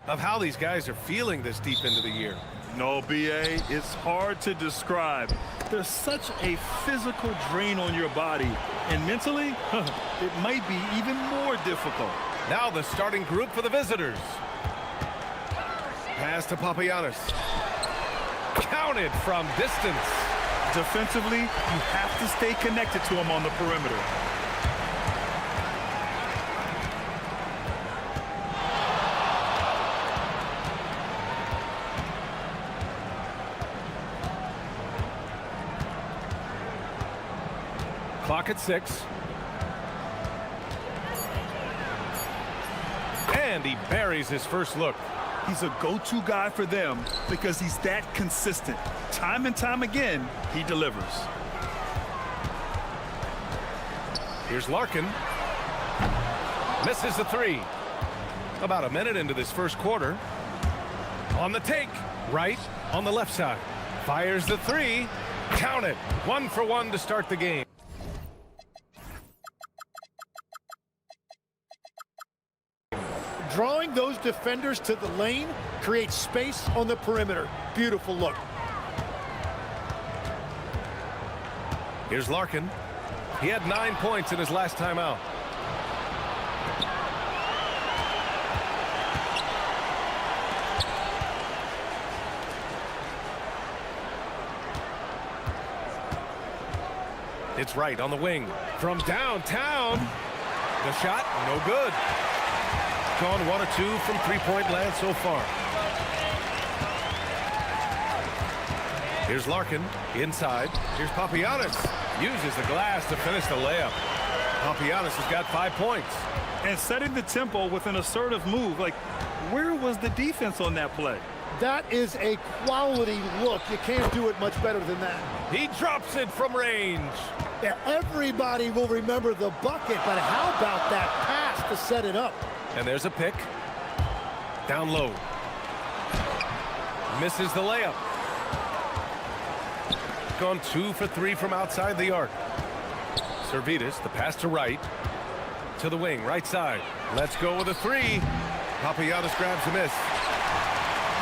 of how these guys are feeling this deep into the year. No, BA, it's hard to describe. There's such a physical drain on your body, and mentally, it might be even more difficult. Now the starting group for the visitors. Pass to Papagiannis. Counted from distance. Defensively, you have to stay connected to him on the perimeter. Clock at 6. And he buries his first look. He's a go-to guy for them because he's that consistent. Time and time again, he delivers. Here's Larkin. Misses the 3. About a minute into this first quarter. On the take. Right on the left side. Fires the 3. Count it. 1 for 1 to start the game. Drawing those defenders to the lane creates space on the perimeter. Beautiful look. Here's Larkin. He had 9 points in his last time out. It's right on the wing. From downtown. The shot, no good. Gone 1 or 2 from three-point land so far. Here's Larkin, inside. Here's Papagiannis. Uses the glass to finish the layup. Papagiannis has got 5 points. And setting the tempo with an assertive move. Like, where was the defense on that play? That is a quality look. You can't do it much better than that. He drops it from range. Yeah, everybody will remember the bucket, but how about that pass to set it up? And there's a pick. Down low. Misses the layup. Gone 2 for 3 from outside the arc. Servetus, the pass to right. To the wing, right side. Let's go with a 3. Papagiannis grabs a miss.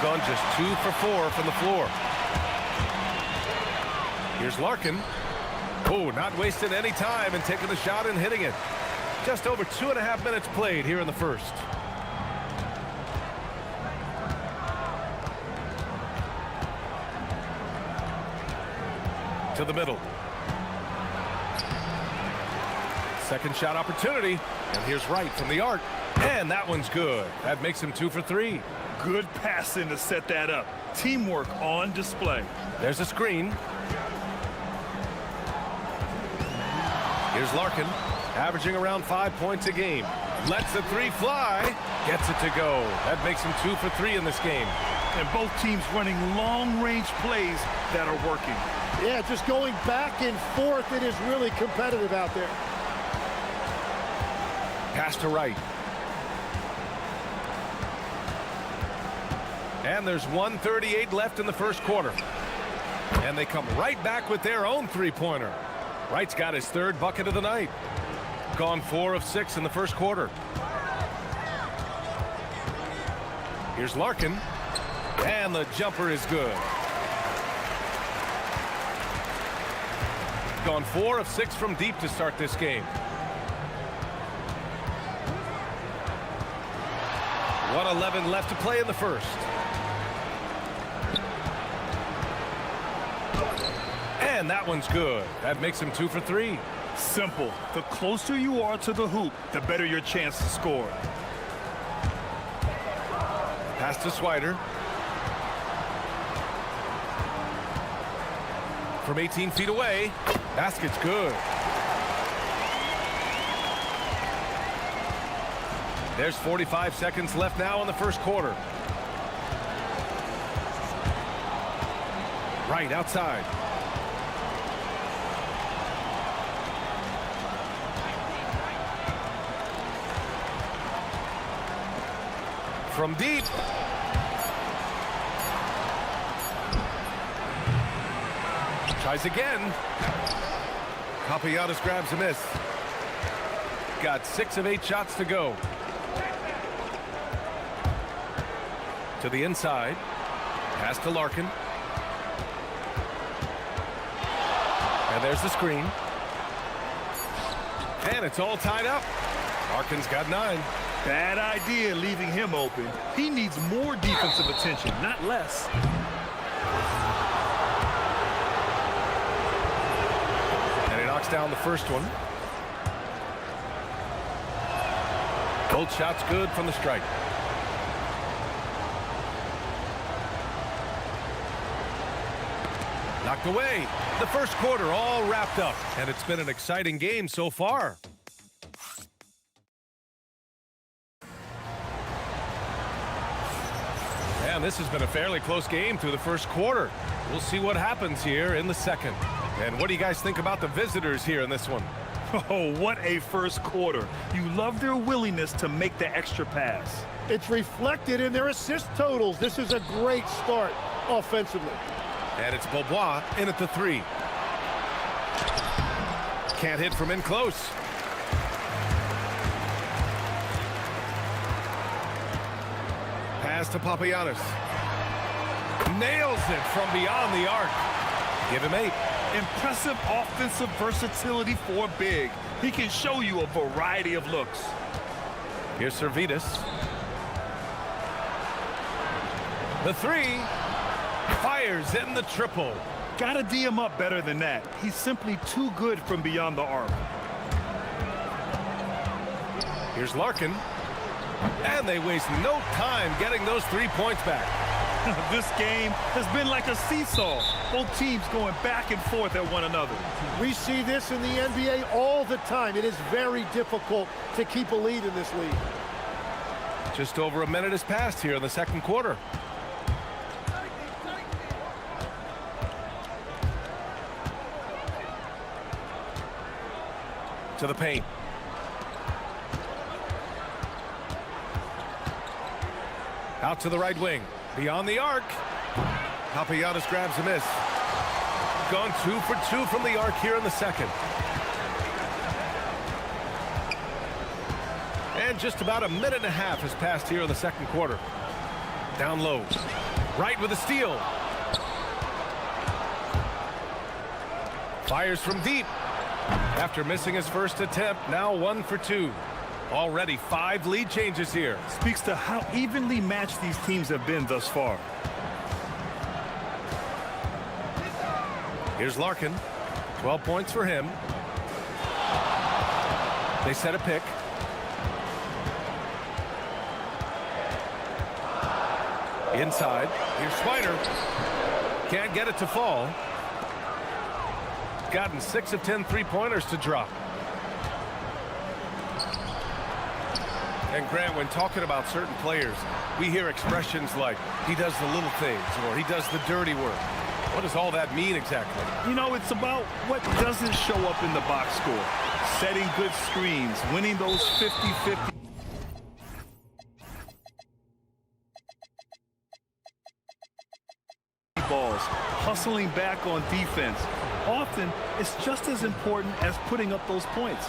Gone just 2 for 4 from the floor. Here's Larkin. Oh, not wasting any time and taking the shot and hitting it. Just over 2.5 minutes played here in the first. To the middle. Second shot opportunity. And here's Wright from the arc. And that one's good. That makes him 2 for 3. Good passing to set that up. Teamwork on display. There's a screen. Here's Larkin, averaging around 5 points a game. Lets the 3 fly. Gets it to go. That makes him 2 for 3 in this game. And both teams running long-range plays that are working. Yeah, just going back and forth. It is really competitive out there. Pass to right. And there's 1:38 left in the first quarter. And they come right back with their own three-pointer. Wright's got his 3rd bucket of the night. Gone 4 of 6 in the first quarter. Here's Larkin. And the jumper is good. Gone 4 of 6 from deep to start this game. 1:11 left to play in the first. And that one's good. That makes him 2 for 3. Simple. The closer you are to the hoop, the better your chance to score. Pass to Swider. From 18 feet away. Basket's good. There's 45 seconds left now in the first quarter. Right outside. From deep. Tries again. Papagiannis grabs a miss. Got 6 of 8 shots to go. To the inside. Pass to Larkin. And there's the screen. And it's all tied up. Larkin's got 9. Bad idea leaving him open. He needs more defensive attention, not less. And he knocks down the first one. Both shots good from the strike. Knocked away. The first quarter all wrapped up, and it's been an exciting game so far. And this has been a fairly close game through the first quarter. We'll see what happens here in the second. And what do you guys think about the visitors here in this one? Oh, what a first quarter. You love their willingness to make the extra pass. It's reflected in their assist totals. This is a great start offensively. And it's Beaubois in at the 3. Can't hit from in close. Pass to Papagiannis. Nails it from beyond the arc. Give him 8. Impressive offensive versatility for big. He can show you a variety of looks. Here's Servetus. The 3. Fires in the triple. Gotta D him up better than that. He's simply too good from beyond the arc. Here's Larkin. And they waste no time getting those 3 points back. This game has been like a seesaw. Both teams going back and forth at one another. We see this in the NBA all the time. It is very difficult to keep a lead in this league. Just over a minute has passed here in the second quarter. To the paint. Out to the right wing. Beyond the arc. Papagiannis grabs a miss. Gone 2 for 2 from the arc here in the second. And just about a minute and a half has passed here in the second quarter. Down low. Right with a steal. Fires from deep. After missing his first attempt, now 1 for 2. Already 5 lead changes here. Speaks to how evenly matched these teams have been thus far. Here's Larkin. 12 points for him. They set a pick. Inside. Here's Swider. Can't get it to fall. Gotten 6 of 10 three-pointers to drop. And Grant, when talking about certain players, we hear expressions like, he does the little things, or he does the dirty work. What does all that mean exactly? You know, it's about what doesn't show up in the box score. Setting good screens, winning those 50-50 balls, hustling back on defense. Often, it's just as important as putting up those points.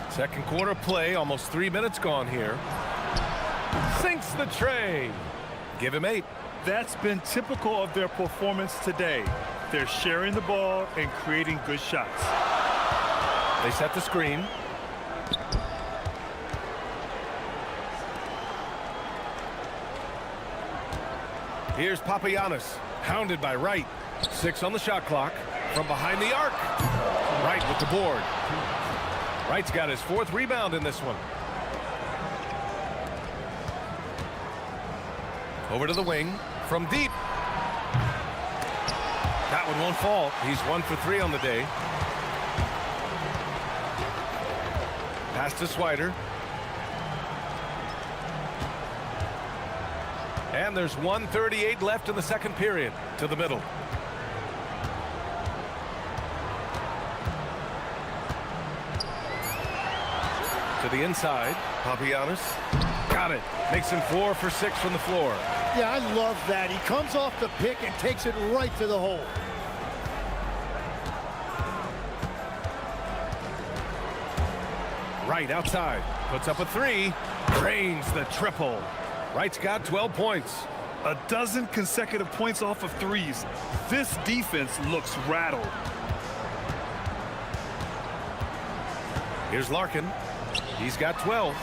Second quarter play, almost 3 minutes gone here. Sinks the tray. Give him 8. That's been typical of their performance today. They're sharing the ball and creating good shots. They set the screen. Here's Papagiannis, hounded by Wright. 6 on the shot clock. From behind the arc. Wright with the board. Wright's got his 4th rebound in this one. Over to the wing. From deep. That one won't fall. He's 1 for 3 on the day. Pass to Swider. And there's 1:38 left in the second period. To the middle. To the inside. Papagiannis. Got it. Makes him 4 for 6 from the floor. Yeah, I love that. He comes off the pick and takes it right to the hole. Right outside. Puts up a three. Drains the triple. Right's got 12 points. A dozen consecutive points off of threes. This defense looks rattled. Here's Larkin. He's got 12.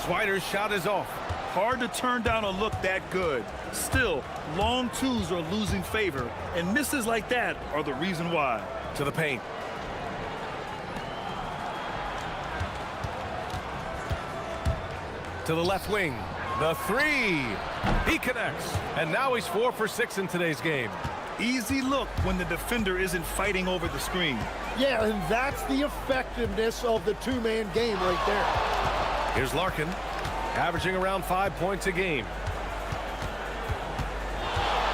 Swider's shot is off. Hard to turn down a look that good. Still, long twos are losing favor, and misses like that are the reason why. To the paint. To the left wing. The three. He connects. And now he's 4 for 6 in today's game. Easy look when the defender isn't fighting over the screen. Yeah, and that's the effectiveness of the two-man game right there. Here's Larkin, averaging around 5 points a game.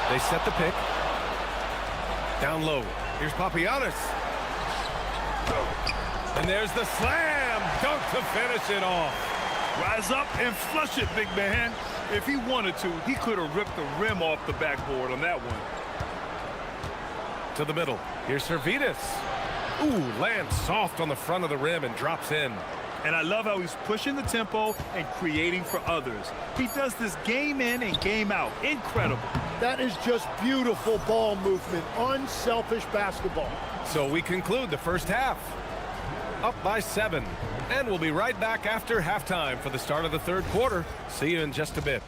They set the pick. Down low. Here's Papagiannis. And there's the slam dunk to finish it off. Rise up and flush it, big man. If he wanted to, he could have ripped the rim off the backboard on that one. To the middle. Here's Servetus. Ooh, lands soft on the front of the rim and drops in. And I love how he's pushing the tempo and creating for others. He does this game in and game out. Incredible. That is just beautiful ball movement, unselfish basketball. So we conclude the first half. Up by 7. And we'll be right back after halftime for the start of the third quarter. See you in just a bit.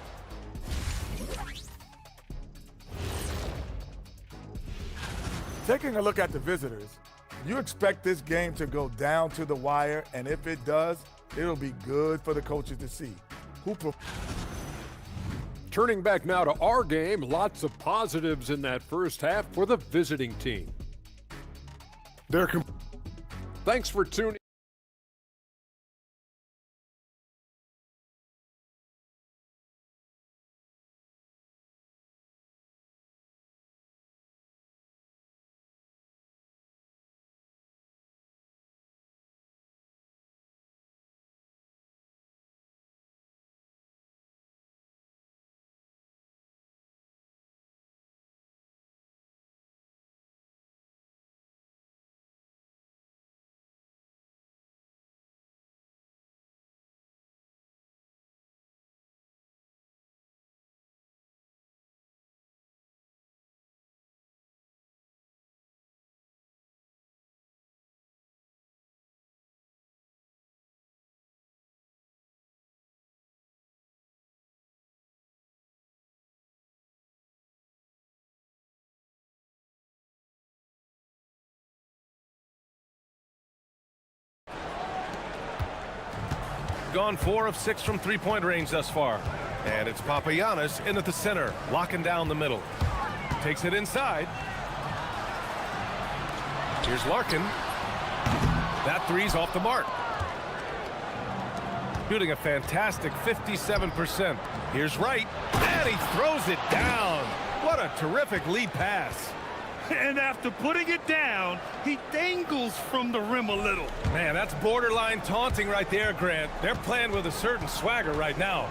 Taking a look at the visitors, you expect this game to go down to the wire, and if it does, it'll be good for the coaches to see. Turning back now to our game, lots of positives in that first half for the visiting team. Thanks for tuning. Gone 4 of 6 from three-point range thus far. And it's Papagiannis in at the center, locking down the middle. Takes it inside. Here's Larkin. That three's off the mark. Shooting a fantastic 57%. Here's Wright, and he throws it down. What a terrific lead pass. And after putting it down, he dangles from the rim a little. Man, that's borderline taunting right there, Grant. They're playing with a certain swagger right now.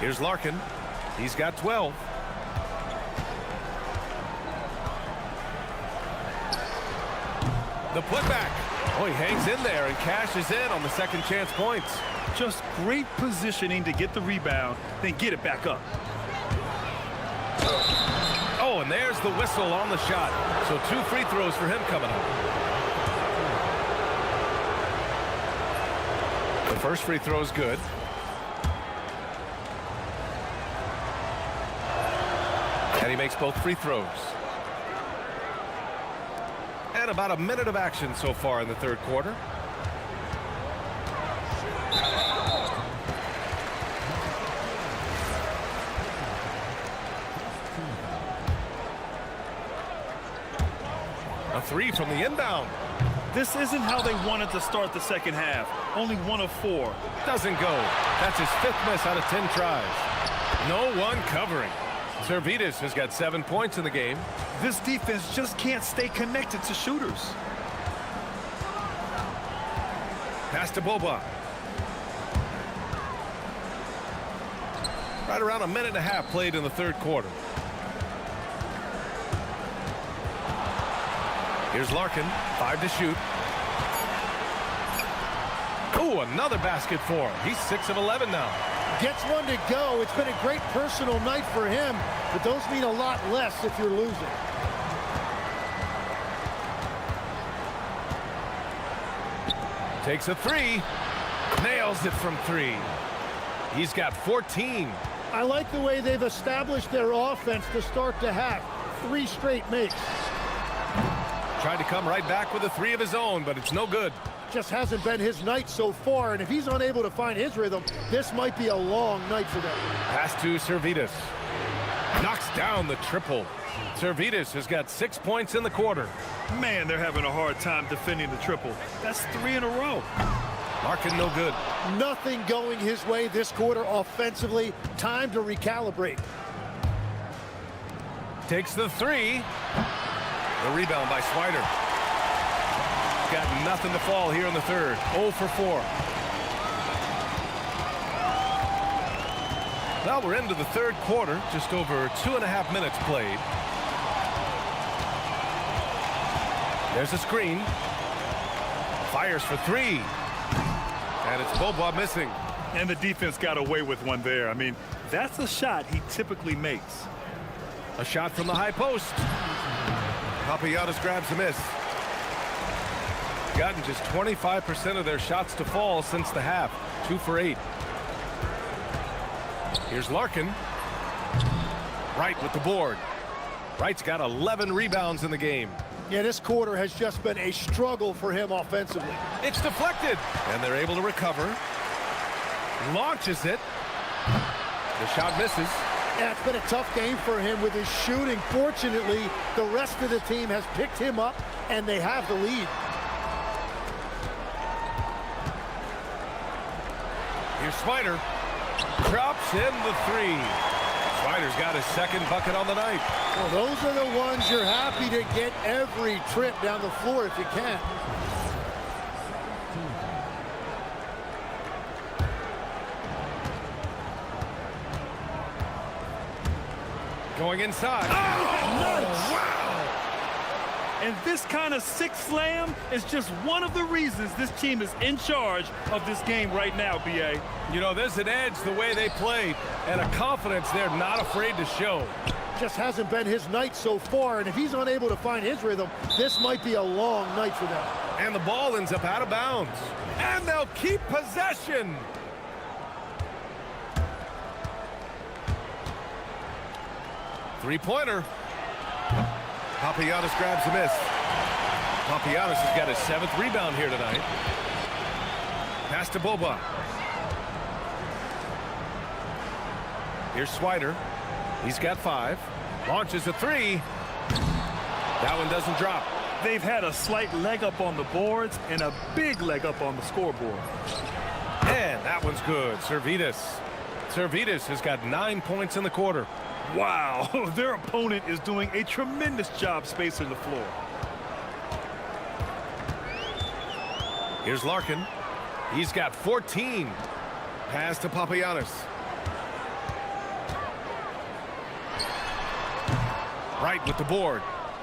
Here's Larkin. He's got 12. The putback. Oh, he hangs in there and cashes in on the second chance points. Just great positioning to get the rebound, then get it back up. Oh, and there's the whistle on the shot. So 2 free throws for him coming up. The first free throw is good. And he makes both free throws. And about a minute of action so far in the third quarter. A three from the inbound. This isn't how they wanted to start the second half. Only 1 of 4. Doesn't go. That's his 5th miss out of 10 tries. No one covering. Servetus has got 7 points in the game. This defense just can't stay connected to shooters. Pass to Boba. Right around a minute and a half played in the third quarter. Here's Here's Larkin, 5 to shoot. Oh, another basket for him. He's 6 of 11 now. Gets one to go. It's been a great personal night for him, but those mean a lot less if you're losing. Takes a 3. Nails it from 3. He's got 14. I like the way they've established their offense to start the half. 3 straight makes. Tried to come right back with a 3 of his own, but it's no good. Just hasn't been his night so far, and if he's unable to find his rhythm, this might be a long night for them. Pass to Servetus. Knocks down the triple. Servetus has got 6 points in the quarter. Man, they're having a hard time defending the triple. That's 3 in a row. Larkin no good. Nothing going his way this quarter offensively. Time to recalibrate. Takes the 3. The rebound by Swider. Got nothing to fall here in the third. 0 for 4. Well, we're into the third quarter. Just over 2.5 minutes played. There's a screen. Fires for 3. And it's Boba missing. And the defense got away with one there. I mean, that's a shot he typically makes. A shot from the high post. Papagiannis grabs a miss. Gotten just 25% of their shots to fall since the half. 2 for 8. Here's Larkin. Wright with the board. Wright's got 11 rebounds in the game. Yeah, this quarter has just been a struggle for him offensively. It's deflected, and they're able to recover. Launches it. The shot misses. Yeah, it's been a tough game for him with his shooting. Fortunately, the rest of the team has picked him up, and they have the lead. Here's Swider. Drops in the 3. Swider's got his second bucket on the night. Well, those are the ones you're happy to get every trip down the floor if you can. Going inside. Oh, nice. Wow. And this kind of sick slam is just one of the reasons this team is in charge of this game right now, B.A. You know, there's an edge the way they play and a confidence they're not afraid to show. Just hasn't been his night so far, and if he's unable to find his rhythm, this might be a long night for them. And the ball ends up out of bounds. And they'll keep possession. Three-pointer. Papagiannis grabs a miss. Papagiannis has got his 7th rebound here tonight. Pass to Boba. Here's Swider. He's got 5. Launches a 3. That one doesn't drop. They've had a slight leg up on the boards and a big leg up on the scoreboard. And that one's good. Servetus. Servetus has got 9 points in the quarter. Wow, their opponent is doing a tremendous job spacing the floor. Here's Larkin. He's got 14. Pass to Papagiannis. Wright with the board.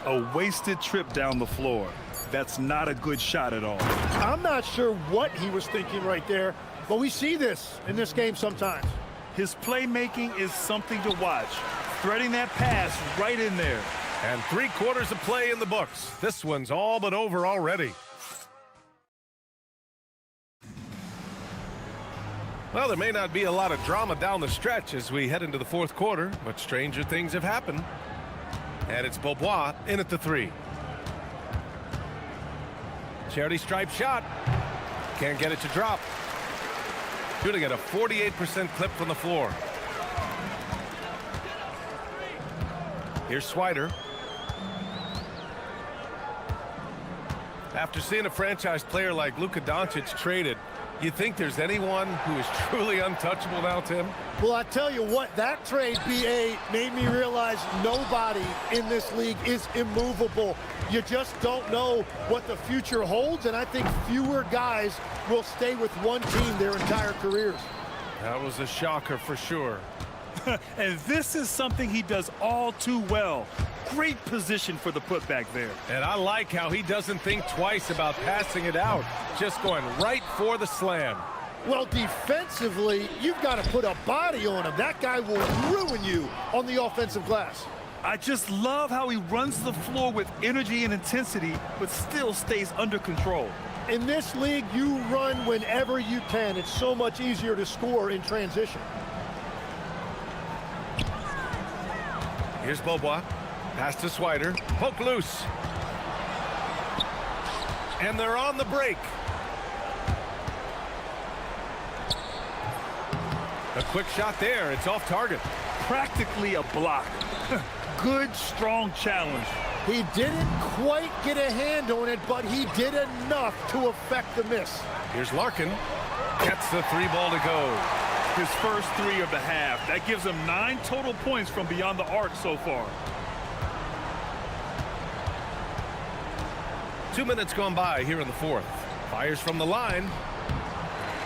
A wasted trip down the floor. That's not a good shot at all. I'm not sure what he was thinking right there, but we see this in this game sometimes. His playmaking is something to watch. Threading that pass right in there. And 3 quarters of play in the books. This one's all but over already. Well, there may not be a lot of drama down the stretch as we head into the 4th quarter, but stranger things have happened. And it's Beaubois in at the 3. Charity stripe shot. Can't get it to drop. Shooting at a 48% clip from the floor. Here's Swider. After seeing a franchise player like Luka Doncic traded, you think there's anyone who is truly untouchable now, Tim? Well, I tell you what, that trade, BA, made me realize nobody in this league is immovable. You just don't know what the future holds, and I think fewer guys will stay with one team their entire careers. That was a shocker for sure. And this is something he does all too well. Great position for the putback there. And I like how he doesn't think twice about passing it out, just going right for the slam. Well, defensively, you've got to put a body on him. That guy will ruin you on the offensive glass. I just love how he runs the floor with energy and intensity, but still stays under control. In this league, you run whenever you can. It's so much easier to score in transition. Here's Beaubois. Pass to Swider. Poke loose. And they're on the break. A quick shot there. It's off target. Practically a block. Good, strong challenge. He didn't quite get a hand on it, but he did enough to affect the miss. Here's Larkin. Gets the three ball to go. His first three of the half. That gives him 9 total points from beyond the arc so far. 2 minutes gone by here in the fourth. Fires from the line.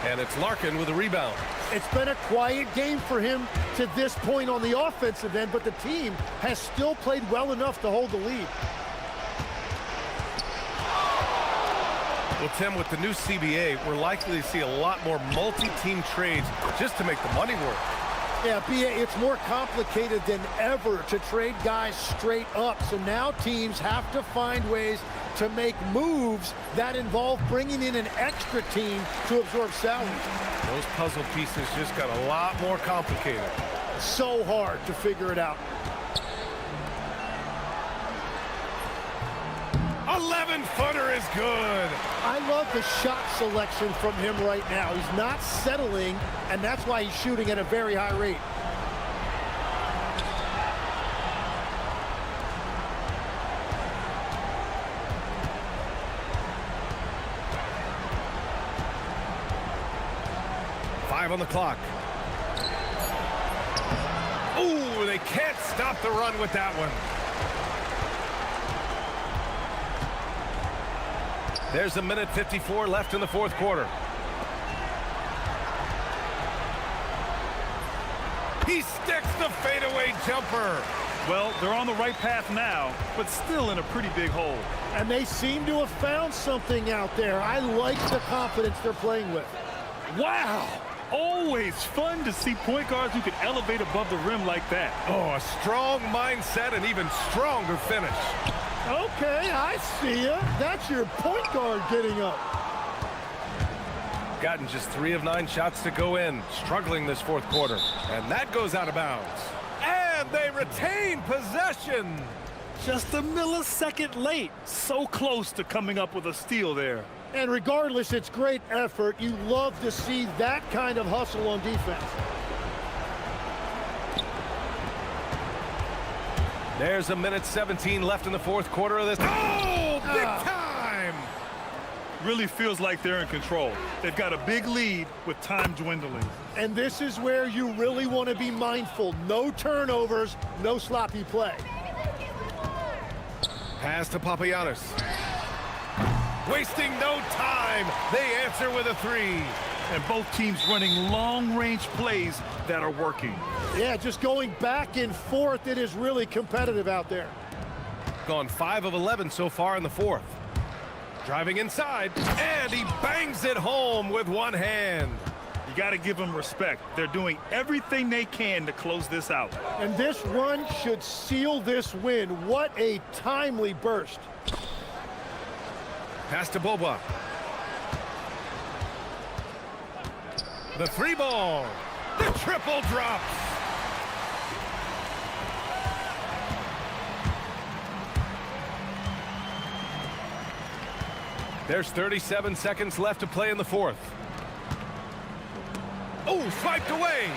And it's Larkin with a rebound. It's been a quiet game for him to this point on the offensive end, but the team has still played well enough to hold the lead. Well, Tim, with the new CBA, we're likely to see a lot more multi-team trades just to make the money work. Yeah, BA, it's more complicated than ever to trade guys straight up. So now teams have to find ways to make moves that involve bringing in an extra team to absorb salary. Those puzzle pieces just got a lot more complicated. So hard to figure it out. 11-footer is good. I love the shot selection from him right now. He's not settling, and that's why he's shooting at a very high rate. On the clock. Ooh, they can't stop the run with that one. There's a minute 54 left in the fourth quarter. He sticks the fadeaway jumper. Well, they're on the right path now, but still in a pretty big hole. And they seem to have found something out there. I like the confidence they're playing with. Wow! Always fun to see point guards who can elevate above the rim like that. Oh, a strong mindset and even stronger finish. Okay, I see ya. That's your point guard getting up. Gotten just 3 of 9 shots to go in. Struggling this fourth quarter. And that goes out of bounds. And they retain possession. Just a millisecond late. So close to coming up with a steal there. And regardless, it's great effort. You love to see that kind of hustle on defense. There's a minute 17 left in the fourth quarter of this. Oh, big time! Really feels like they're in control. They've got a big lead with time dwindling. And this is where you really want to be mindful. No turnovers, no sloppy play. Pass to Papagiannis. Wasting no time. They answer with a 3. And both teams running long-range plays that are working. Yeah, just going back and forth. It is really competitive out there. Gone 5 of 11 so far in the fourth. Driving inside, and he bangs it home with one hand. You got to give them respect. They're doing everything they can to close this out. And this run should seal this win. What a timely burst. Pass to Beaubois. The 3 ball. The triple drops. There's 37 seconds left to play in the fourth. Oh, swiped away.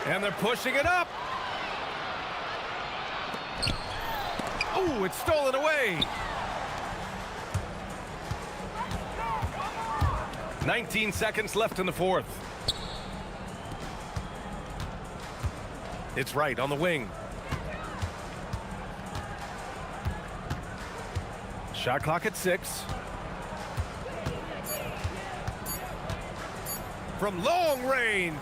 And they're pushing it up. Oh, it's stolen away. 19 seconds left in the fourth. It's right on the wing. Shot clock at 6. From long range.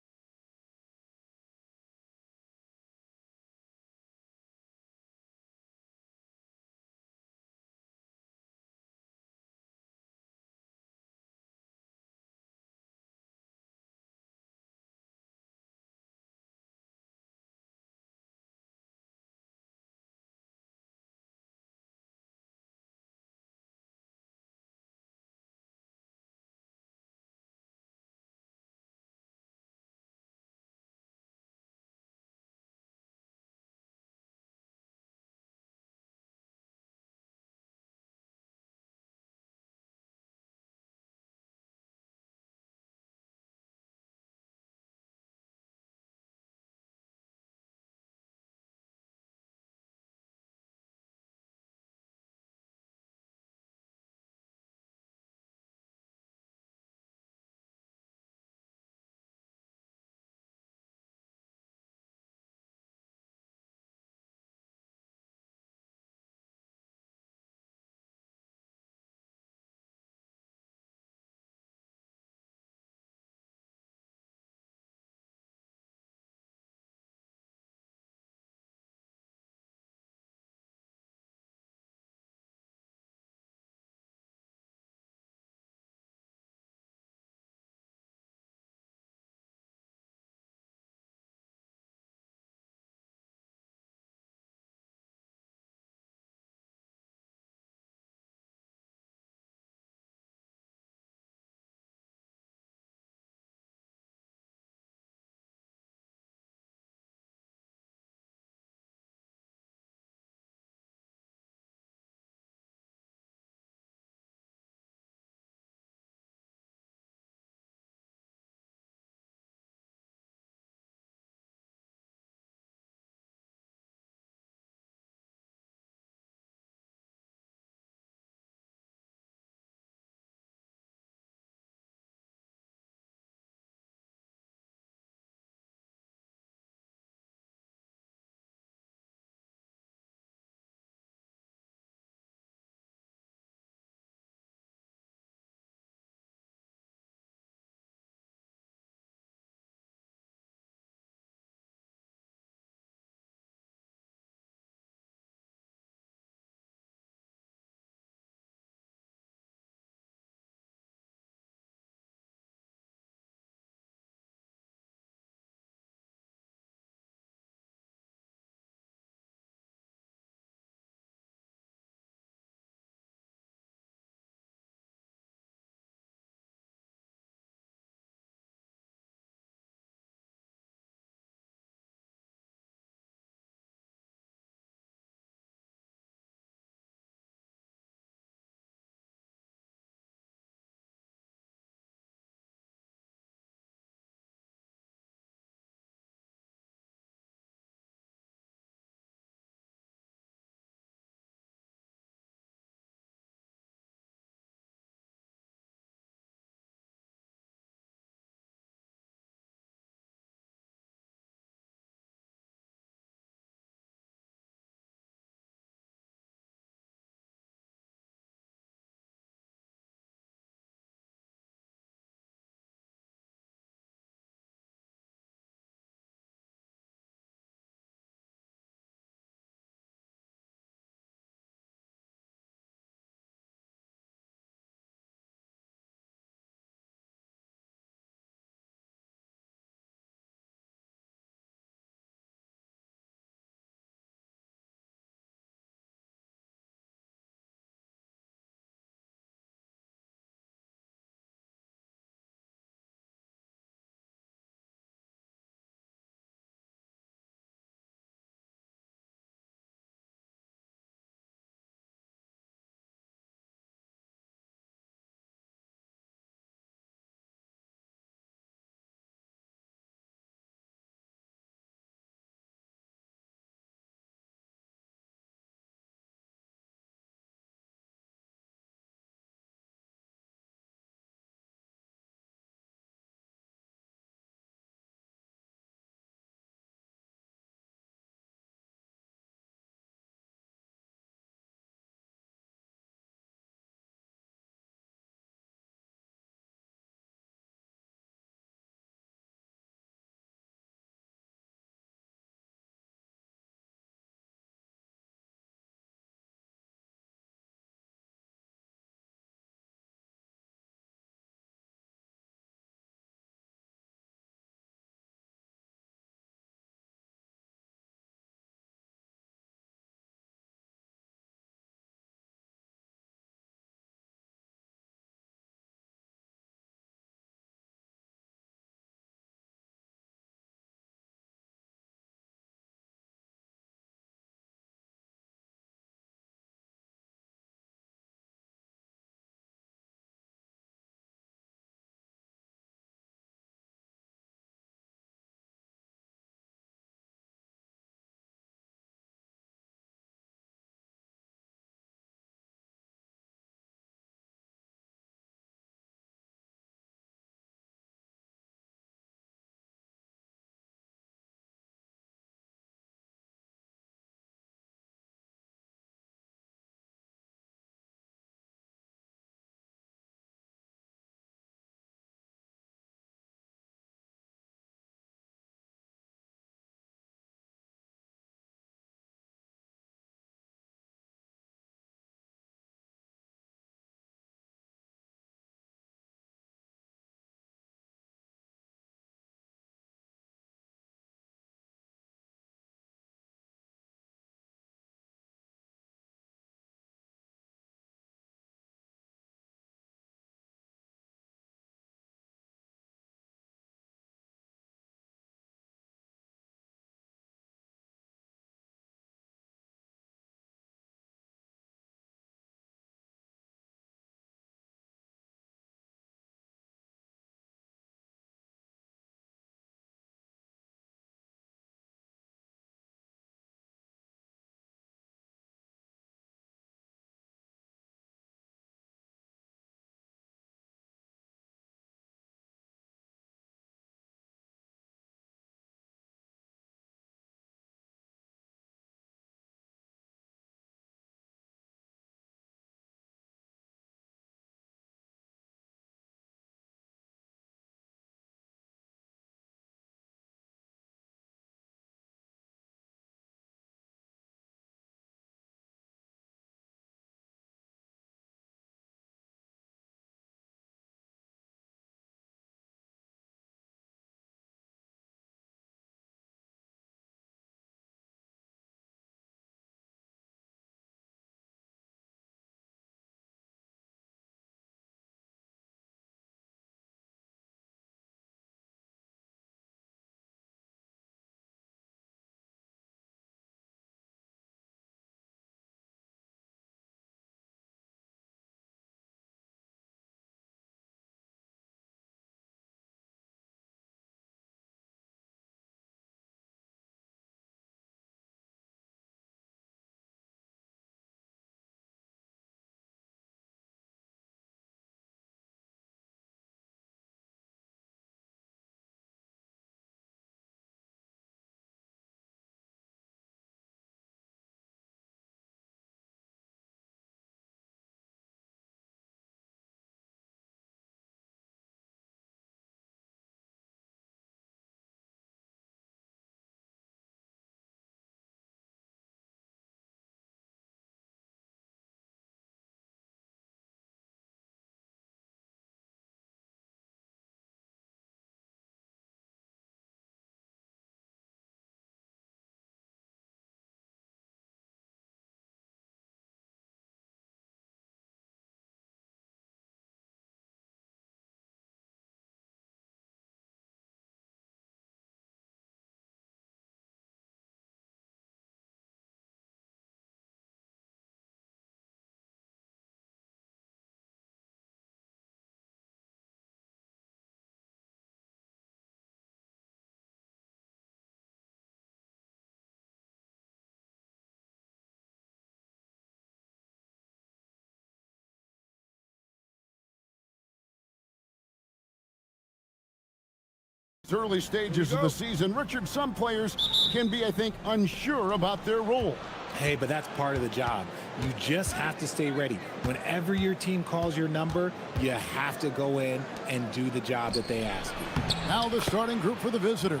Early stages of the season, Richard, some players can be, I think, unsure about their role. Hey, but that's part of the job. You just have to stay ready. Whenever your team calls your number, you have to go in and do the job that they ask you. Now the starting group for the visitors.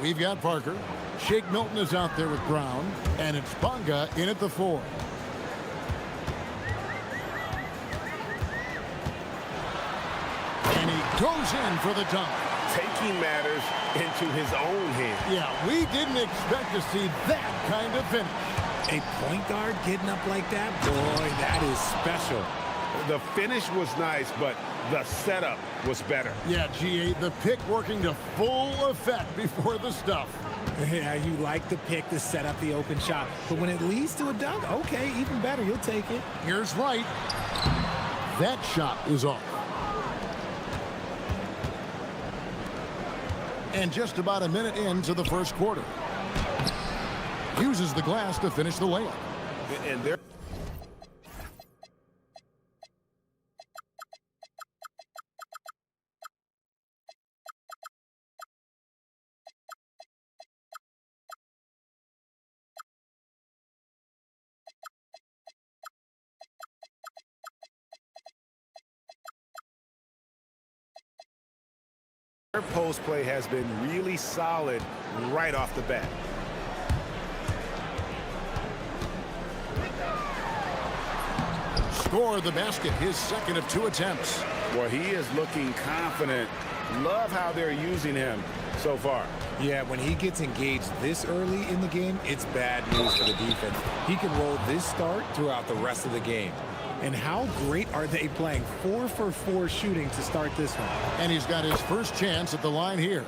We've got Parker. Shake Milton is out there with Brown. And it's Bunga in at the 4. And he goes in for the dunk. Taking matters into his own hands. Yeah, we didn't expect to see that kind of finish. A point guard getting up like that, boy, that is special. The finish was nice, but the setup was better. Yeah, GA, the pick working to full effect before the stuff. Yeah, you like the pick to set up the open shot, but when it leads to a dunk, okay, even better, you'll take it. Here's Wright. That shot is off. And just about a minute into the first quarter. Uses the glass to finish the layup. And there. Their post play has been really solid right off the bat. Score the basket, his second of 2 attempts. Well, he is looking confident. Love how they're using him so far. Yeah, when he gets engaged this early in the game, it's bad news for the defense. He can roll this start throughout the rest of the game. And how great are they playing 4 for 4 shooting to start this one? And he's got his first chance at the line here.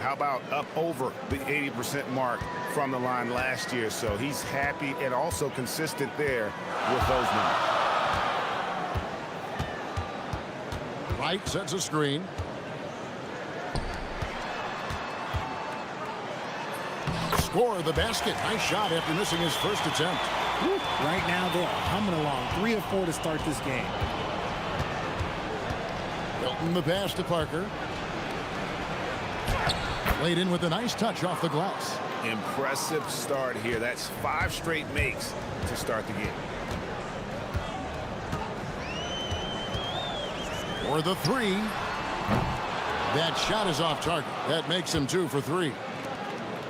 How about up over the 80% mark from the line last year? So he's happy and also consistent there with those numbers. Wright sets a screen. Score the basket. Nice shot after missing his first attempt. Woo. Right now they're humming along. 3 of 4 to start this game. Milton the pass to Parker. Laid in with a nice touch off the glass. Impressive start here. That's 5 straight makes to start the game. For the 3. That shot is off target. That makes him 2 for 3.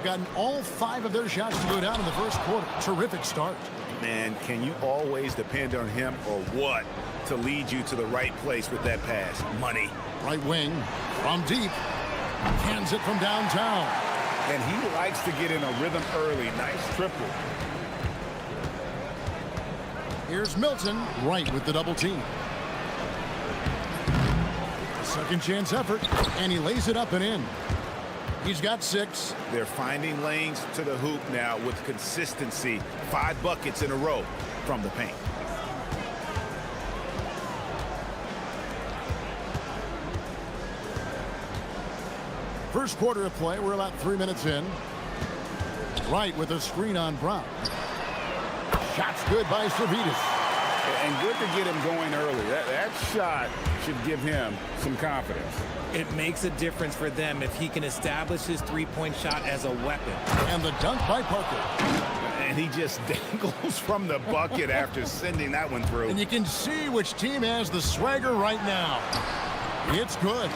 Gotten all 5 of their shots to go down in the first quarter. Terrific start. Man, can you always depend on him or what to lead you to the right place with that pass? Money. Right wing from deep. Hands it from downtown. And he likes to get in a rhythm early. Nice triple. Here's Milton. Right with the double team. Second chance effort. And he lays it up and in. He's got 6. They're finding lanes to the hoop now with consistency. 5 buckets in a row from the paint. First quarter of play. We're about 3 minutes in. Wright with a screen on Brown. Shot's good by Servetus. And good to get him going early. That shot should give him some confidence. It makes a difference for them if he can establish his 3-point shot as a weapon. And the dunk by Parker. And he just dangles from the bucket after sending that one through. And you can see which team has the swagger right now. It's good.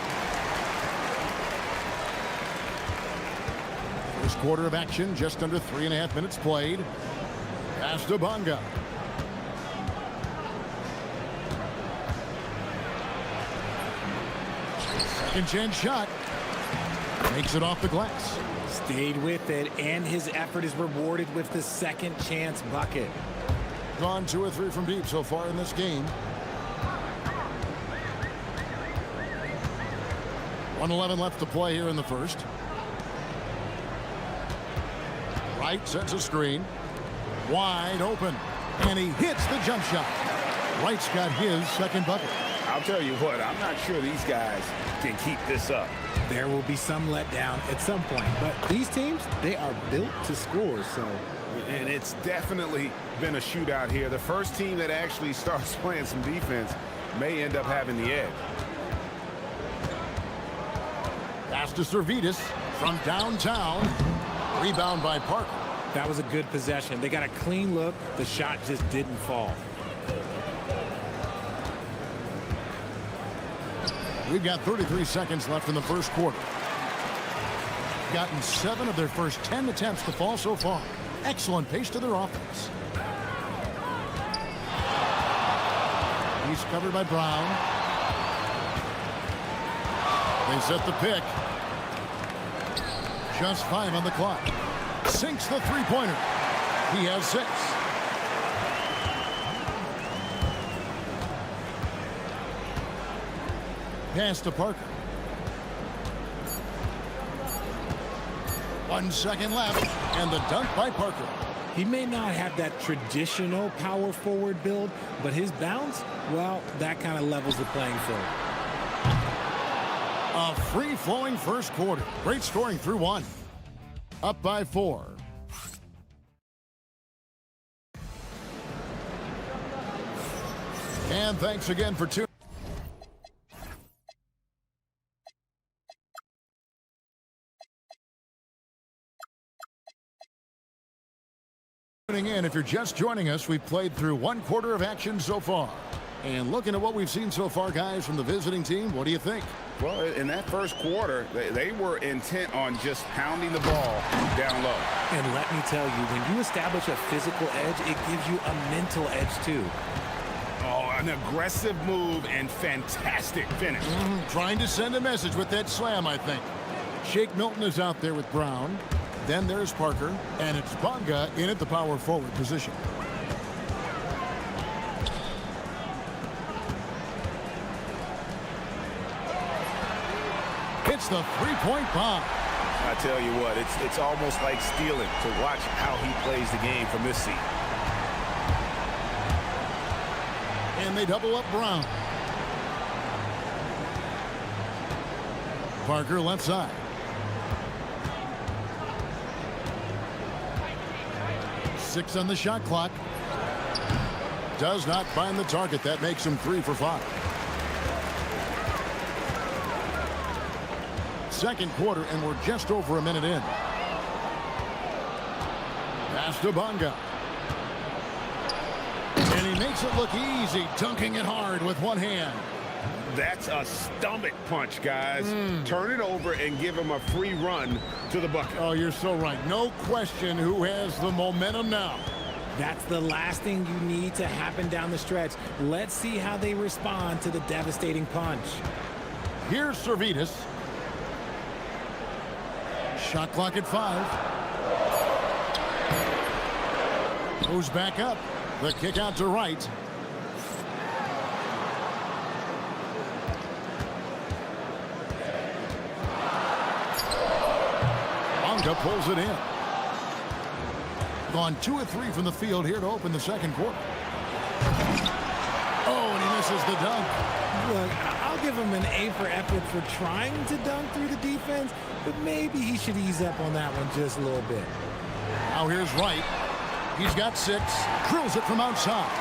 First quarter of action, just under 3.5 minutes played. Pass to Bunga. Second chance shot. Makes it off the glass. Stayed with it, and his effort is rewarded with the second chance bucket. Gone 2 or 3 from deep so far in this game. 1:11 left to play here in the first. Wright sets a screen. Wide open. And he hits the jump shot. Wright's got his second bucket. I'll tell you what, I'm not sure these guys can keep this up. There will be some letdown at some point, but these teams, they are built to score, so. And it's definitely been a shootout here. The first team that actually starts playing some defense may end up having the edge. Pass to Servetus from downtown. Rebound by Parker. That was a good possession. They got a clean look. The shot just didn't fall. We've got 33 seconds left in the first quarter. Gotten 7 of their first 10 attempts to fall so far. Excellent pace to their offense. He's covered by Brown. They set the pick. Just 5 on the clock. Sinks the three-pointer. He has 6. Pass to Parker. 1 second left, and the dunk by Parker. He may not have that traditional power forward build, but his bounce, well, that kind of levels the playing field. A free-flowing first quarter. Great scoring through 1. Up by 4. And thanks again for tuning in. If you're just joining us, we've played through 1 quarter of action so far. And looking at what we've seen so far, guys, from the visiting team, what do you think? Well, in that first quarter, they were intent on just pounding the ball down low. And let me tell you, when you establish a physical edge, it gives you a mental edge too. Oh, an aggressive move and fantastic finish. Trying to send a message with that slam, I think. Shake Milton is out there with Brown. Then there's Parker, and it's Bonga in at the power forward position. It's the three-point bomb. I tell you what, it's almost like stealing to watch how he plays the game from this seat. And they double up Brown. Parker left side. Six on the shot clock. Does not find the target. That makes him 3 for 5. Second quarter, and we're just over a minute in. Pass to Bonga. And he makes it look easy, dunking it hard with one hand. That's a stomach punch, guys. Turn it over and give him a free run to the bucket. Oh, you're so right. No question who has the momentum now. That's the last thing you need to happen down the stretch. Let's see how they respond to the devastating punch. Here's Servetus. Shot clock at 5. Goes back up. The kick out to right. Bonga pulls it in. Gone 2 of 3 from the field here to open the second quarter. Oh, and he misses the dunk. Look, I'll give him an A for effort for trying to dunk through the defense, but maybe he should ease up on that one just a little bit. Now here's Wright. He's got 6. Drills it from outside.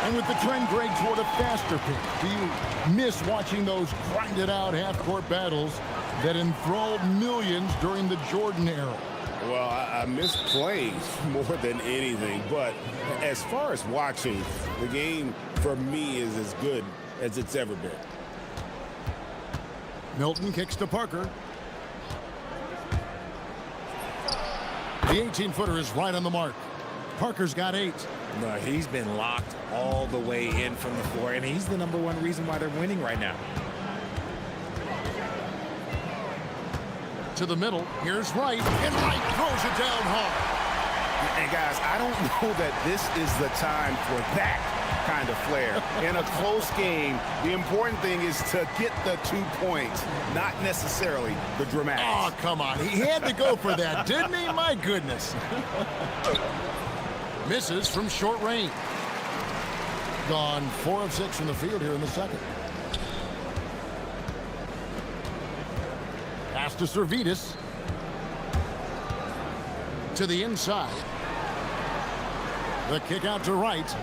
And with the trend, Greg, toward a faster pace. Do you miss watching those grinded-out half-court battles that enthralled millions during the Jordan era? Well, I miss playing more than anything, but as far as watching, the game for me is as good as it's ever been. Milton kicks to Parker. The 18-footer is right on the mark. Parker's got 8. No, he's been locked all the way in from the floor, and he's the #1 reason why they're winning right now. To the middle. Here's Wright. And Wright throws it down hard. And guys, I don't know that this is the time for that kind of flair. In a close game, the important thing is to get the 2 points, not necessarily the dramatics. Oh, come on. He had to go for that, didn't he? My goodness. Misses from short range. Gone 4 of 6 from the field here in the second. Pass to Servetus. To the inside. The kick out to Wright.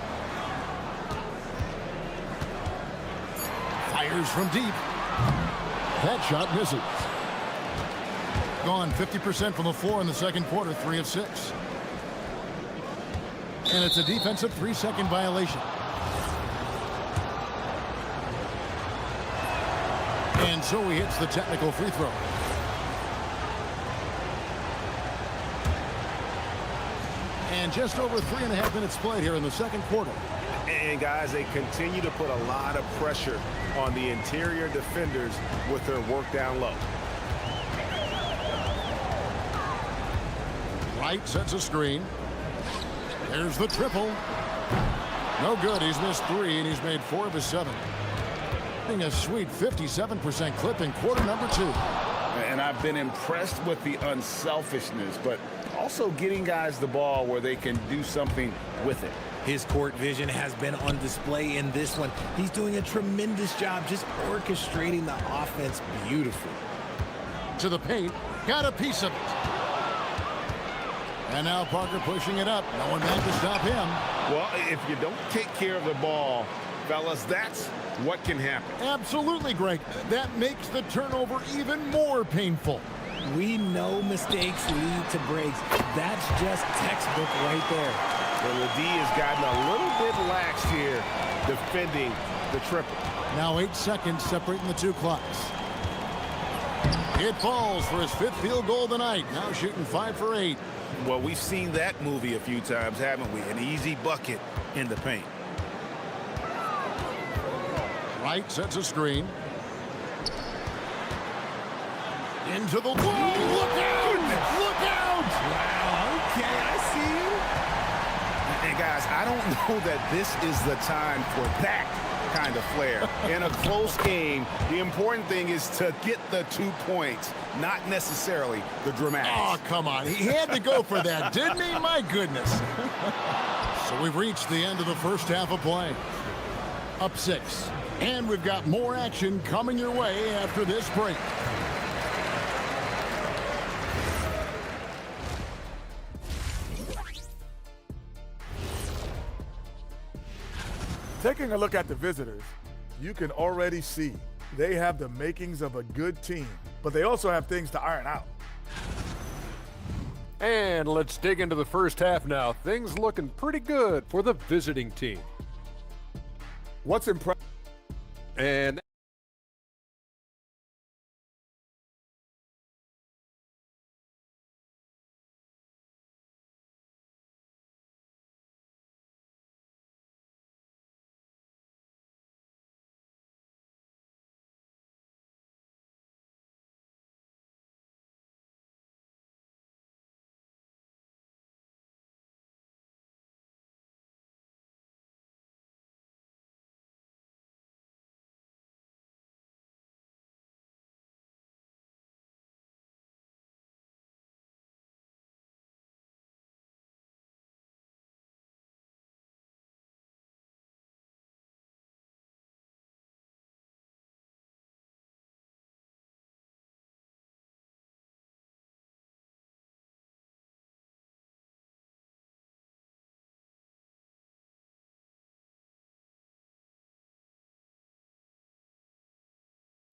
Fires from deep. That shot misses. gone 50% from the floor in the second quarter, 3 of 6. And it's a defensive 3-second violation. And so he hits the technical free throw. And just over 3.5 minutes played here in the second quarter. And guys, they continue to put a lot of pressure on the interior defenders with their work down low. Wright sets a screen. There's the triple. No good. He's missed 3, and he's made 4 of his 7. Getting a sweet 57% clip in quarter number 2. And I've been impressed with the unselfishness, but also getting guys the ball where they can do something with it. His court vision has been on display in this one. He's doing a tremendous job just orchestrating the offense beautifully. To the paint. Got a piece of it. And now Parker pushing it up. No one back to stop him. Well, if you don't take care of the ball, fellas, that's what can happen. Absolutely, Greg. That makes the turnover even more painful. We know mistakes lead to breaks. That's just textbook right there. Well, the D has gotten a little bit lax here defending the triple. Now 8 seconds separating the 2 clocks. It falls for his 5th field goal of the night. Now shooting 5 for 8. Well, we've seen that movie a few times, haven't we? An easy bucket in the paint. Wright sets a screen. Into the wall. Look out! Look out! Wow, okay, I see you. And guys, I don't know that this is the time for that kind of flair. In a close game, the important thing is to get the 2 points, not necessarily the dramatics. Oh, come on. He had to go for that, didn't he? My goodness. So we've reached the end of the first half of play. Up 6. And we've got more action coming your way after this break. Taking a look at the visitors, you can already see they have the makings of a good team, but they also have things to iron out. And let's dig into the first half now. Things looking pretty good for the visiting team. What's impressive? And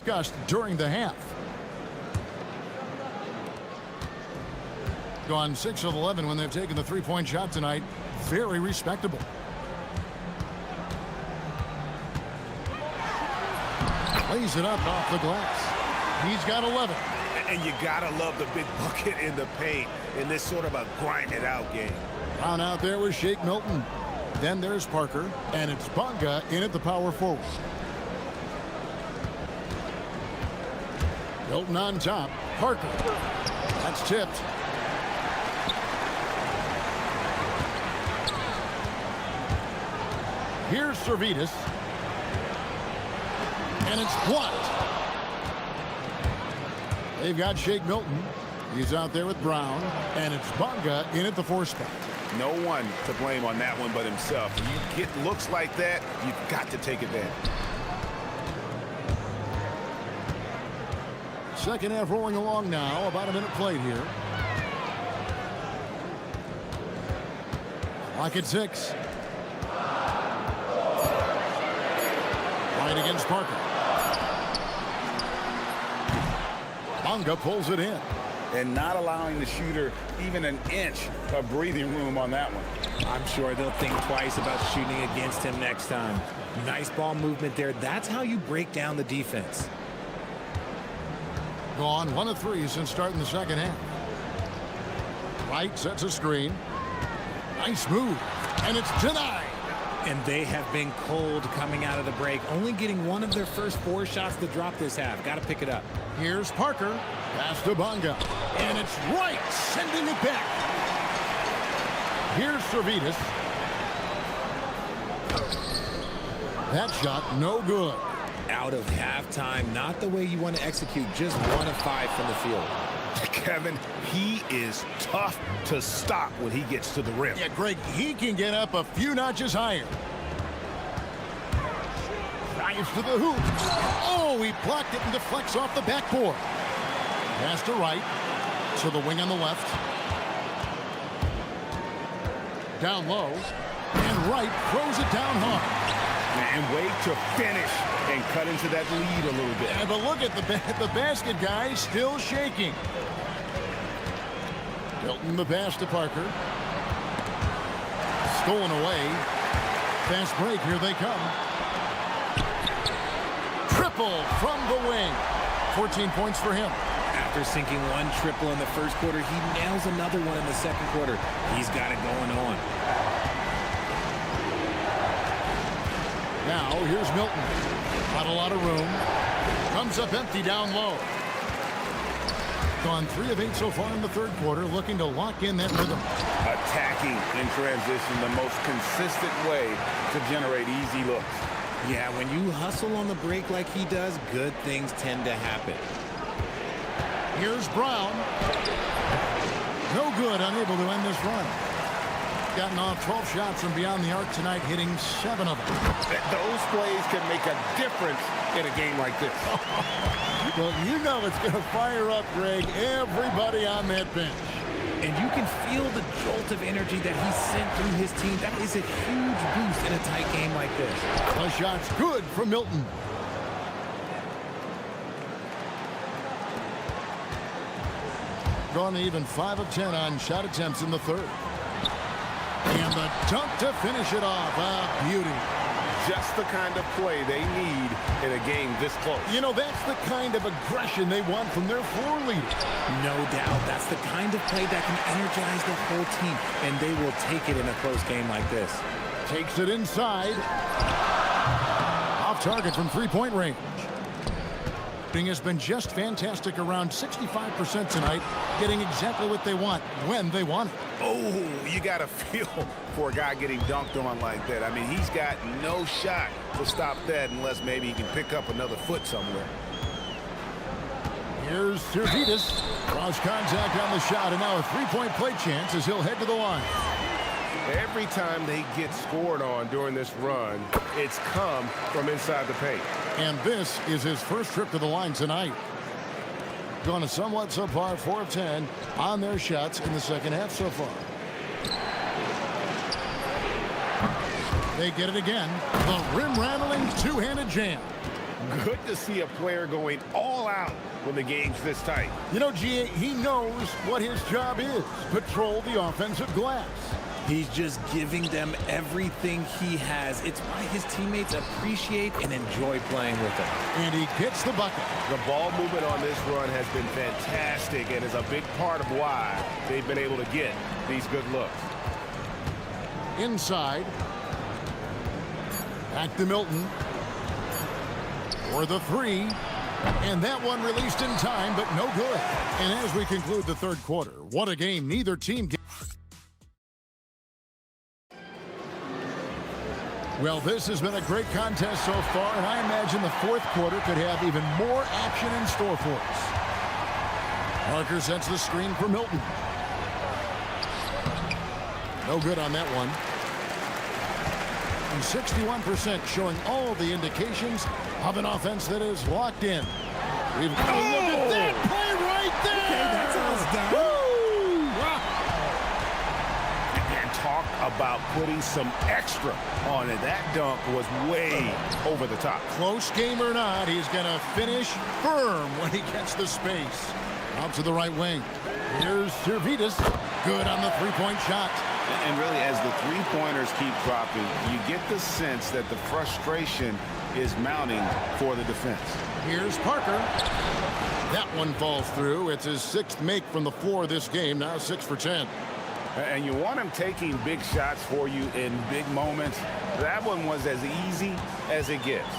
discussed during the half. Gone 6 of 11 when they've taken the 3-point shot tonight. Very respectable. Lays it up off the glass. He's got 11. And you gotta love the big bucket in the paint in this sort of a grind-it-out game. Down out there was Shake Milton. Then there's Parker, and it's Bonga in at the power forward. Milton on top. Parker. That's tipped. Here's Servetus. And it's blocked. They've got Shake Milton. He's out there with Brown. And it's Bonga in at the 4 spot. No one to blame on that one but himself. You get looks like that, you've got to take advantage. Second half rolling along now. About a minute played here. Clock at 6. Right against Parker. Bonga pulls it in. and not allowing the shooter even an inch of breathing room on that one. I'm sure they'll think twice about shooting against him next time. Nice ball movement there. That's how you break down the defense. Gone 1 of 3 since starting the second half. Wright sets a screen. Nice move. And it's denied. And they have been cold coming out of the break, only getting 1 of their first 4 shots to drop this half. Got to pick it up. Here's Parker. Pass to Bonga. And it's Wright sending it back. Here's Servetus. That shot no good. Out of halftime, not the way you want to execute, just 1 of 5 from the field. Kevin, he is tough to stop when he gets to the rim. Yeah, Greg, he can get up a few notches higher. Drives to the hoop. Oh, he blocked it and deflects off the backboard. Pass to Wright. To the wing on the left. Down low. And Wright throws it down hard. And wait to finish and cut into that lead a little bit. Yeah, but look at the basket guy still shaking. Hilton the pass to Parker. Stolen away. Fast break, here they come. Triple from the wing. 14 points for him. After sinking 1 triple in the first quarter, he nails another one in the second quarter. He's got it going on. Now, here's Milton. Not a lot of room. Comes up empty down low. Gone 3 of 8 so far in the third quarter, looking to lock in that rhythm. Attacking in transition, the most consistent way to generate easy looks. Yeah, when you hustle on the break like he does, good things tend to happen. Here's Brown. No good, unable to end this run. Gotten off 12 shots from beyond the arc tonight, hitting 7 of them. Those plays can make a difference in a game like this. Well, you know it's going to fire up, Greg, everybody on that bench. And you can feel the jolt of energy that he sent through his team. That is a huge boost in a tight game like this. The shot's good from Milton. Gone even 5 of 10 on shot attempts in the third. And the dunk to finish it off. A beauty. Just the kind of play they need in a game this close. You know, that's the kind of aggression they want from their floor leader. No doubt. That's the kind of play that can energize the whole team. And they will take it in a close game like this. Takes it inside. Off target from 3-point range. Has been just fantastic, around 65% tonight, getting exactly what they want when they want it. Oh, you got to feel for a guy getting dunked on like that. I mean, he's got no shot to stop that unless maybe he can pick up another foot somewhere. Here's Servetus. Cross contact on the shot, and now a 3-point play chance as he'll head to the line. Every time they get scored on during this run, it's come from inside the paint. And this is his first trip to the line tonight. Gone a somewhat subpar 4 of 10 on their shots in the second half so far. They get it again. The rim-rattling two-handed jam. Good to see a player going all out when the game's this tight. You know, G.A., he knows what his job is. Patrol the offensive glass. He's just giving them everything he has. It's why his teammates appreciate and enjoy playing with him. And he gets the bucket. The ball movement on this run has been fantastic and is a big part of why they've been able to get these good looks. Inside. Back to Milton. For the 3. And that one released in time, but no good. And as we conclude the third quarter, what a game neither team gets. Well, this has been a great contest so far, and I imagine the fourth quarter could have even more action in store for us. Parker sets the screen for Milton. No good on that one. And 61% showing all the indications of an offense that is locked in. Look at that play right there! Okay, that's how it's done. Talk about putting some extra on it. That dunk was way over the top. Close game or not, he's going to finish firm when he gets the space. Out to the right wing. Here's Servetus. Good on the three-point shot. And really, as the three-pointers keep dropping, you get the sense that the frustration is mounting for the defense. Here's Parker. That one falls through. It's his 6th make from the floor this game. Now 6 for 10. And you want him taking big shots for you in big moments. That one was as easy as it gets.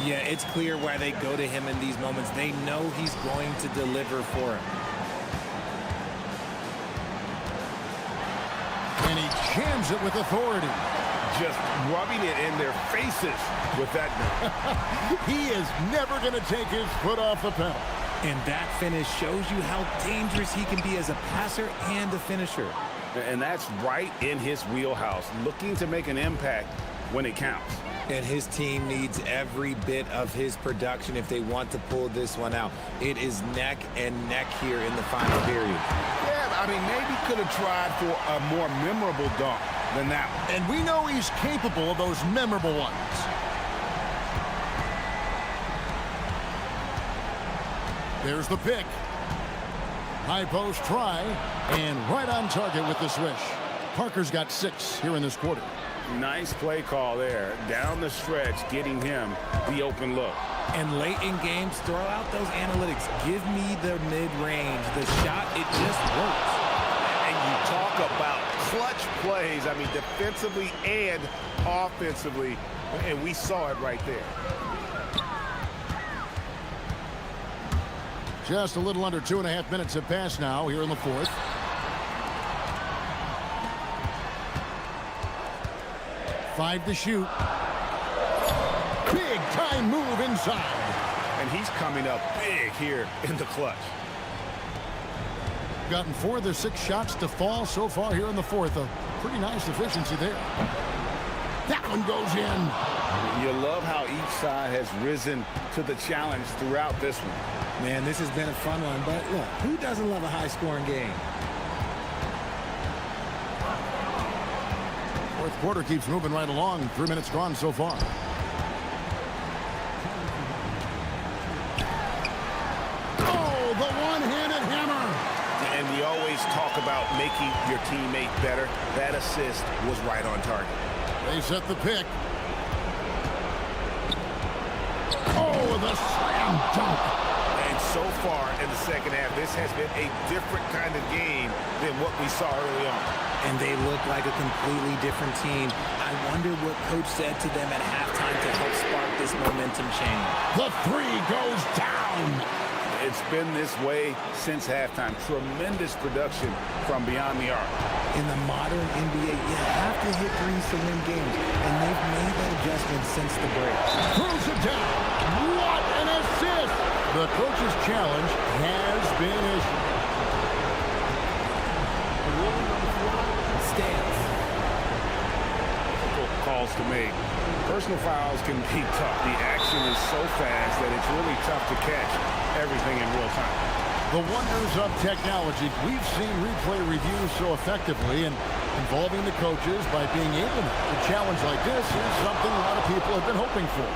Yeah, it's clear why they go to him in these moments. They know he's going to deliver for him. And he jams it with authority. Just rubbing it in their faces with that. He is never going to take his foot off the pedal. And that finish shows you how dangerous he can be as a passer and a finisher. And that's right in his wheelhouse, looking to make an impact when it counts. And his team needs every bit of his production if they want to pull this one out. It is neck and neck here in the final period. Yeah, I mean, maybe could have tried for a more memorable dunk than that one. And we know he's capable of those memorable ones. There's the pick. High post try, and right on target with the swish. Parker's got 6 here in this quarter. Nice play call there. Down the stretch, getting him the open look. And late in games, throw out those analytics. Give me the mid-range. The shot, it just works. And you talk about clutch plays, I mean, defensively and offensively, and we saw it right there. Just a little under 2.5 minutes have passed now here in the 4th. Five to shoot. Big time move inside. And he's coming up big here in the clutch. Gotten 4 of their 6 shots to fall so far here in the 4th. A pretty nice efficiency there. That one goes in. You love how each side has risen to the challenge throughout this one. Man, this has been a fun one, but look, who doesn't love a high-scoring game? 4th quarter keeps moving right along. 3 minutes gone so far. Oh, the one-handed hammer. And we always talk about making your teammate better. That assist was right on target. They set the pick. Oh, the slam dunk. And so far in the second half, this has been a different kind of game than what we saw early on. And they look like a completely different team. I wonder what coach said to them at halftime to help spark this momentum change. The 3 goes down. It's been this way since halftime. Tremendous production from beyond the arc. In the modern NBA, you have to hit threes to win games, and they've made that adjustment since the break. Throws it down. What an assist! The coach's challenge has been issued. Stands. Difficult calls to make. Personal fouls can be tough. The action is so fast that it's really tough to catch everything in real time. The wonders of technology. We've seen replay reviews so effectively, and involving the coaches by being able to make a challenge like this is something a lot of people have been hoping for.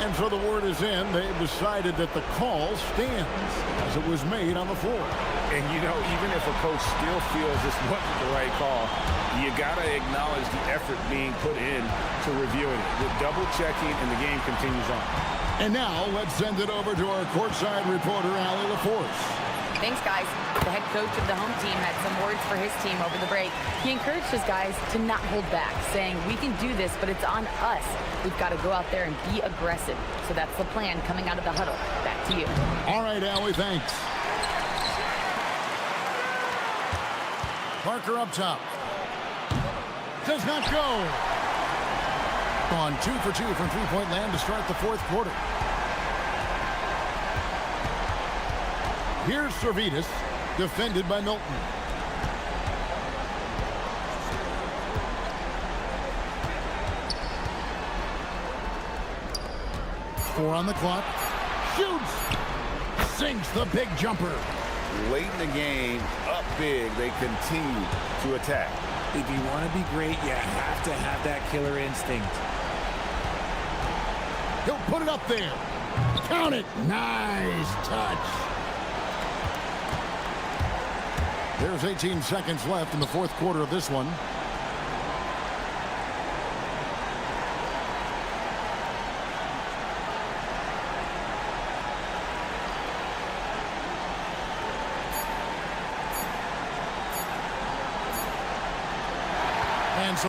And so the word is in. They've decided that the call stands as it was made on the floor. And, you know, even if a coach still feels this wasn't the right call, you got to acknowledge the effort being put in to reviewing it. The double checking and the game continues on. And now let's send it over to our courtside reporter, Allie LaForce. Thanks, guys. The head coach of the home team had some words for his team over the break. He encouraged his guys to not hold back, saying, "We can do this, but it's on us. We've got to go out there and be aggressive." So that's the plan coming out of the huddle. Back to you. All right, Allie, thanks. Parker up top. Does not go. On 2 for 2 from three-point land to start the 4th quarter. Here's Servetus, defended by Milton. Four on the clock. Shoots. Sinks the big jumper. Late in the game, up big, they continue to attack. If you want to be great, you have to have that killer instinct. He'll put it up there. Count it. Nice touch. There's 18 seconds left in the fourth quarter of this one. And so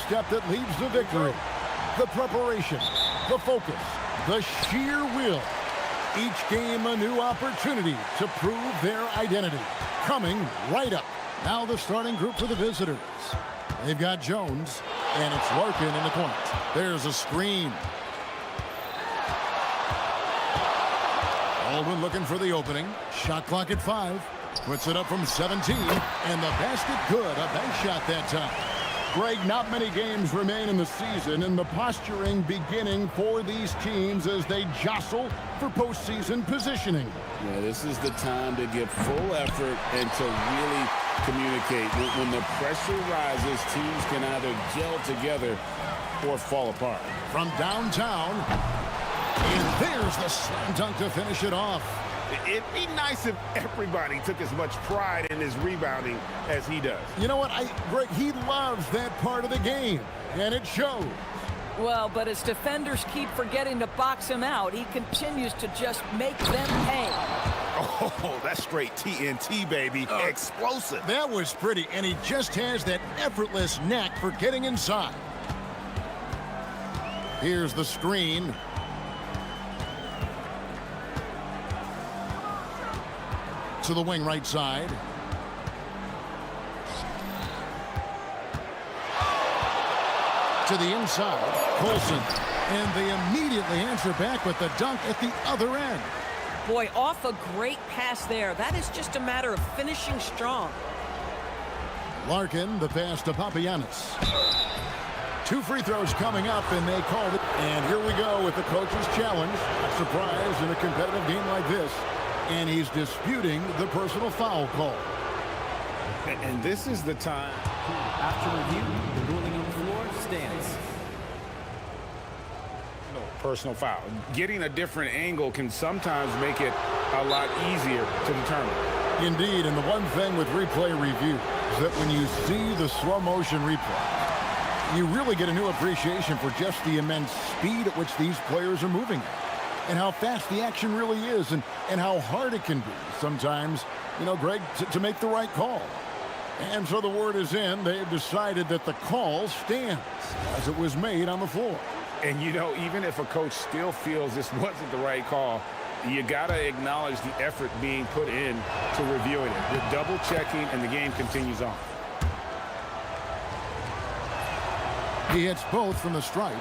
step that leads to victory. The preparation, the focus, the sheer will. Each game a new opportunity to prove their identity. Coming right up. Now the starting group for the visitors. They've got Jones, and it's Larkin in the point. There's a screen. Baldwin looking for the opening. Shot clock at 5. Puts it up from 17, and the basket good. A bank shot that time. Greg, not many games remain in the season, and the posturing beginning for these teams as they jostle for postseason positioning. Yeah, this is the time to give full effort and to really communicate. When the pressure rises, teams can either gel together or fall apart. From downtown, and there's the slam dunk to finish it off. It'd be nice if everybody took as much pride in his rebounding as he does. You know what, Greg, he loves that part of the game, and it shows. Well, but as defenders keep forgetting to box him out, he continues to just make them pay. Oh, that's straight TNT, baby. Explosive. That was pretty, and he just has that effortless knack for getting inside. Here's the screen. To the wing right side. To the inside, Colson. And they immediately answer back with the dunk at the other end. Boy, off a great pass there. That is just a matter of finishing strong. Larkin, the pass to Papagiannis. 2 free throws coming up, and they called it. And here we go with the coach's challenge. A surprise in a competitive game like this. And he's disputing the personal foul call. And this is the time. After review, the ruling on the floor stands. No, personal foul. Getting a different angle can sometimes make it a lot easier to determine. Indeed, and the one thing with replay review is that when you see the slow motion replay, you really get a new appreciation for just the immense speed at which these players are moving at. And how fast the action really is, and how hard it can be sometimes, you know, Greg, to make the right call. And so the word is in. They've decided that the call stands as it was made on the floor. And, you know, even if a coach still feels this wasn't the right call, you got to acknowledge the effort being put in to reviewing it. You're double-checking, and the game continues on. He hits both from the stripe.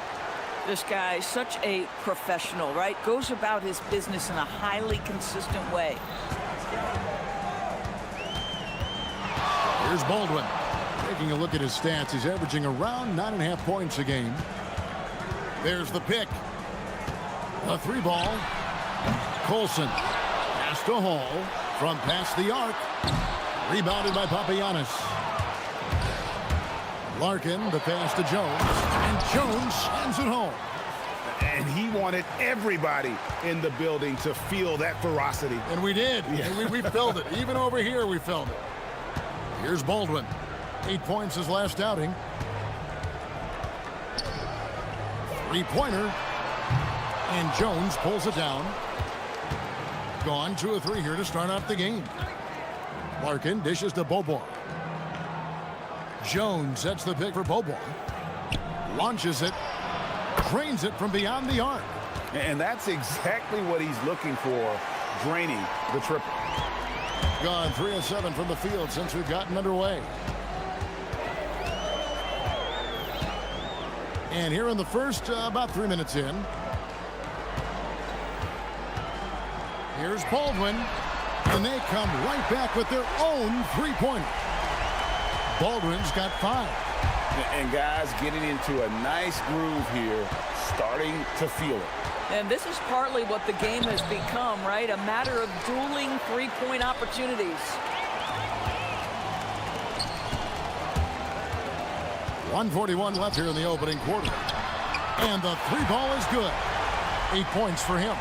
This guy is such a professional, right? Goes about his business in a highly consistent way. Here's Baldwin. Taking a look at his stats, he's averaging around 9.5 points a game. There's the pick. A 3-ball. Colson. Pass to Hall. From past the arc. Rebounded by Papagiannis. Larkin, the pass to Jones. And Jones sends it home. And he wanted everybody in the building to feel that ferocity. And we did. Yeah. And we felt it. Even over here, we felt it. Here's Baldwin. 8 points his last outing. 3-pointer. And Jones pulls it down. Gone 2 of 3 here to start off the game. Larkin dishes to Bobois. Jones sets the pick for Bobois. Launches it. Drains it from beyond the arc. And that's exactly what he's looking for, draining the triple. Gone 3 of 7 from the field since we've gotten underway. And here in the first, about 3 minutes in. Here's Baldwin. And they come right back with their own 3-pointer. Baldwin's got 5. And guys getting into a nice groove here, starting to feel it. And this is partly what the game has become, right? A matter of dueling 3-point opportunities. 1:41 left here in the opening quarter. And the 3-ball is good. 8 points for him.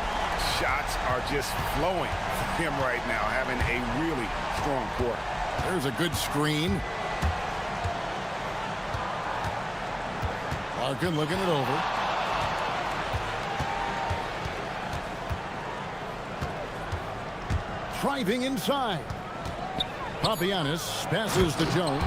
Shots are just flowing for him right now, having a really strong quarter. There's a good screen. Larkin looking it over. Driving inside. Papagiannis passes to Jones.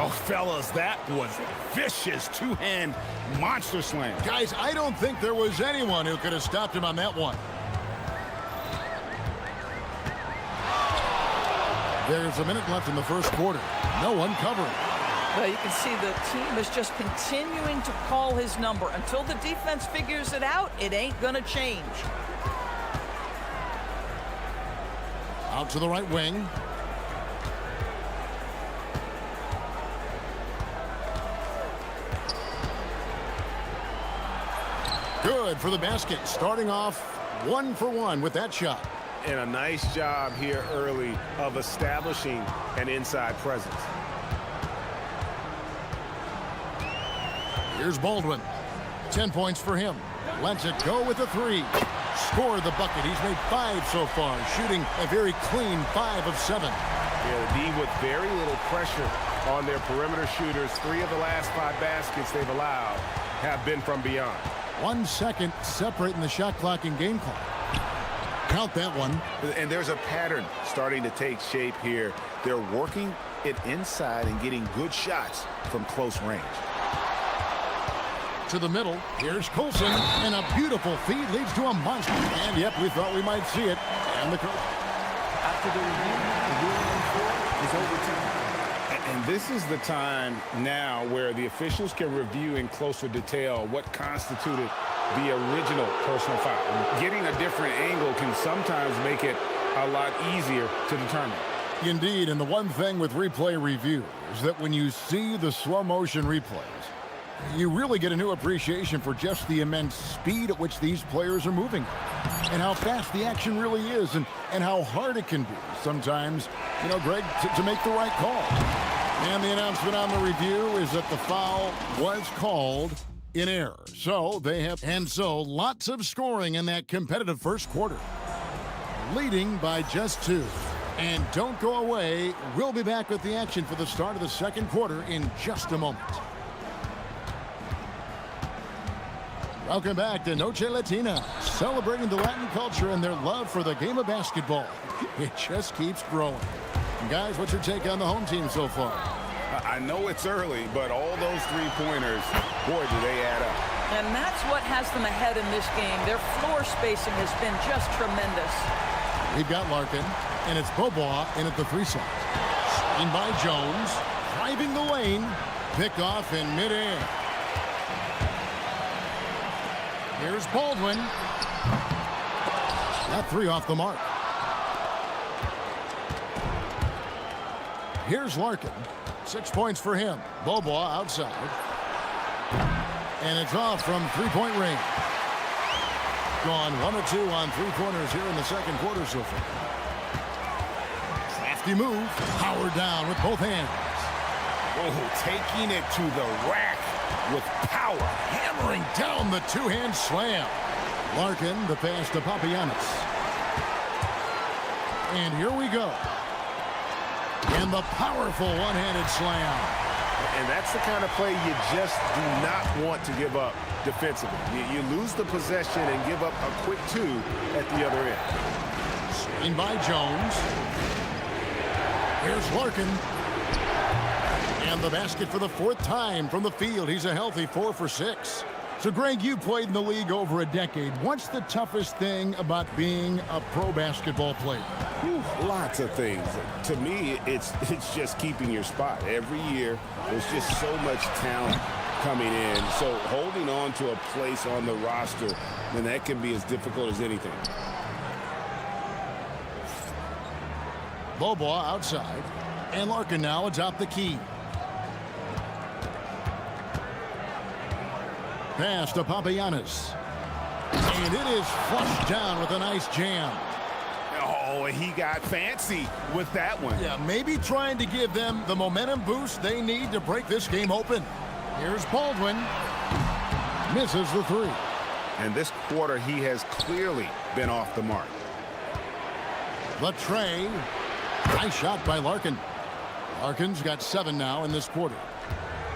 Oh, fellas, that was a vicious two-hand monster slam. Guys, I don't think there was anyone who could have stopped him on that one. There's a minute left in the first quarter. No one covering. Well, you can see the team is just continuing to call his number. Until the defense figures it out, it ain't going to change. Out to the right wing. Good for the basket. Starting off 1 for 1 with that shot. And a nice job here early of establishing an inside presence. Here's Baldwin. 10 points for him. Lets it go with a 3. Scored the bucket. He's made 5 so far, shooting a very clean 5 of 7. Yeah, the D with very little pressure on their perimeter shooters. 3 of the last 5 baskets they've allowed have been from beyond. 1 second separating the shot clock and game clock. Count that one. And there's a pattern starting to take shape here. They're working it inside and getting good shots from close range. To the middle. Here's Colson. And a beautiful feed leads to a monster. And yep, we thought we might see it. And the coach. After the review, the ruling on the floor is overtime. And this is the time now where the officials can review in closer detail what constituted the original personal foul. Getting a different angle can sometimes make it a lot easier to determine. Indeed, and the one thing with replay review is that when you see the slow motion replays, you really get a new appreciation for just the immense speed at which these players are moving and how fast the action really is and how hard it can be sometimes, you know, Greg, to make the right call. And the announcement on the review is that the foul was called in error. So they have, and so lots of scoring in that competitive first quarter, leading by just 2. And don't go away. We'll be back with the action for the start of the second quarter in just a moment. Welcome back to Noche Latina, celebrating the Latin culture and their love for the game of basketball. It just keeps growing. And guys, what's your take on the home team so far? I know it's early, but all those three-pointers, boy, do they add up. And that's what has them ahead in this game. Their floor spacing has been just tremendous. We've got Larkin, and it's Bobois in at the 3 side. In by Jones, driving the lane, pick off in midair. Here's Baldwin. That 3 off the mark. Here's Larkin. 6 points for him. Bobois outside. And it's off from three-point range. Gone 1 of 2 on 3-pointers here in the second quarter so far. Crafty move. Power down with both hands. Oh, taking it to the rack with power. Hammering down the two-hand slam. Larkin, the pass to Papagiannis. And here we go. And the powerful one-handed slam. And that's the kind of play you just do not want to give up defensively. You lose the possession and give up a quick 2 at the other end. Screen by Jones. Here's Larkin. And the basket for the 4th time from the field. He's a healthy 4 for 6. So, Greg, you played in the league over a decade. What's the toughest thing about being a pro basketball player? Lots of things. To me, it's just keeping your spot. Every year, there's just so much talent coming in. So holding on to a place on the roster, then that can be as difficult as anything. Bobois outside. And Larkin now atop the key. Pass to Papagiannis. And it is flushed down with a nice jam. Oh, he got fancy with that one. Yeah, maybe trying to give them the momentum boost they need to break this game open. Here's Baldwin. Misses the 3. And this quarter, he has clearly been off the mark. The tray. Nice shot by Larkin. Larkin's got 7 now in this quarter.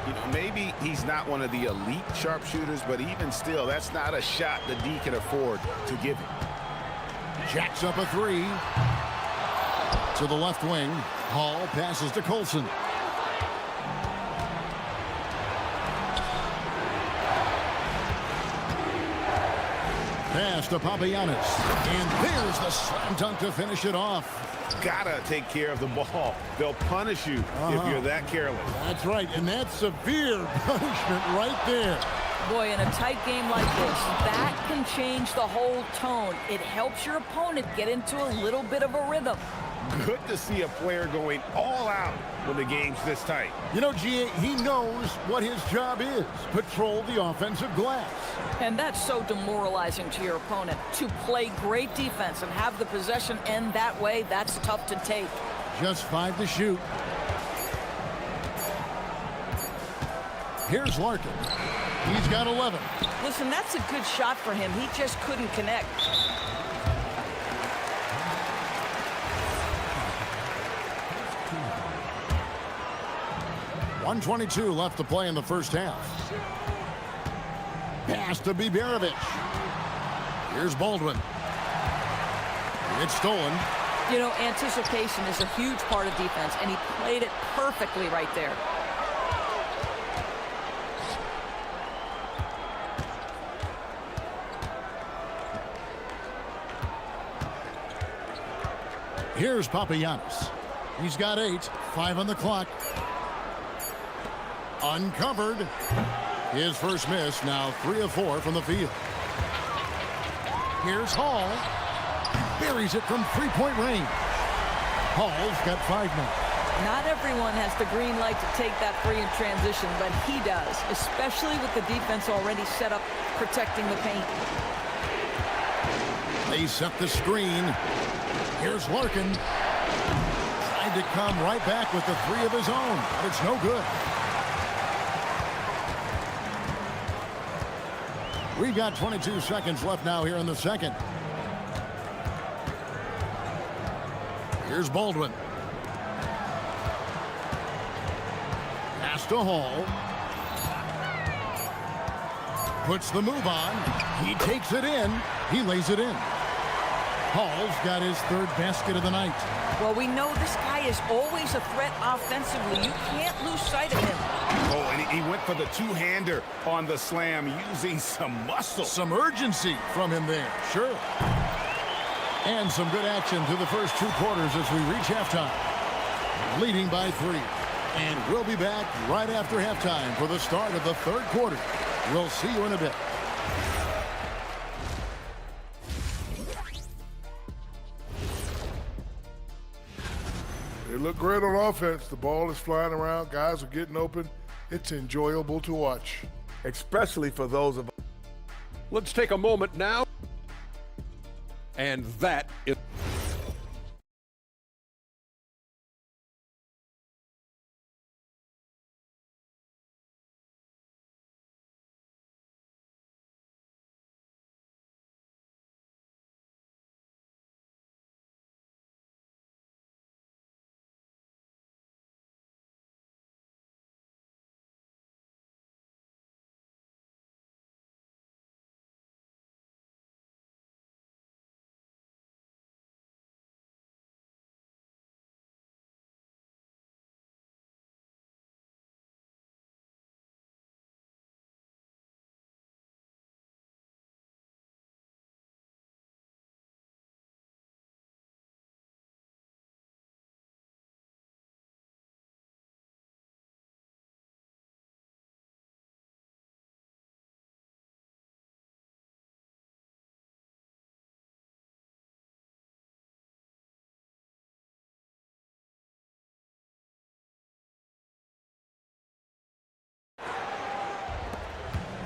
You know, maybe he's not one of the elite sharpshooters, but even still, that's not a shot the D can afford to give him. Jacks up a 3. To the left wing. Hall passes to Colson. Pass to Papagiannis. And there's the slam dunk to finish it off. Gotta take care of the ball. They'll punish you if you're that careless. That's right, and that's severe punishment right there. Boy, in a tight game like this, that can change the whole tone. It helps your opponent get into a little bit of a rhythm. Good to see a player going all out when the game's this tight. You know, G.A., he knows what his job is. Patrol the offensive glass. And that's so demoralizing to your opponent. To play great defense and have the possession end that way, that's tough to take. Just 5 to shoot. Here's Larkin. He's got 11. Listen, that's a good shot for him. He just couldn't connect. .122 left to play in the first half. Pass to Biberovic. Here's Baldwin. It's stolen. You know, anticipation is a huge part of defense, and he played it perfectly right there. Here's Papagiannis. He's got 8, 5 on the clock. Uncovered. His first miss, now 3 of 4 from the field. Here's Hall. Buries it from three-point range. Hall's got 5 now. Not everyone has the green light to take that three in transition, but he does, especially with the defense already set up protecting the paint. They set the screen. Here's Larkin. Tried to come right back with the 3 of his own, but it's no good. We've got 22 seconds left now here in the second. Here's Baldwin. Pass to Hall. Puts the move on. He takes it in. He lays it in. Hall's got his 3rd basket of the night. Well, we know this guy is always a threat offensively. You can't lose sight of him. Oh, and he went for the two-hander on the slam, using some muscle. Some urgency from him there, sure. And some good action through the first 2 quarters as we reach halftime. Leading by 3. And we'll be back right after halftime for the start of the 3rd quarter. We'll see you in a bit. They look great on offense. The ball is flying around. Guys are getting open. It's enjoyable to watch. Especially for those of us. Let's take a moment now. And that is...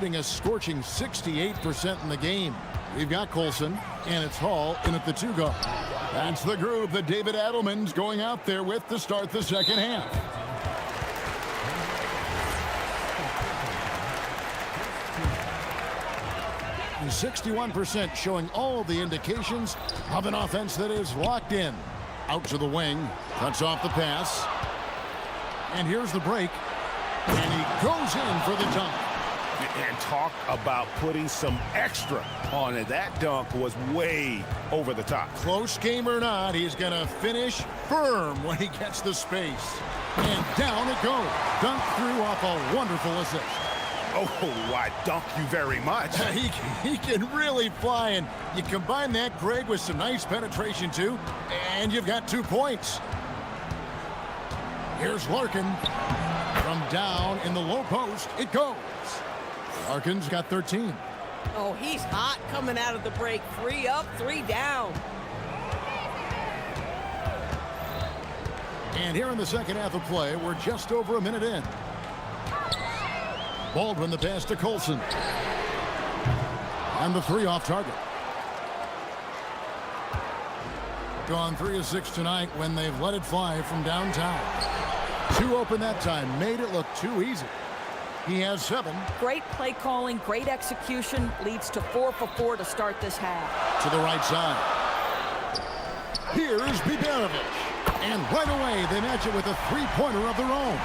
A scorching 68% in the game. We've got Colson, and it's Hall in at the 2-guard. That's the group that David Adelman's going out there with to start the second half. 61% showing all the indications of an offense that is locked in. Out to the wing, cuts off the pass. And here's the break. And he goes in for the dunk. And talk about putting some extra on it. That dunk was way over the top. Close game or not, he's going to finish firm when he gets the space. And down it goes. Dunk through off a wonderful assist. Oh, I dunk you very much. He can really fly, and you combine that, Greg, with some nice penetration, too, and you've got 2 points. Here's Larkin. From down in the low post, it goes. Larkin's got 13. Oh, he's hot coming out of the break. 3 up, 3 down. And here in the second half of play, we're just over a minute in. Baldwin the pass to Colson. And the 3 off target. Gone 3 of 6 tonight when they've let it fly from downtown. 2 open that time, made it look too easy. He has 7. Great play calling, great execution, leads to 4 for 4 to start this half. To the right side. Here's Biberovic. And right away, they match it with a 3-pointer of their own.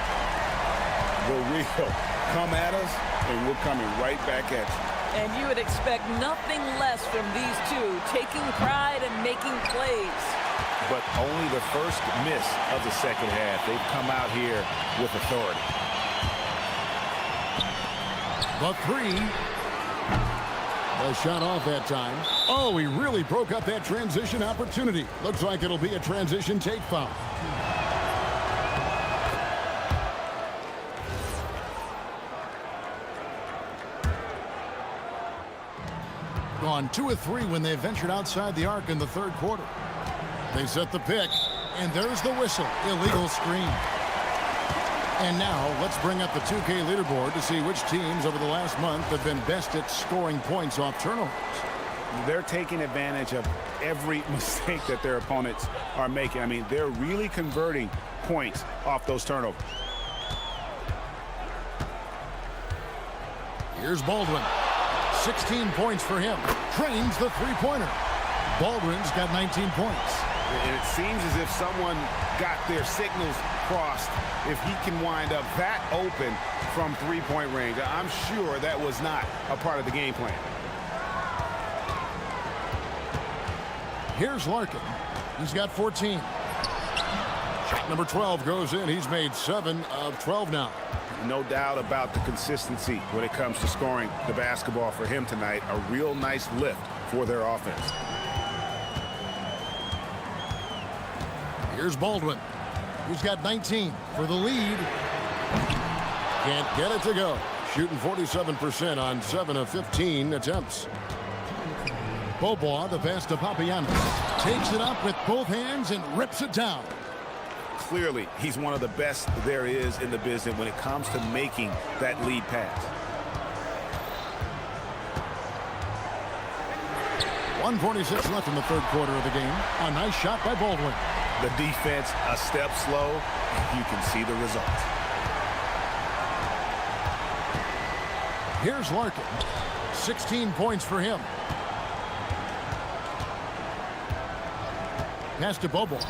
The real come at us, and we're coming right back at you. And you would expect nothing less from these two, taking pride and making plays. But only the first miss of the second half. They've come out here with authority. The 3. A shot off that time. Oh, he really broke up that transition opportunity. Looks like it'll be a transition take foul. Gone 2 of 3 when they ventured outside the arc in the third quarter. They set the pick, and there's the whistle. Illegal screen. And now let's bring up the 2K leaderboard to see which teams over the last month have been best at scoring points off turnovers. They're taking advantage of every mistake that their opponents are making. I mean, they're really converting points off those turnovers. Here's Baldwin. 16 points for him. Trains the 3-pointer. Baldwin's got 19 points. And it seems as if someone got their signals crossed. If he can wind up that open from 3-point range, I'm sure that was not a part of the game plan. Here's Larkin. He's got 14. Shot number 12 goes in. He's made 7 of 12 now. No doubt about the consistency when it comes to scoring the basketball for him tonight. A real nice lift for their offense. Here's Baldwin. He's got 19 for the lead. Can't get it to go. Shooting 47% on 7 of 15 attempts. Bobois, the pass to Papagiannis. Takes it up with both hands and rips it down. Clearly, he's one of the best there is in the business when it comes to making that lead pass. 1:46 left in the third quarter of the game. A nice shot by Baldwin. The defense a step slow. You can see the result. Here's Larkin. 16 points for him. Pass to Bobois.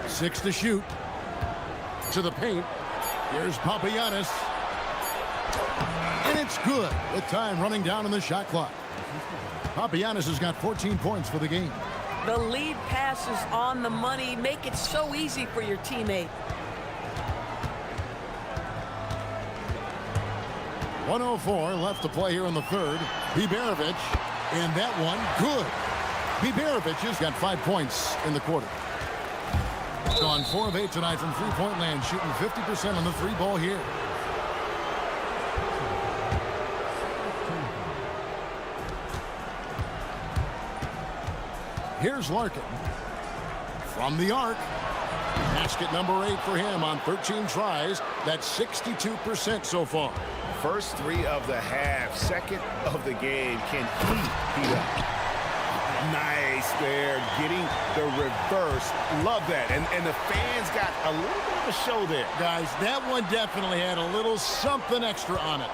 6 to shoot. To the paint. Here's Papagiannis. And it's good with time running down on the shot clock. Papagiannis has got 14 points for the game. The lead pass is on the money. Make it so easy for your teammate. 1:04 left to play here in the third. Biberovic, and that one good. Biberovic has got 5 points in the quarter. Gone 4 of 8 tonight from three-point land, shooting 50% on the 3-ball here. Here's Larkin. From the arc. Basket number 8 for him on 13 tries. That's 62% so far. First 3 of the half, second of the game. Can he heat up? Nice there, getting the reverse. Love that. And the fans got a little bit of a show there. Guys, that one definitely had a little something extra on it.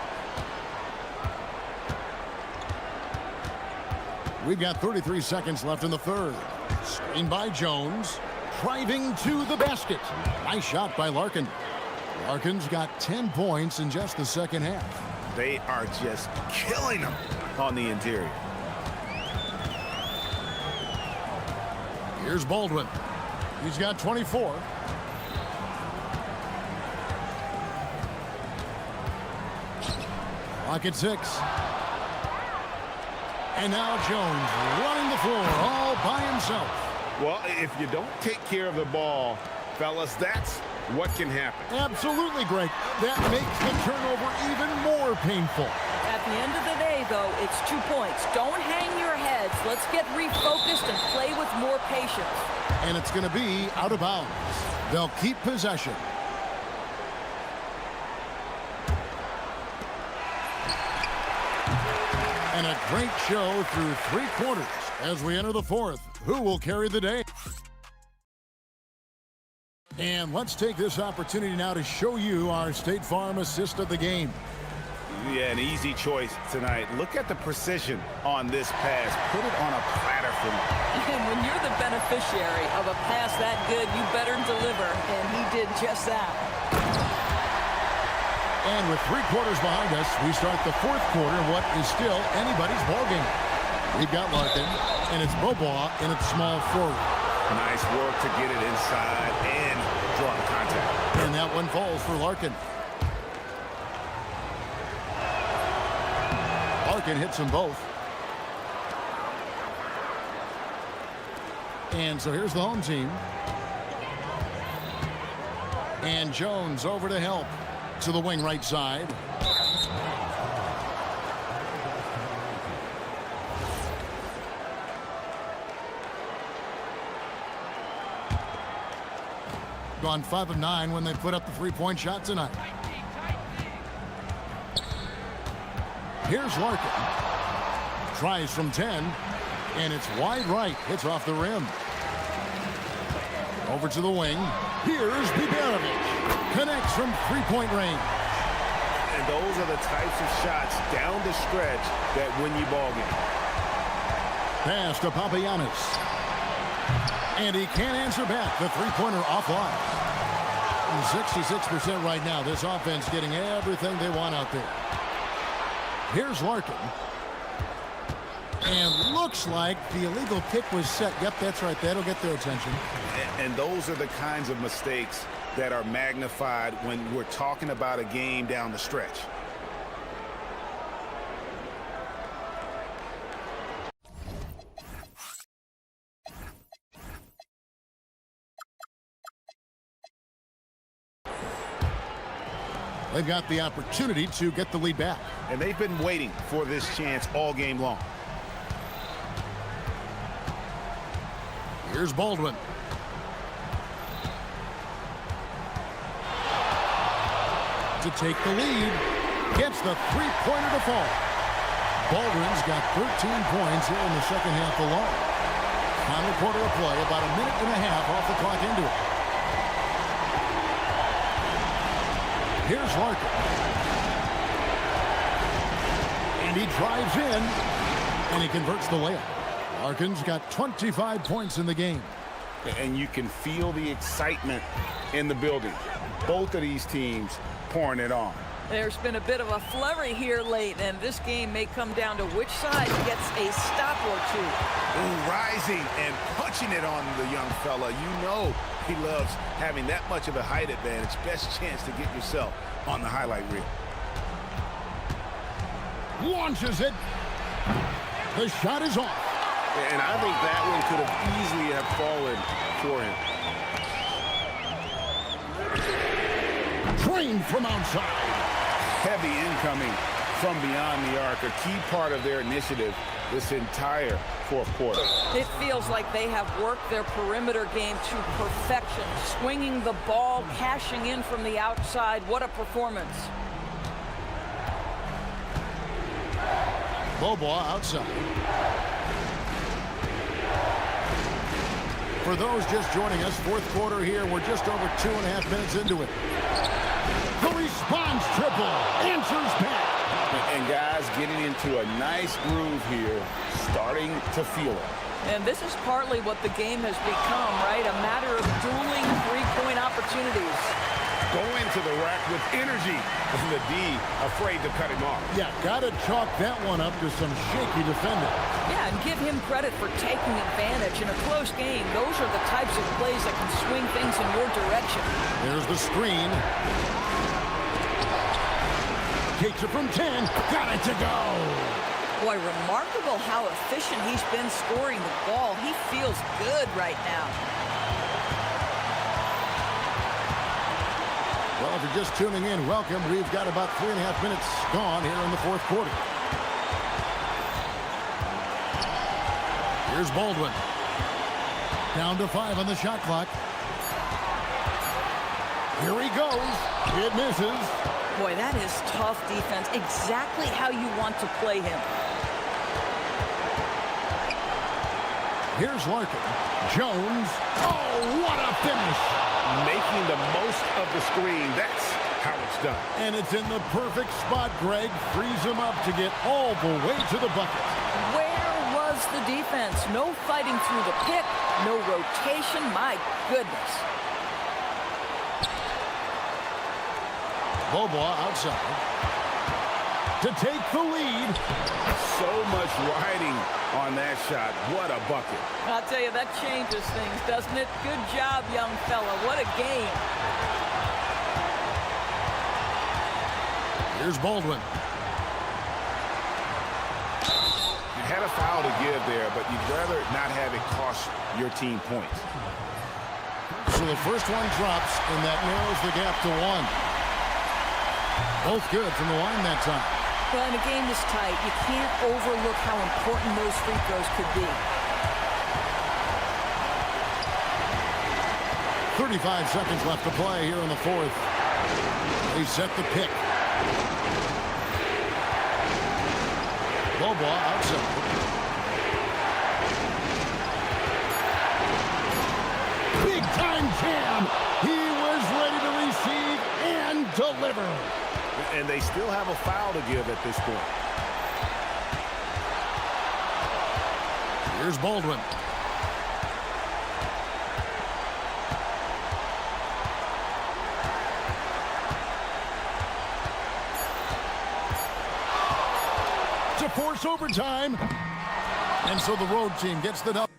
We've got 33 seconds left in the third. Screen by Jones. Driving to the basket. Nice shot by Larkin. Larkin's got 10 points in just the second half. They are just killing them on the interior. Here's Baldwin. He's got 24. Clock at 6. And now Jones running the floor all by himself. Well, if you don't take care of the ball, fellas, that's what can happen. Absolutely, Greg. That makes the turnover even more painful. At the end of the day, though, it's 2 points. Don't hang your heads. Let's get refocused and play with more patience. And it's going to be out of bounds. They'll keep possession. And a great show through 3 quarters. As we enter the 4th, who will carry the day? And let's take this opportunity now to show you our State Farm assist of the game. Yeah, an easy choice tonight. Look at the precision on this pass. Put it on a platter for me. And when you're the beneficiary of a pass that good, you better deliver. And he did just that. And with 3 quarters behind us, we start the 4th quarter in what is still anybody's ballgame. We've got Larkin, and it's Bobois in its small forward. Nice work to get it inside and draw the contact. And that one falls for Larkin. Larkin hits them both. And so here's the home team. And Jones over to help. To the wing right side. Gone 5 of 9 when they put up the 3-point shot tonight. Here's Larkin. Tries from 10. And it's wide right. Hits off the rim. Over to the wing. Here's Biberovic. Connects from 3-point range. And those are the types of shots down the stretch that win you ball game. Pass to Papagiannis. And he can't answer back. The 3-pointer offline. 66% right now. This offense getting everything they want out there. Here's Larkin. And looks like the illegal kick was set. Yep, that's right. That'll get their attention. And those are the kinds of mistakes that are magnified when we're talking about a game down the stretch. They've got the opportunity to get the lead back. And they've been waiting for this chance all game long. Here's Baldwin. To take the lead. Gets the 3-pointer to fall. Baldwin's got 13 points here in the second half alone. Final quarter of play, about a minute and a half off the clock into it. Here's Larkin. And he drives in. And he converts the layup. Larkin's got 25 points in the game. And you can feel the excitement in the building. Both of these teams pouring it on. There's been a bit of a flurry here late, and this game may come down to which side gets a stop or two. Ooh, rising and punching it on the young fella. You know he loves having that much of a height advantage. Best chance to get yourself on the highlight reel. Launches it. The shot is off. And I think that one could have easily have fallen for him. Trained from outside. Heavy incoming from beyond the arc, a key part of their initiative this entire 4th quarter. It feels like they have worked their perimeter game to perfection, swinging the ball, cashing in from the outside. What a performance. Bobois outside. For those just joining us, 4th quarter here. We're just over 2.5 minutes into it. The response triple answers back. And guys getting into a nice groove here, starting to feel it. And this is partly what the game has become, right? A matter of dueling 3-point opportunities. Go into the rack with energy, and the D afraid to cut him off. Yeah, gotta chalk that one up to some shaky defending. Yeah, and give him credit for taking advantage. In a close game, those are the types of plays that can swing things in your direction. There's the screen. Takes it from 10. Got it to go. Boy, remarkable how efficient he's been scoring the ball. He feels good right now. Well, if you're just tuning in, welcome. We've got about 3.5 minutes gone here in the fourth quarter. Here's Baldwin. Down to 5 on the shot clock. Here he goes. It misses. Boy, that is tough defense. Exactly how you want to play him. Here's Larkin. Jones. Oh, what a finish. Making the most of the screen. That's how it's done. And it's in the perfect spot, Greg. Frees him up to get all the way to the bucket. Where was the defense? No fighting through the pick, no rotation. My goodness. Bobois outside to take the lead. So much riding on that shot. What a bucket. I'll tell you, that changes things, doesn't it? Good job, young fella. What a game. Here's Baldwin. You had a foul to give there, but you'd rather not have it cost your team points. So the first one drops, and that narrows the gap to 1. Both good from the line that time. Well, in a game this tight, you can't overlook how important those free throws could be. 35 seconds left to play here in the fourth. They set the pick. Bobois outside. Big time jam. He was ready to receive and deliver. And they still have a foul to give at this point. Here's Baldwin. To force overtime. And so the road team gets the double.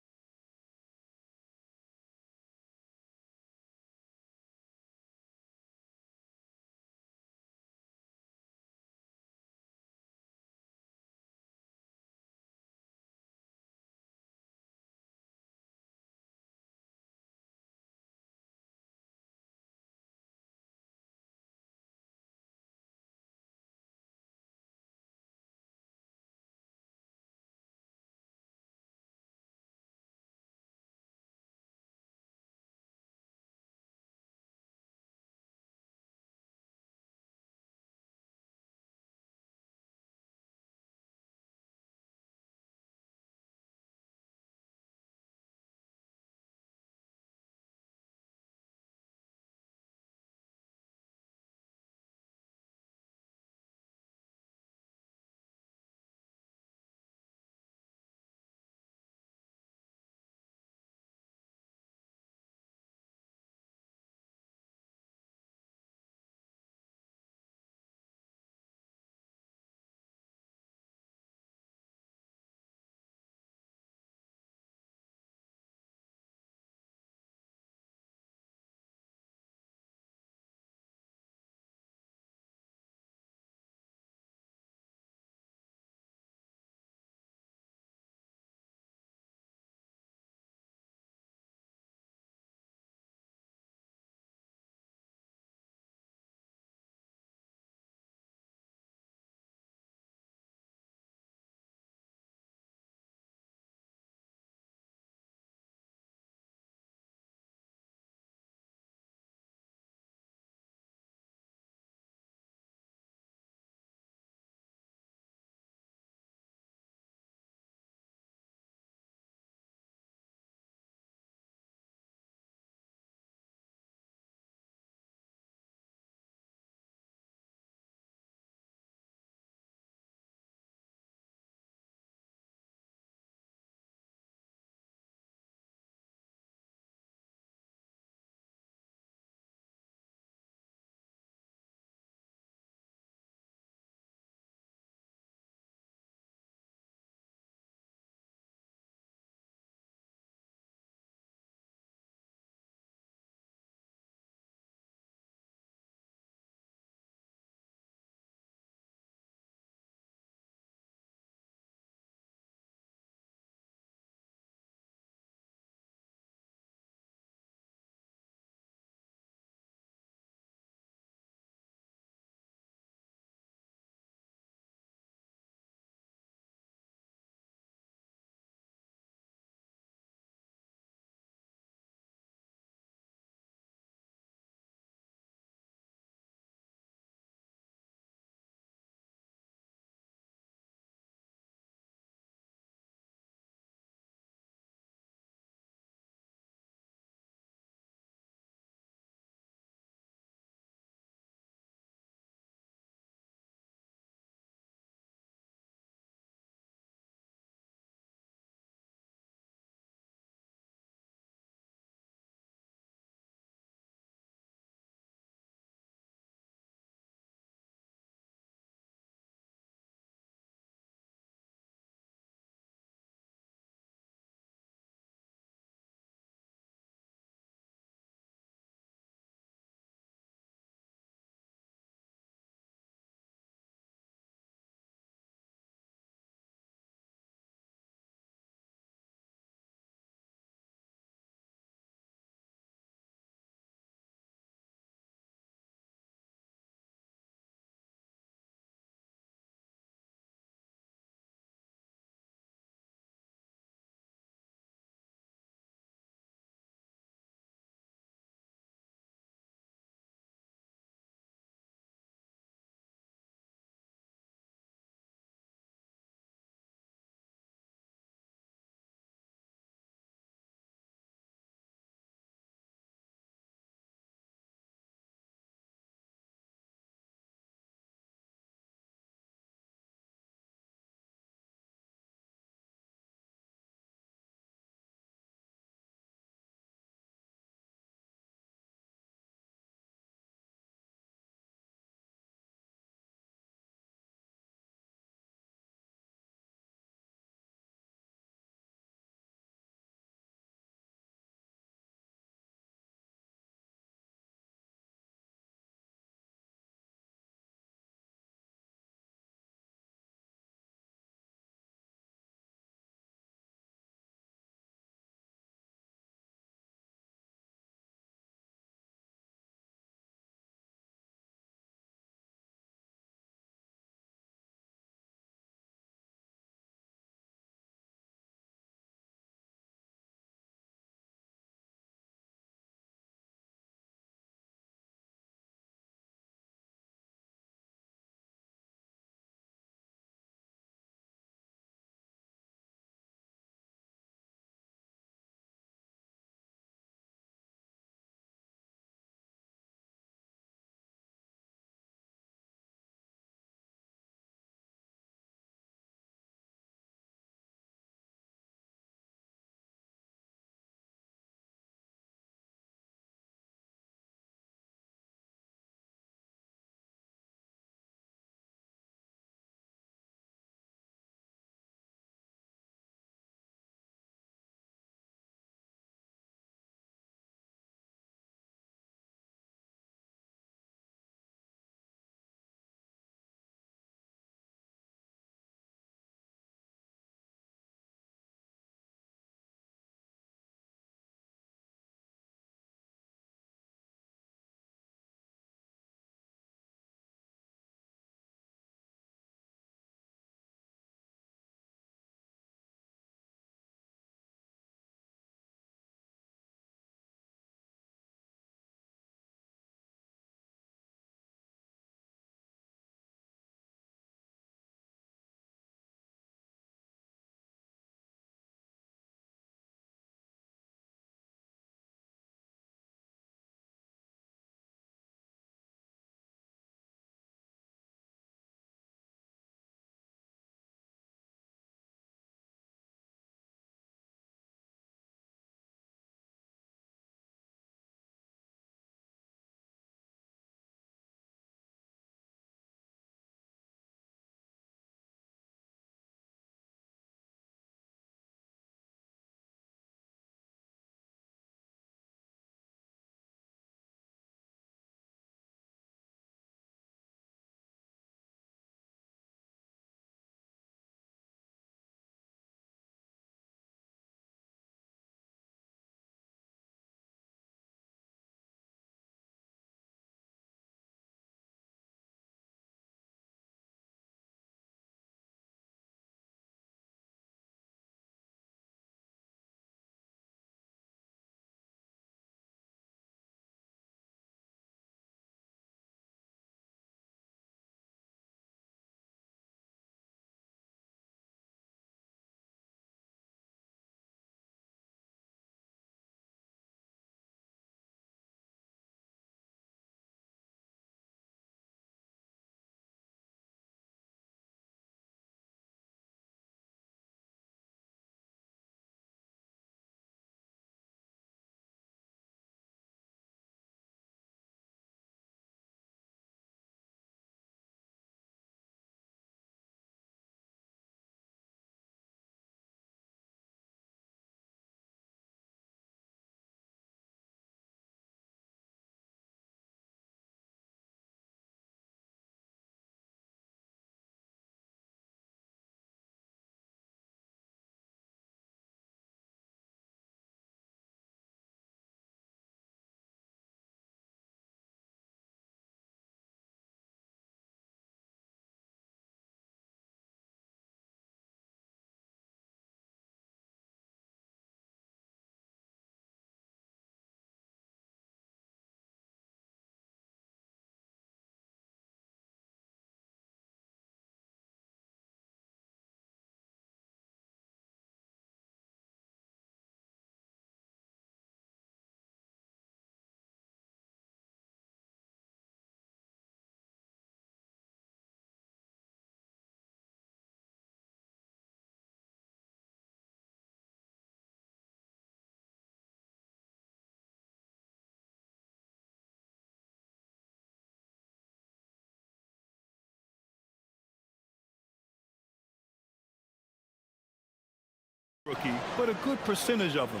rookie, but a good percentage of them.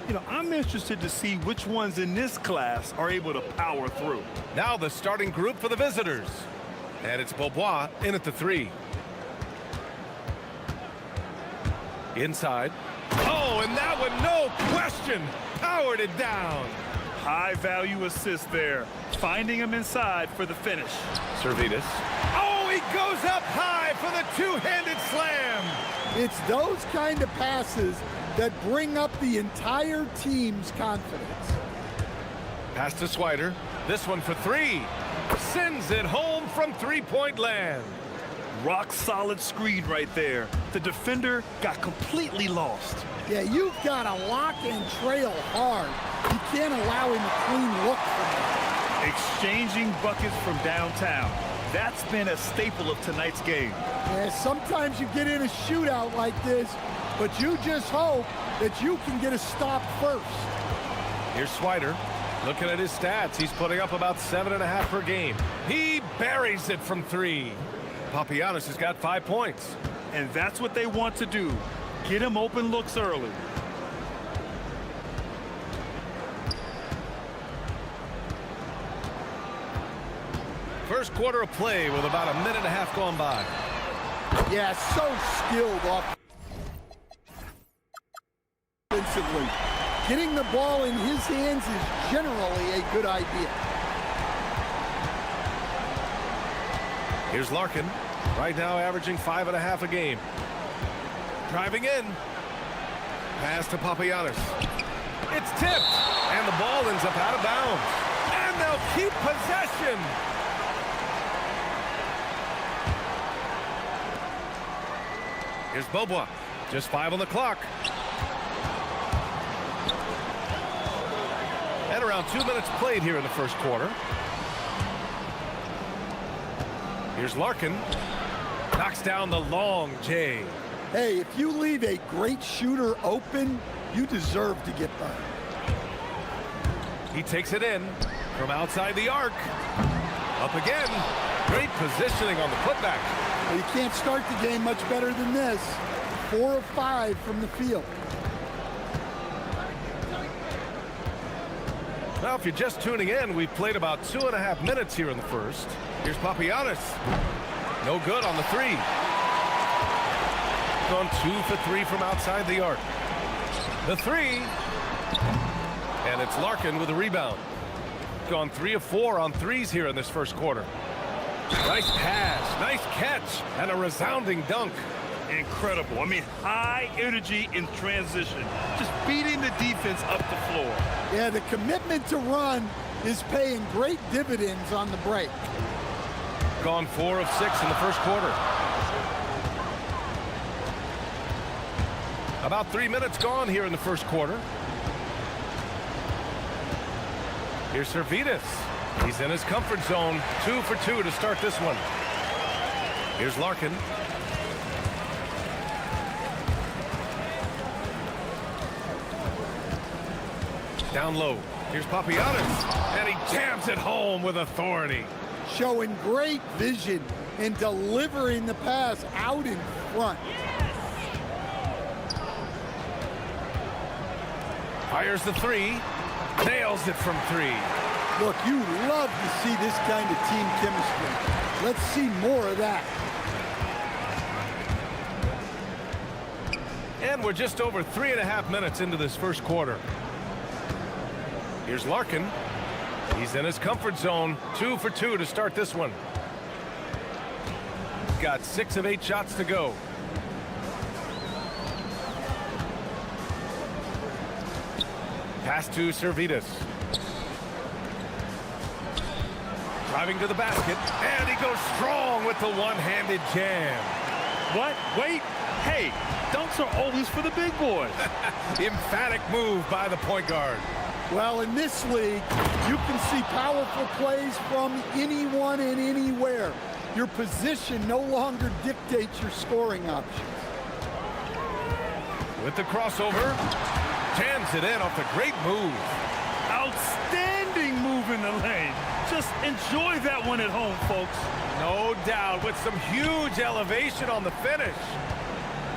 You know, I'm interested to see which ones in this class are able to power through. Now the starting group for the visitors. And it's Beaubois in at the 3. Inside. Oh, and that one, no question, powered it down. High value assist there. Finding him inside for the finish. Servetus. Oh, he goes up high for the two-handed slam. It's those kind of passes that bring up the entire team's confidence. Pass to Swider. This one for 3. Sends it home from three-point land. Rock solid screen right there. The defender got completely lost. Yeah, you've got to lock and trail hard. You can't allow him a clean look from that. Exchanging buckets from downtown. That's been a staple of tonight's game. Yeah, sometimes you get in a shootout like this, but you just hope that you can get a stop first. Here's Swider. Looking at his stats, he's putting up about 7.5 per game. He buries it from 3. Papagiannis has got 5 points. And that's what they want to do. Get him open looks early. First quarter of play with about a minute and a half gone by. Yeah, so skilled offensively. Getting the ball in his hands is generally a good idea. Here's Larkin, right now averaging 5.5 a game. Driving in. Pass to Papagiannis. It's tipped, and the ball ends up out of bounds. And they'll keep possession. Here's Beaubois, just 5 on the clock. And around 2 minutes played here in the first quarter. Here's Larkin. Knocks down the long J. Hey, if you leave a great shooter open, you deserve to get burned. He takes it in from outside the arc. Up again. Great positioning on the putback. Well, you can't start the game much better than this. 4 of 5 from the field. Now, if you're just tuning in, we've played about 2.5 minutes here in the first. Here's Papagiannis. No good on the 3. Gone 2 for 3 from outside the arc. The 3. And it's Larkin with a rebound. Gone 3 of 4 on 3s here in this first quarter. Nice pass, nice catch, and a resounding dunk. Incredible. I mean, high energy in transition. Just beating the defense up the floor. Yeah, the commitment to run is paying great dividends on the break. Gone 4 of 6 in the first quarter. About 3 minutes gone here in the first quarter. Here's Servetus. He's in his comfort zone. 2 for 2 to start this one. Here's Larkin. Down low. Here's Papagiannis. And he jams it home with authority. Showing great vision and delivering the pass out in front. Fires the 3. Nails it from 3. Look, you love to see this kind of team chemistry. Let's see more of that. And we're just over 3.5 minutes into this first quarter. Here's Larkin. He's in his comfort zone. 2 for 2 to start this one. He's got 6 of 8 shots to go. Pass to Servetus. Driving to the basket, and he goes strong with the one-handed jam. What? Wait. Hey, dunks are always for the big boys. Emphatic move by the point guard. Well, in this league, you can see powerful plays from anyone and anywhere. Your position no longer dictates your scoring options. With the crossover, jams it in off a great move. Outstanding move in the lane. Just enjoy that one at home, folks. No doubt, with some huge elevation on the finish.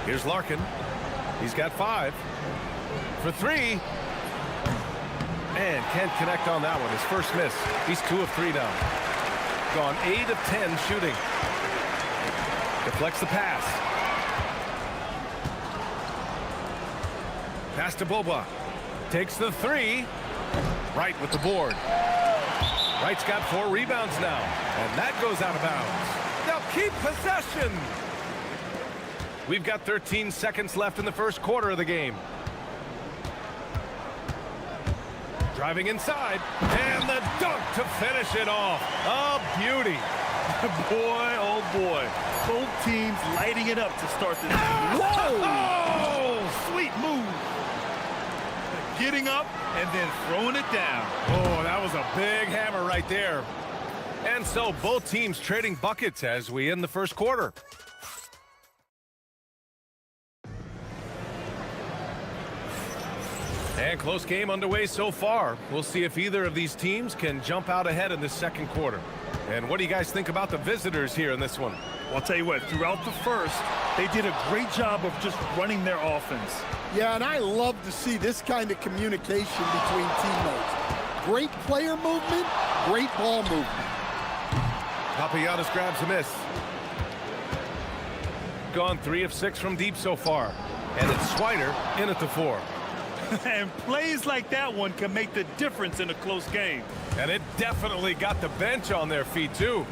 Here's Larkin. He's got 5. For 3. And can't connect on that one. His first miss. He's 2 of 3 now. Gone 8 of 10 shooting. Deflects the pass. Pass to Boba. Takes the 3. Wright with the board. Wright's got 4 rebounds now. And that goes out of bounds. Now keep possession. We've got 13 seconds left in the first quarter of the game. Driving inside. And the dunk to finish it off. A beauty. Boy, oh boy. Both teams lighting it up to start this. Whoa! Oh, sweet move. Getting up and then throwing it down. Oh, that was a big hammer right there. And so both teams trading buckets as we end the first quarter. And close game underway so far. We'll see if either of these teams can jump out ahead in the second quarter. And what do you guys think about the visitors here in this one? Well, I'll tell you what, throughout the first, they did a great job of just running their offense. Yeah, and I love to see this kind of communication between teammates. Great player movement, great ball movement. Papagiannis grabs a miss. Gone 3 of 6 from deep so far. And it's Swider in at the 4. And plays like that one can make the difference in a close game. And it definitely got the bench on their feet, too.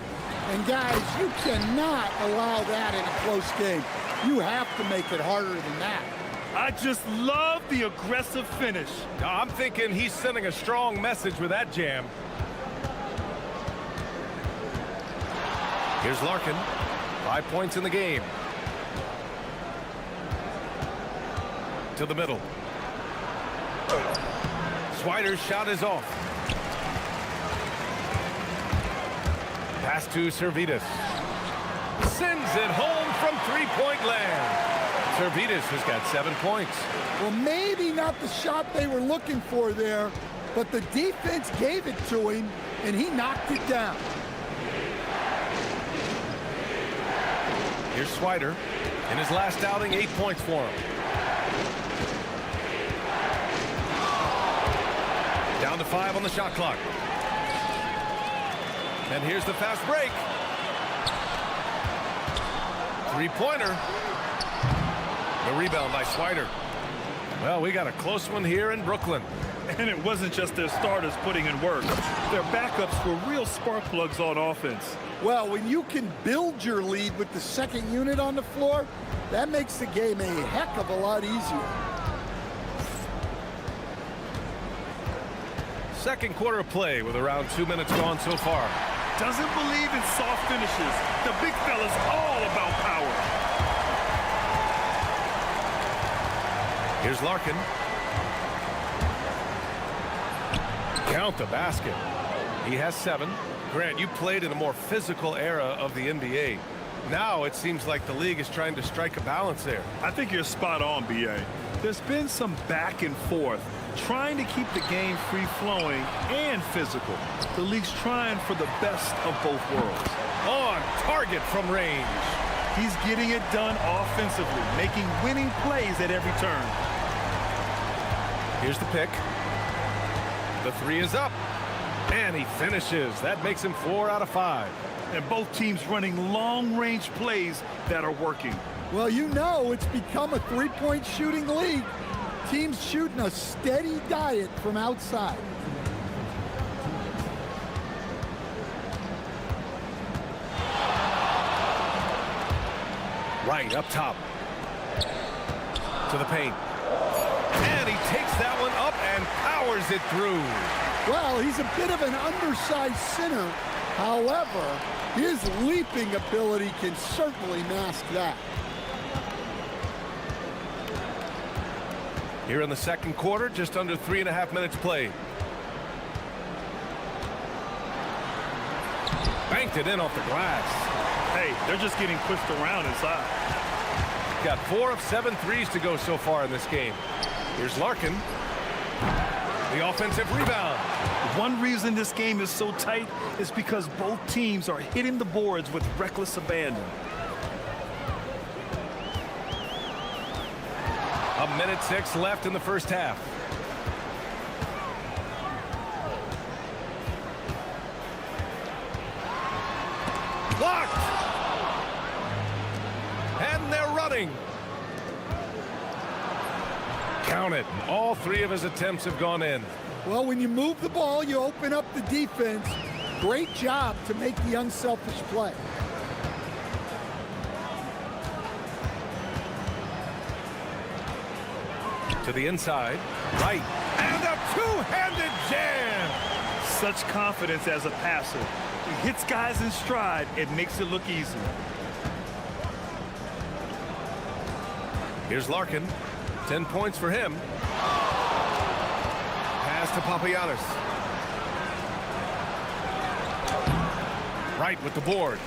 And guys, you cannot allow that in a close game. You have to make it harder than that. I just love the aggressive finish. I'm thinking he's sending a strong message with that jam. Here's Larkin. 5 points in the game. To the middle. Swider's shot is off. Pass to Servetus. Sends it home from three-point land. Servetus has got 7 points. Well, maybe not the shot they were looking for there, but the defense gave it to him, and he knocked it down. Here's Swider. In his last outing, 8 points for him. Down to 5 on the shot clock. And here's the fast break. Three-pointer. The rebound by Swider. Well, we got a close one here in Brooklyn. And it wasn't just their starters putting in work. Their backups were real spark plugs on offense. Well, when you can build your lead with the second unit on the floor, that makes the game a heck of a lot easier. Second quarter of play with around 2 minutes gone so far. Doesn't believe in soft finishes. The big fella's all about power. Here's Larkin. Count the basket. He has 7. Grant, you played in a more physical era of the NBA. Now it seems like the league is trying to strike a balance there. I think you're spot on, B.A. There's been some back and forth, trying to keep the game free-flowing and physical. The league's trying for the best of both worlds. On target from range. He's getting it done offensively, making winning plays at every turn. Here's the pick. The 3 is up. And he finishes. That makes him 4 out of 5. And both teams running long-range plays that are working. Well, you know it's become a three-point shooting league. Teams shooting a steady diet from outside. Right up top. To the paint. And he takes that one up and powers it through. Well, he's a bit of an undersized center. However, his leaping ability can certainly mask that. Here in the second quarter, just under 3.5 minutes played. Banked it in off the glass. Hey, they're just getting pushed around inside. Got 4 of 7 threes to go so far in this game. Here's Larkin. The offensive rebound. One reason this game is so tight is because both teams are hitting the boards with reckless abandon. A 1:06 left in the first half. Blocked! And they're running. Count it. All three of his attempts have gone in. Well, when you move the ball, you open up the defense. Great job to make the unselfish play. To the inside. Right. And a two-handed jam! Such confidence as a passer. He hits guys in stride. It makes it look easy. Here's Larkin. 10 points for him. Pass to Papagiannis. Wright with the board.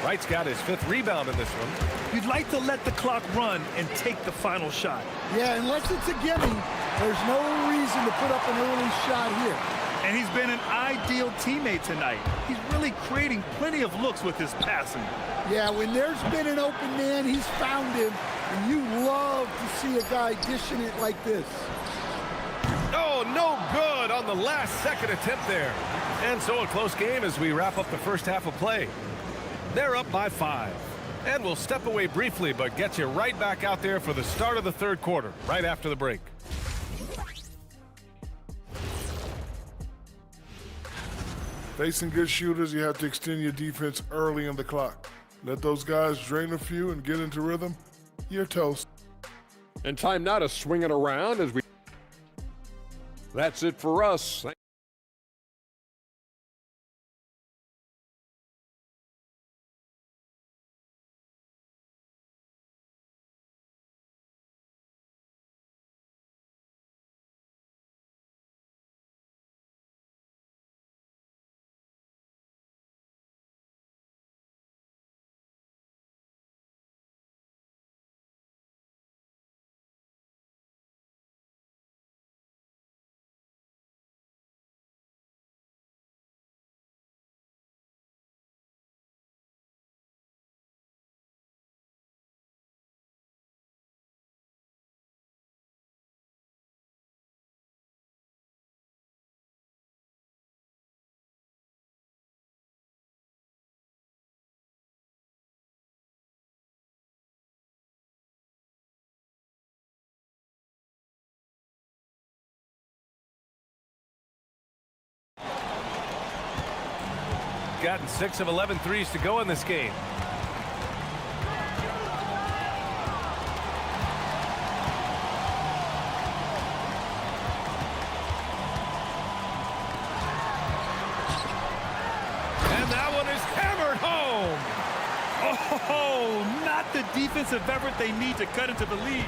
Wright's got his 5th rebound in this one. You'd like to let the clock run and take the final shot. Yeah, unless it's a gimme, there's no reason to put up an early shot here. And he's been an ideal teammate tonight. He's really creating plenty of looks with his passing. Yeah, when there's been an open man, he's found him. And you love to see a guy dishing it like this. Oh, no good on the last second attempt there. And so a close game as we wrap up the first half of play. They're up by 5. And we'll step away briefly, but get you right back out there for the start of the third quarter, right after the break. Facing good shooters, you have to extend your defense early in the clock. Let those guys drain a few and get into rhythm. You're toast. And time now to swing it around as we... That's it for us. Gotten 6 of 11 threes to go in this game. And that one is hammered home. Oh, not the defensive effort they need to cut into the lead.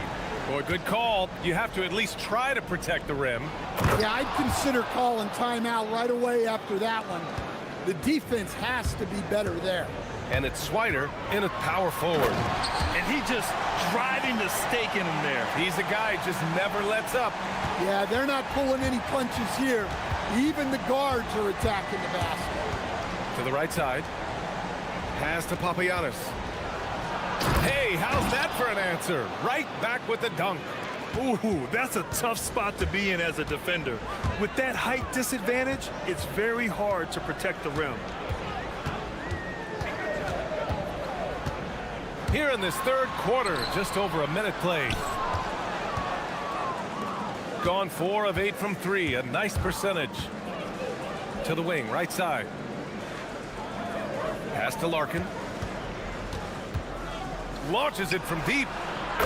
Boy, good call. You have to at least try to protect the rim. Yeah, I'd consider calling timeout right away after that one. The defense has to be better there. And it's Swider in a power forward. And he just driving the stake in him there. He's a guy who just never lets up. Yeah, they're not pulling any punches here. Even the guards are attacking the basket. To the right side. Pass to Papagiannis. Hey, how's that for an answer? Right back with the dunk. Ooh, that's a tough spot to be in as a defender. With that height disadvantage, it's very hard to protect the rim. Here in this third quarter, just over a minute played. Gone 4 of 8 from 3, a nice percentage. To the wing, right side. Pass to Larkin. Launches it from deep.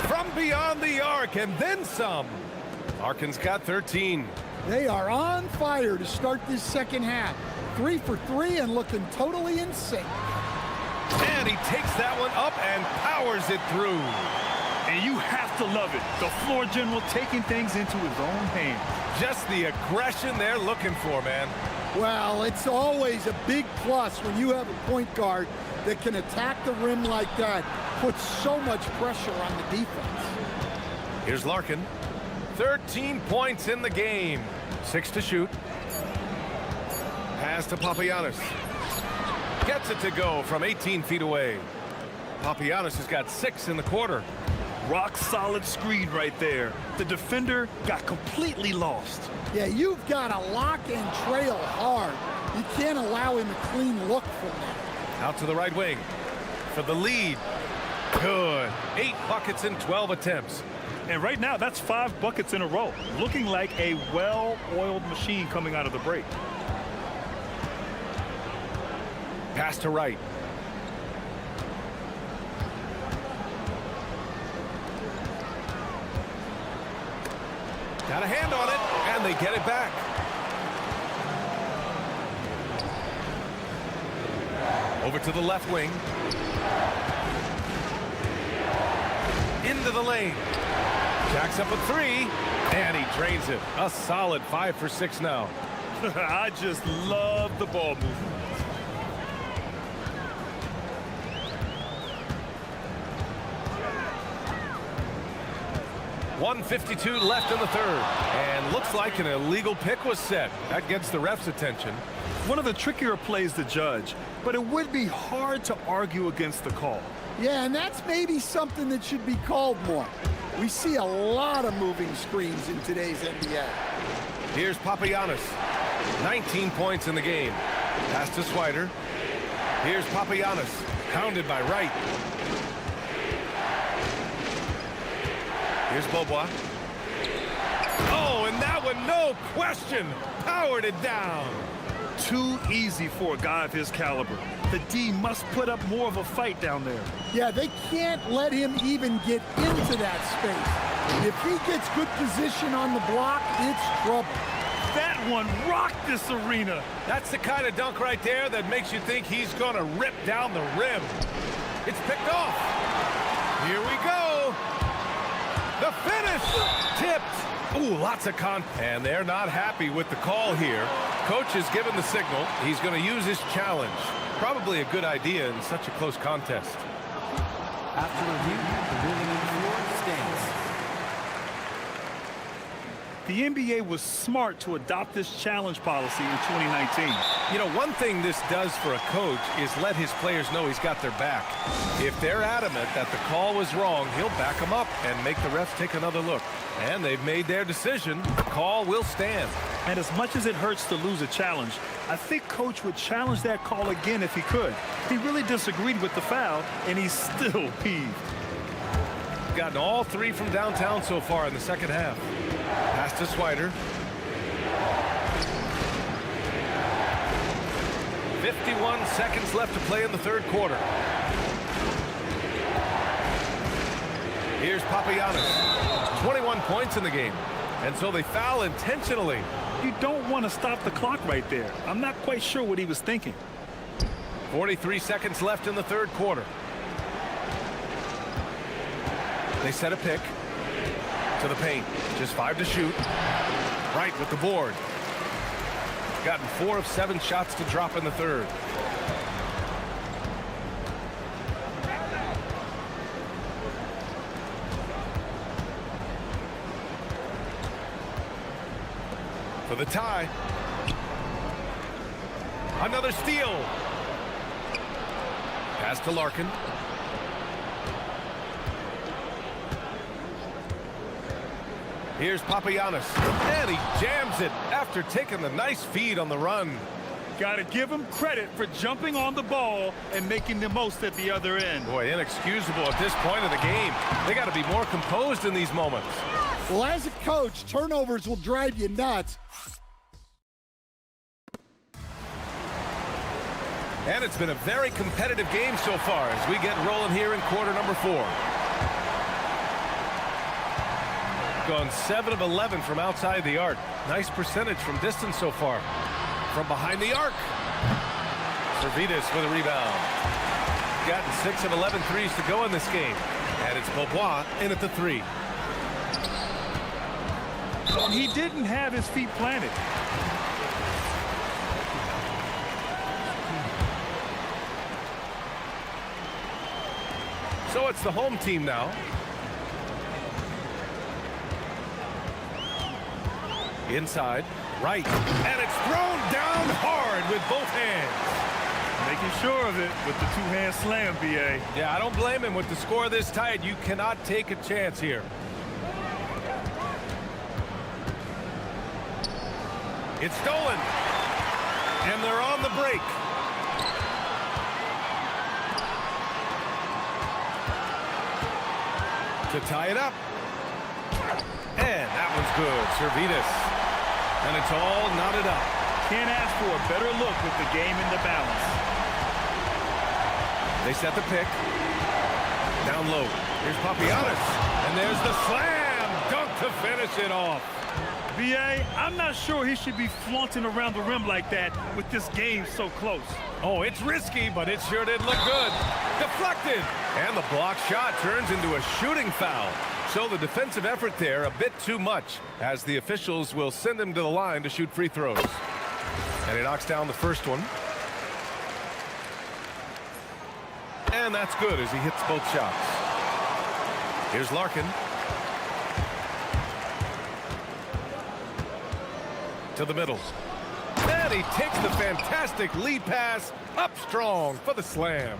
From beyond the arc, and then some. Larkin's got 13. They are on fire to start this second half. 3 for 3 and looking totally in sync. And he takes that one up and powers it through. And you have to love it. The floor general taking things into his own hands. Just the aggression they're looking for, man. Well, it's always a big plus when you have a point guard that can attack the rim like that. Puts so much pressure on the defense. Here's Larkin. 13 points in the game. 6 to shoot. Pass to Papagiannis. Gets it to go from 18 feet away. Papagiannis has got 6 in the quarter. Rock solid screen right there. The defender got completely lost. Yeah, you've got to lock and trail hard. You can't allow him a clean look from that. Out to the right wing for the lead. Good. 8 buckets in 12 attempts. And right now, that's 5 buckets in a row. Looking like a well-oiled machine coming out of the break. Pass to right. Got a hand on it, and they get it back. Over to the left wing. Into the lane. Jacks up a 3, and he drains it. A solid 5 for 6 now. I just love the ball movement. .152 left in the third, and looks like an illegal pick was set. That gets the ref's attention. One of the trickier plays to judge, but it would be hard to argue against the call. Yeah, and that's maybe something that should be called more. We see a lot of moving screens in today's NBA. Here's Papagiannis. 19 points in the game. Pass to Swider. Here's Papagiannis, hounded by Wright. Here's Beaubois. Oh, and that one, no question, powered it down. Too easy for a guy of his caliber. The D must put up more of a fight down there. Yeah, they can't let him even get into that space. If he gets good position on the block, it's trouble. That one rocked this arena. That's the kind of dunk right there that makes you think he's going to rip down the rim. It's picked off. Here we go. The finish. Tipped. Ooh, lots of and they're not happy with the call here. Coach has given the signal. He's going to use his challenge. Probably a good idea in such a close contest. After review, the ruling on the floor stands. The NBA was smart to adopt this challenge policy in 2019. You know, one thing this does for a coach is let his players know he's got their back. If they're adamant that the call was wrong, he'll back them up and make the refs take another look. And they've made their decision. The call will stand. And as much as it hurts to lose a challenge, I think Coach would challenge that call again if he could. He really disagreed with the foul, and he's still peeved. Gotten all 3 from downtown so far in the second half. Pass to Swider. 51 seconds left to play in the third quarter. Here's Papagiannis. 21 points in the game. And so they foul intentionally. You don't want to stop the clock right there. I'm not quite sure what he was thinking. 43 seconds left in the third quarter. They set a pick to the paint. Just 5 to shoot. Right with the board. Gotten 4 of 7 shots to drop in the third. For the tie. Another steal. Pass to Larkin. Here's Papagiannis, and he jams it after taking the nice feed on the run. Got to give him credit for jumping on the ball and making the most at the other end. Boy, inexcusable at this point of the game. They got to be more composed in these moments. Well, as a coach, turnovers will drive you nuts. And it's been a very competitive game so far as we get rolling here in quarter number 4. Gone 7 of 11 from outside the arc. Nice percentage from distance so far. From behind the arc. Servidis with a rebound. Gotten 6 of 11 threes to go in this game. And it's Beaubois in at the 3. He didn't have his feet planted. So it's the home team now. Inside, right, and it's thrown down hard with both hands. Making sure of it with the two-hand slam, B.A. Yeah, I don't blame him. With the score this tight, you cannot take a chance here. It's stolen. And they're on the break. To tie it up. And that one's good. Servitas. And it's all knotted up. Can't ask for a better look with the game in the balance. They set the pick. Down low. Here's Papianis. And there's the slam dunk to finish it off. B.A., I'm not sure he should be flaunting around the rim like that with this game so close. Oh, it's risky, but it sure did look good. Deflected. And the block shot turns into a shooting foul. So the defensive effort there a bit too much, as the officials will send him to the line to shoot free throws. And he knocks down the first one. And that's good as he hits both shots. Here's Larkin. To the middle. And he takes the fantastic lead pass up strong for the slam.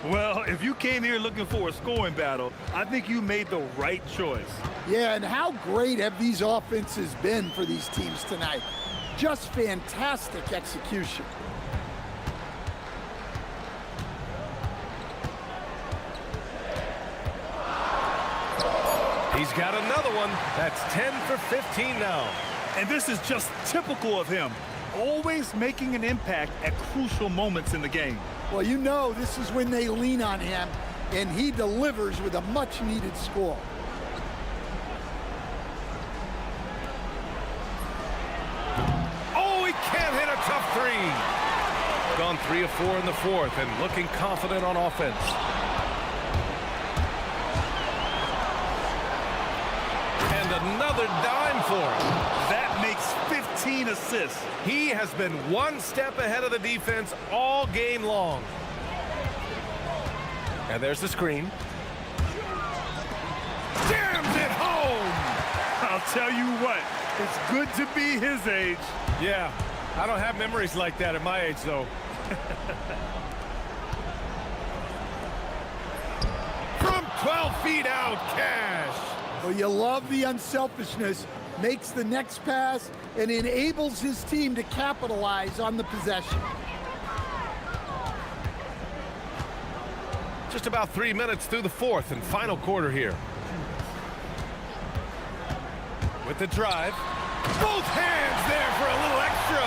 Well, if you came here looking for a scoring battle, I think you made the right choice. Yeah, and how great have these offenses been for these teams tonight? Just fantastic execution. He's got another one. That's 10 for 15 now. And this is just typical of him, always making an impact at crucial moments in the game. Well, you know this is when they lean on him, and he delivers with a much-needed score. Oh, he can't hit a tough three. Gone 3 of 4 in the fourth and looking confident on offense. And another dime for him. That makes 15 assists. He has been one step ahead of the defense all game long. And there's the screen. Jams it home! I'll tell you what, it's good to be his age. Yeah, I don't have memories like that at my age, though. From 12 feet out, Cash. Well, you love the unselfishness, makes the next pass, and enables his team to capitalize on the possession. Just about 3 minutes through the fourth and final quarter here. With the drive. Both hands there for a little extra.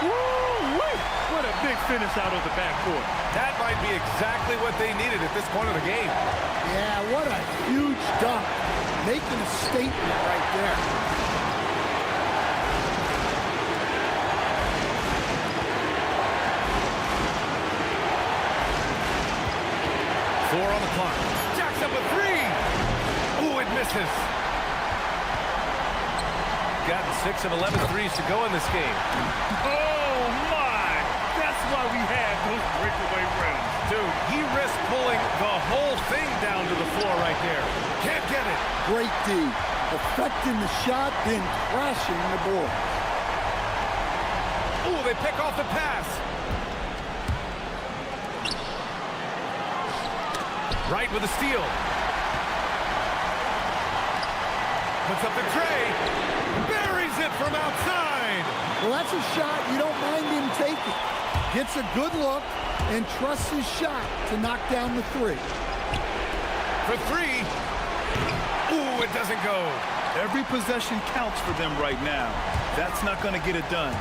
Woo-wee! What a big finish out of the backcourt. That might be exactly what they needed at this point of the game. Yeah, what a huge dunk. Making a statement right there. Four on the clock. Jacks up a three. Ooh, it misses. Gotten 6 of 11 threes to go in this game. Oh, my! That's why we had those breakaway runs. Dude, he risked pulling the whole thing down to the floor right there. Can't get it. Great D. Affecting the shot, then crashing the board. Ooh, they pick off the pass. Right with the steal. Puts up the tray. Buries it from outside. Well, that's a shot you don't mind him taking. Gets a good look and trusts his shot to knock down the three. For three. Ooh, it doesn't go. Every possession counts for them right now. That's not going to get it done.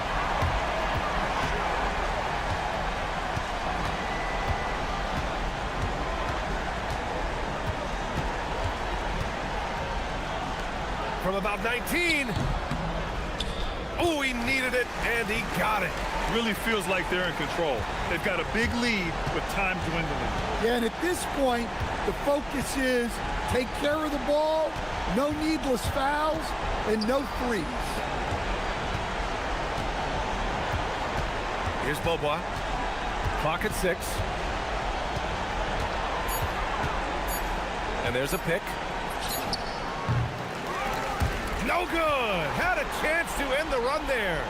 From about 19. Oh, he needed it, and he got it. Really feels like they're in control. They've got a big lead with time dwindling. Yeah, and at this point, the focus is take care of the ball, no needless fouls, and no threes. Here's Beaubois. Clock at 6. And there's a pick. No good. Had a chance to end the run there.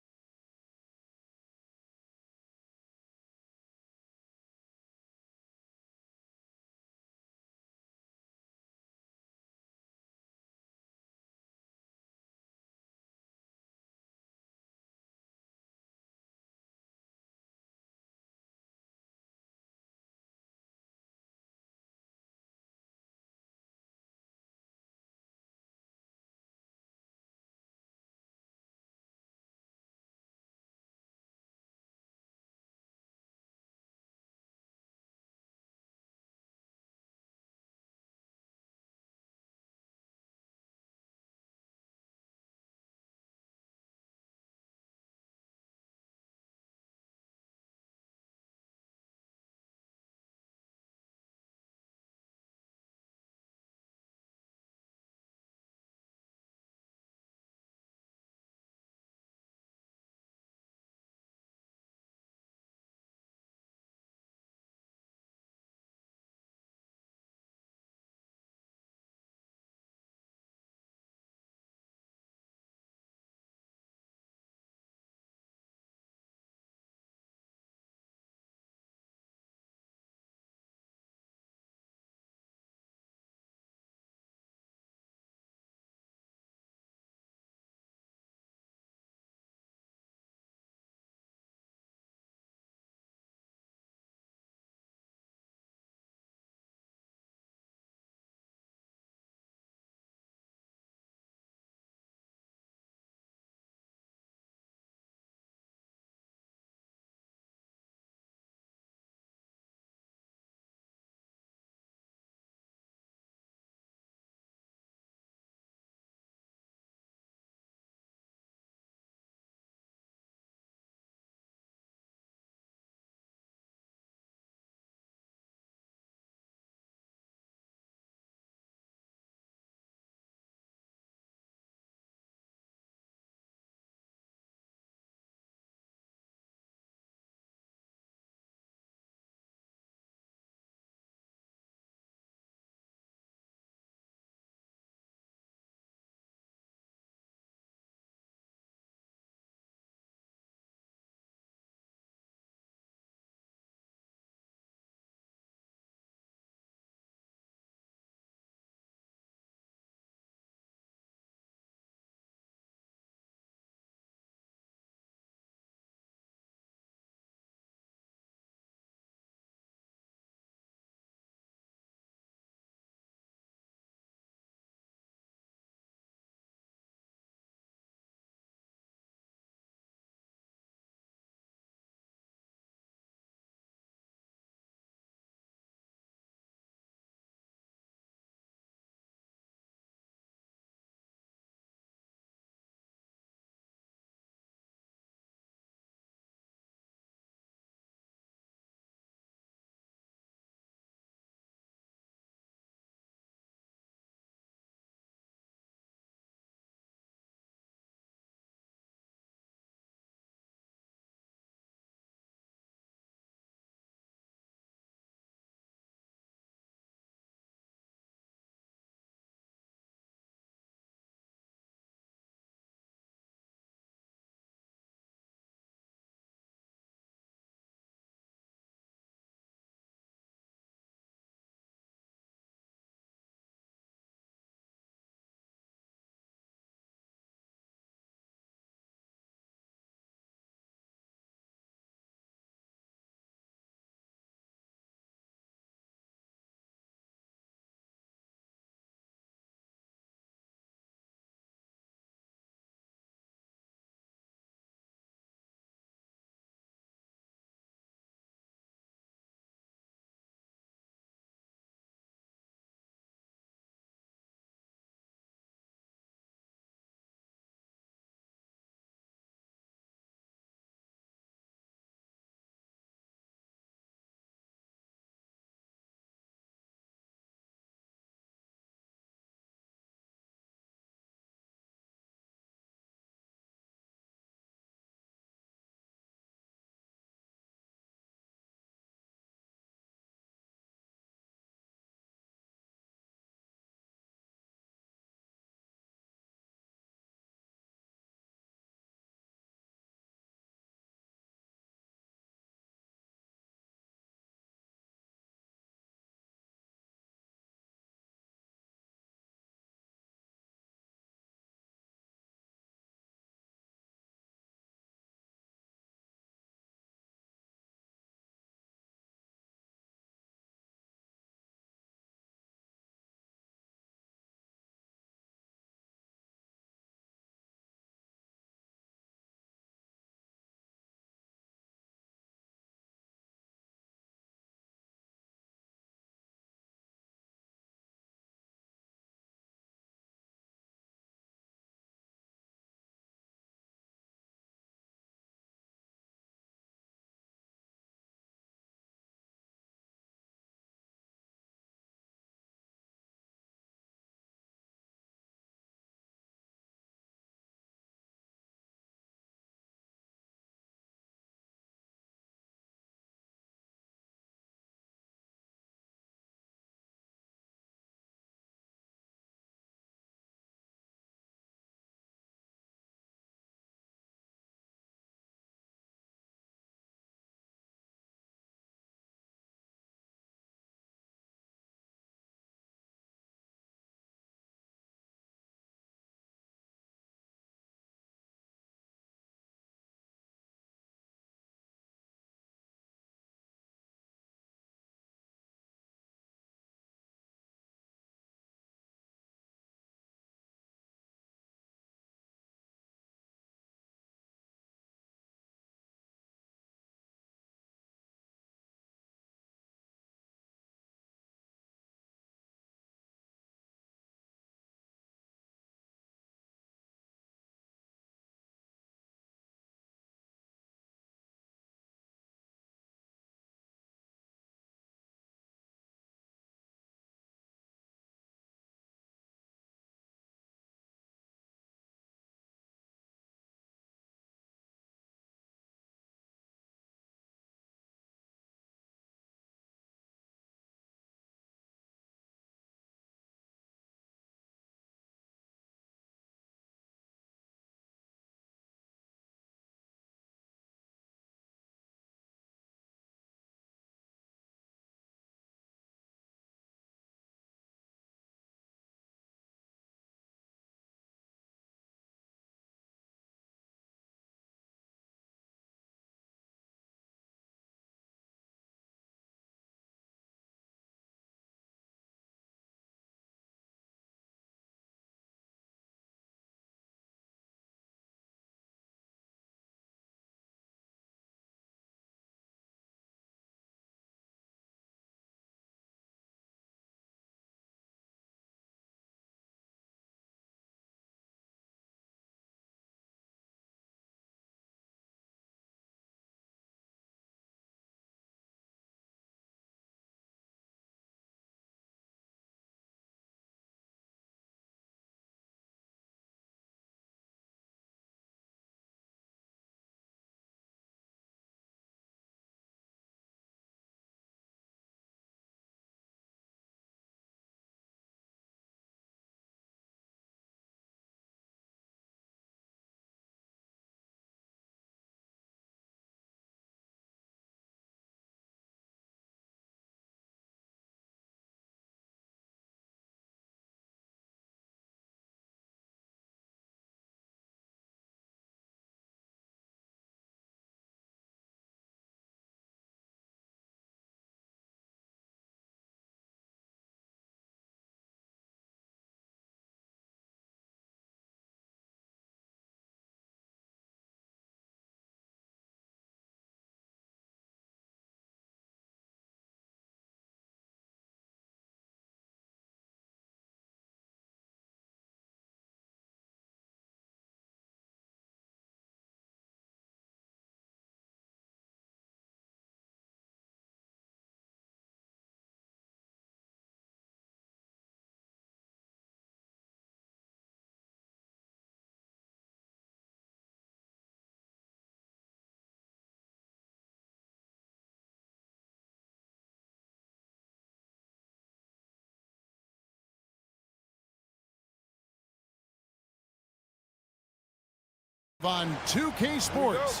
On 2K Sports,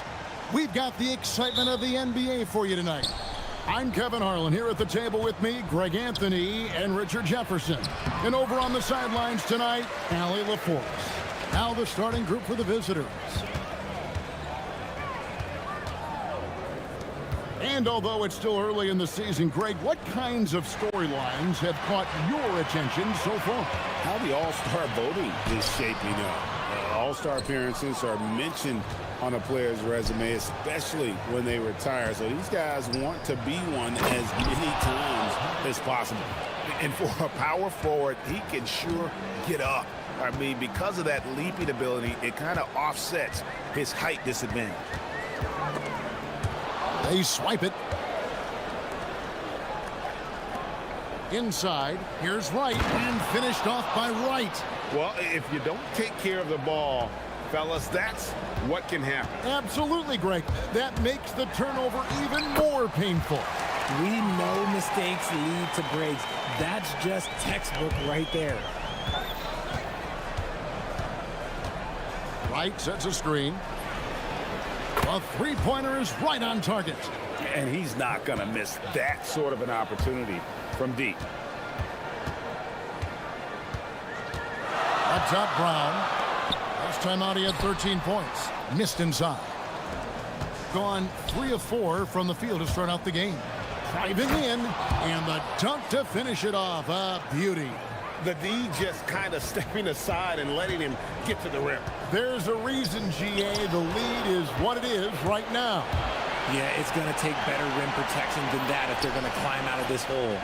we've got the excitement of the NBA for you tonight. I'm Kevin Harlan. Here at the table with me, Greg Anthony and Richard Jefferson. And over on the sidelines tonight, Allie LaForce. Now the starting group for the visitors. And although it's still early in the season, Greg, what kinds of storylines have caught your attention so far? How the All-Star voting is shaping up. All-Star appearances are mentioned on a player's resume, especially when they retire. So these guys want to be one as many times as possible. And for a power forward, he can sure get up. I mean, because of that leaping ability, it kind of offsets his height disadvantage. They swipe it. Inside, here's Wright, and finished off by Wright. Well, if you don't take care of the ball, fellas, that's what can happen. Absolutely, Greg. That makes the turnover even more painful. We know mistakes lead to breaks. That's just textbook right there. Wright sets a screen. A three-pointer is right on target. And he's not going to miss that sort of an opportunity from deep. Up top, Brown. Last time out, he had 13 points. Missed inside. Gone 3 of 4 from the field to start out the game. Driving in, and the dunk to finish it off. A beauty. The D just kind of stepping aside and letting him get to the rim. There's a reason, GA. The lead is what it is right now. Yeah, it's going to take better rim protection than that if they're going to climb out of this hole.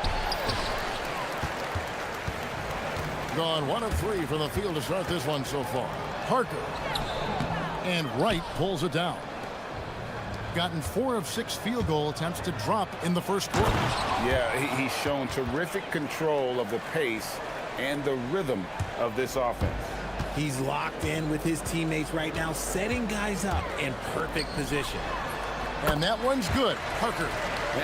Gone 1 of 3 from the field to start this one so far. Parker. And Wright pulls it down. Gotten 4 of 6 field goal attempts to drop in the first quarter. Yeah, he's shown terrific control of the pace and the rhythm of this offense. He's locked in with his teammates right now, setting guys up in perfect position. And that one's good. Parker.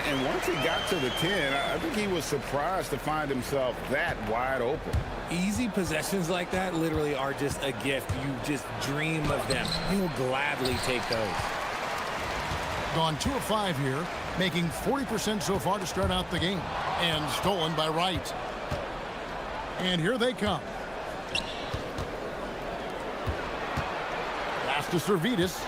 And once he got to the 10, I think he was surprised to find himself that wide open. Easy possessions like that literally are just a gift. You just dream of them. He'll gladly take those. Gone 2 of 5 here, making 40% so far to start out the game. And stolen by Wright. And here they come. Pass to Servetus.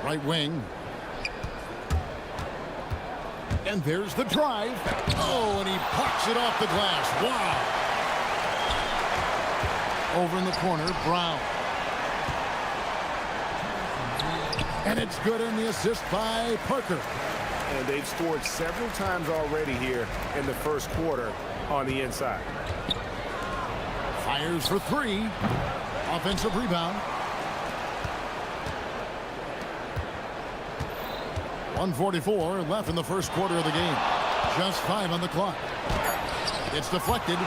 Right wing. And there's the drive. Oh, and he pucks it off the glass. Wow. Over in the corner, Brown. And it's good in the assist by Parker. And they've scored several times already here in the first quarter on the inside. Fires for 3. Offensive rebound. 1:44 left in the first quarter of the game. Just 5 on the clock. It's deflected.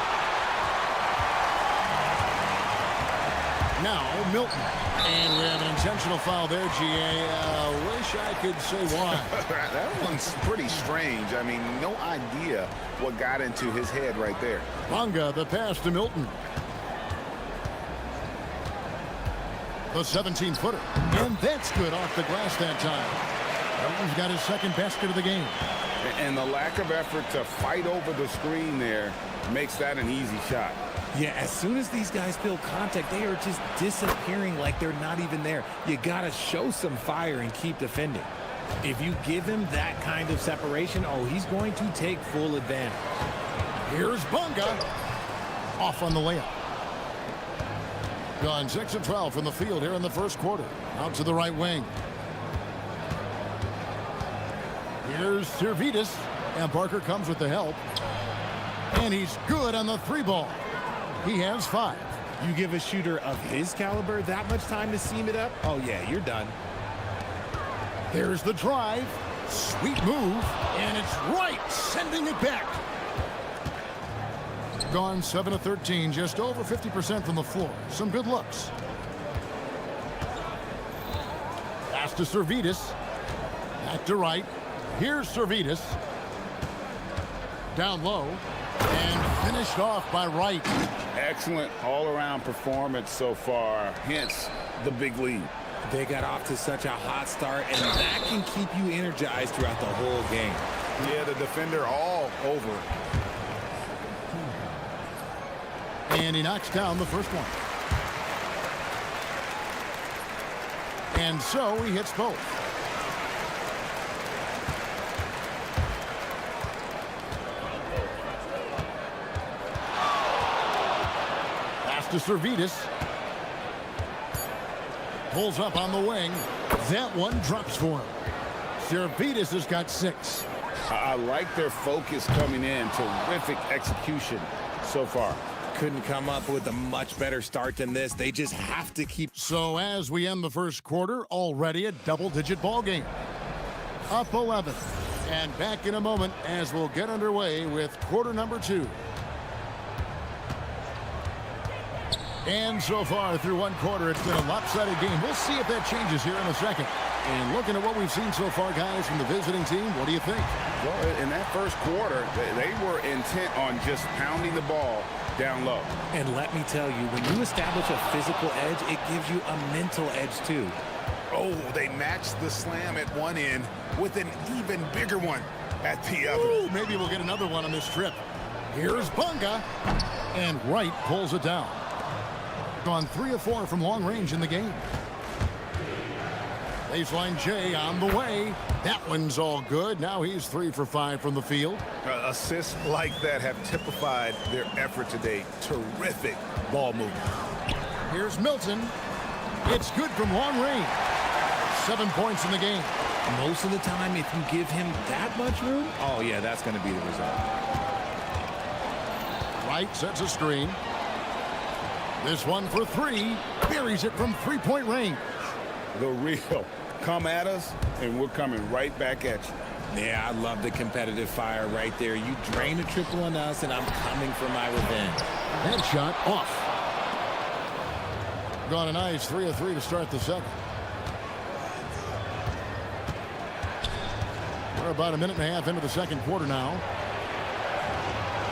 Now Milton. And we have an intentional foul there, GA. Wish I could say why. That one's pretty strange. I mean, no idea what got into his head right there. Bonga, the pass to Milton. The 17-footer. And that's good off the glass that time. Milton's got his second basket of the game. And the lack of effort to fight over the screen there makes that an easy shot. Yeah, as soon as these guys feel contact, they are just disappearing like they're not even there. You got to show some fire and keep defending. If you give him that kind of separation, oh, he's going to take full advantage. Here's Bonga. Off on the layup. Gone 6 of 12 from the field here in the first quarter. Out to the right wing. Here's Servetus. And Parker comes with the help. And he's good on the 3-ball. He has 5. You give a shooter of his caliber that much time to seam it up? Oh, yeah, you're done. There's the drive. Sweet move. And it's right, sending it back. Gone 7 of 13, just over 50% from the floor. Some good looks. Pass to Servetus. Back to right. Here's Servetus. Down low. And finished off by Wright. Excellent all-around performance so far, hence the big lead. They got off to such a hot start, and that can keep you energized throughout the whole game. Yeah, the defender all over it. And he knocks down the first one. And so he hits both. Pass to Servetus. Pulls up on the wing. That one drops for him. Servetus has got 6. I like their focus coming in. Terrific execution so far. Couldn't come up with a much better start than this. They just have to keep. So as we end the first quarter, already a double-digit ball game. Up 11. And back in a moment as we'll get underway with quarter number 2. And so far through one quarter, it's been a lopsided game. We'll see if that changes here in a second. And looking at what we've seen so far, guys, from the visiting team, what do you think? Well, in that first quarter, they were intent on just pounding the ball down low. And let me tell you, when you establish a physical edge, it gives you a mental edge too. Oh, they matched the slam at one end with an even bigger one at the other. Ooh, maybe we'll get another one on this trip. Here's Bunga. And Wright pulls it down. Gone 3 of 4 from long range in the game. Baseline J on the way. That one's all good. Now he's 3 for 5 from the field. Assists like that have typified their effort today. Terrific ball movement. Here's Milton. It's good from long range. 7 points in the game. Most of the time, if you give him that much room, oh yeah, that's going to be the result. Wright sets a screen. This one for 3. Buries it from 3-point range. The real. Come at us, and we're coming right back at you. Yeah, I love the competitive fire right there. You drain a triple on us, and I'm coming for my revenge. That shot off. Gone a nice 3 of 3 to start the second. We're about a minute and a half into the second quarter now.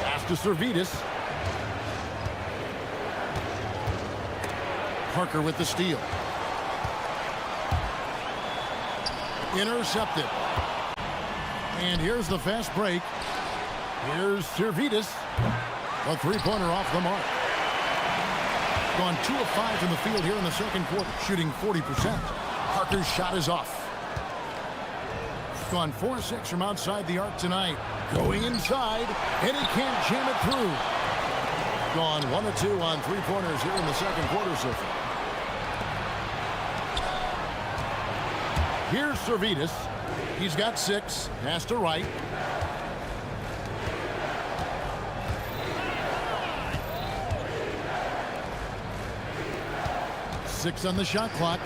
Pass to Servetus. Parker with the steal. Intercepted. And here's the fast break. Here's Servetus. A 3-pointer off the mark. Gone 2 of 5 from the field here in the second quarter, shooting 40%. Parker's shot is off. Gone 4 of 6 from outside the arc tonight. Going inside, and he can't jam it through. Gone 1 of 2 on 3-pointers here in the second quarter so far. Here's Servetus. He's got 6. Pass to Wright. Six on the shot clock.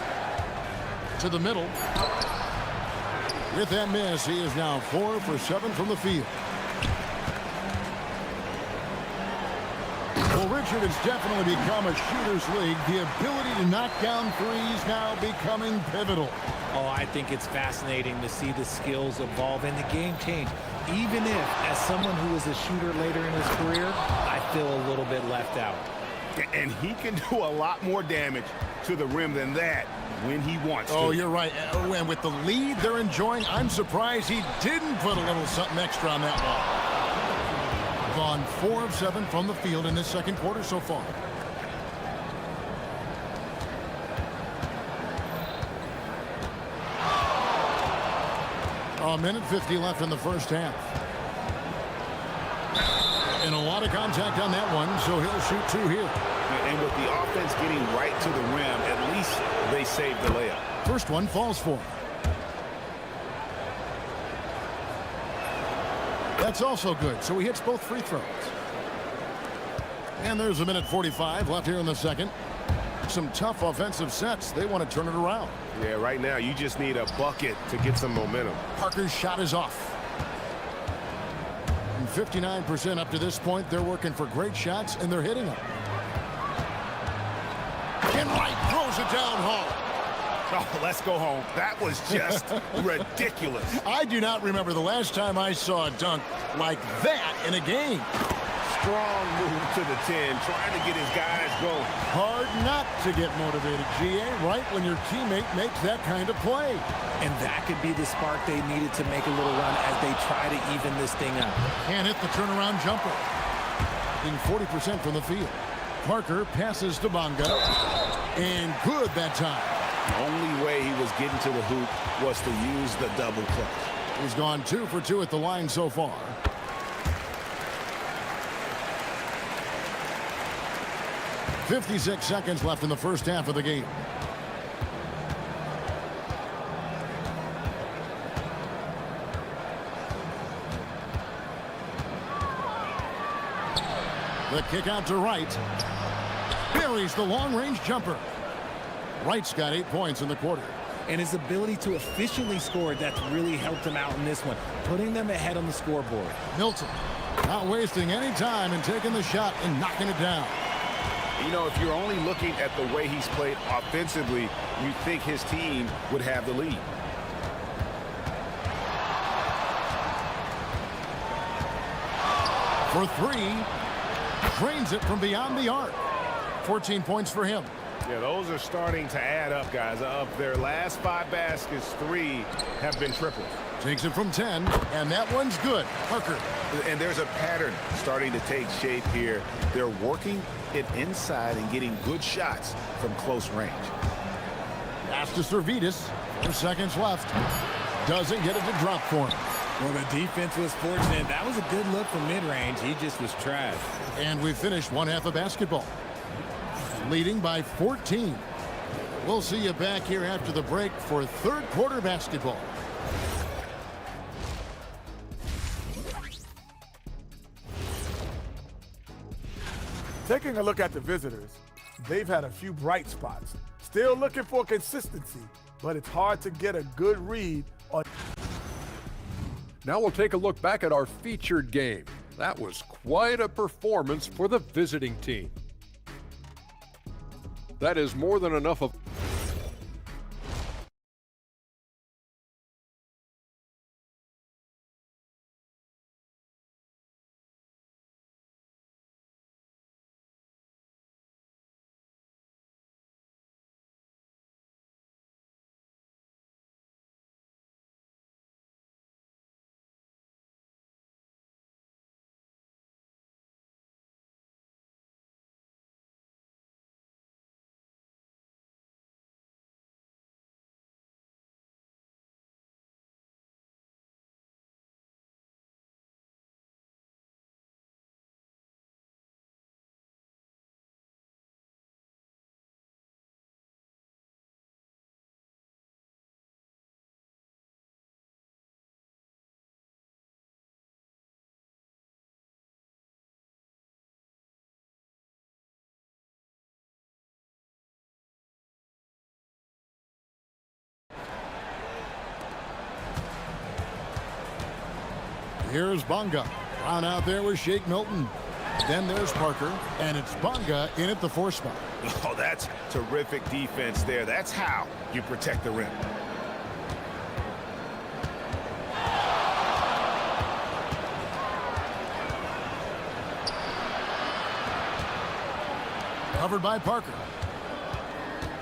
To the middle. With that miss, he is now 4 for 7 from the field. Well, Richard, it's definitely become a shooter's league. The ability to knock down threes now becoming pivotal. Oh, I think it's fascinating to see the skills evolve and the game change. Even if, as someone who was a shooter later in his career, I feel a little bit left out. And he can do a lot more damage to the rim than that when he wants to. Oh, you're right. And with the lead they're enjoying, I'm surprised he didn't put a little something extra on that one. Gone 4 of 7 from the field in this second quarter so far. A minute 50 left in the first half. And a lot of contact on that one, so he'll shoot 2 here. And with the offense getting right to the rim, at least they saved the layup. First one falls for him. That's also good, so he hits both free throws. And there's a minute 45 left here in the second. Some tough offensive sets. They want to turn it around. Yeah, right now you just need a bucket to get some momentum. Parker's shot is off. And 59% up to this point. They're working for great shots, and they're hitting them. And Wright throws it down home. Oh, let's go home. That was just ridiculous. I do not remember the last time I saw a dunk like that in a game. Strong move to the 10, trying to get his guys going. Hard not to get motivated, GA, right when your teammate makes that kind of play. And that could be the spark they needed to make a little run as they try to even this thing up. Can't hit the turnaround jumper. Being 40% from the field. Parker passes to Bonga. And good that time. The only way he was getting to the hoop was to use the double clutch. He's gone 2 for 2 at the line so far. .56 seconds left in the first half of the game. The kick out to Wright. Buries the long-range jumper. Wright's got 8 points in the quarter. And his ability to efficiently score, that's really helped him out in this one, putting them ahead on the scoreboard. Milton not wasting any time and taking the shot and knocking it down. You know, if you're only looking at the way he's played offensively, you think his team would have the lead. For 3, drains it from beyond the arc. 14 points for him. Yeah, those are starting to add up, guys. Of their last 5 baskets, 3 have been triples. Takes it from 10, and that one's good. Parker. And there's a pattern starting to take shape here. They're working it inside and getting good shots from close range. Pass to Servetus. 4 seconds left. Doesn't get it to drop for him. Well, the defense was fortunate. That was a good look from mid-range. He just was trash. And we finished one half of basketball. Leading by 14. We'll see you back here after the break for third quarter basketball. Taking a look at the visitors, they've had a few bright spots. Still looking for consistency, but it's hard to get a good read on. Now we'll take a look back at our featured game. That was quite a performance for the visiting team. That is more than enough of... Here's Bonga. On out there with Shake Milton. Then there's Parker, and it's Bonga in at the 4 spot. Oh, that's terrific defense there. That's how you protect the rim. Covered by Parker.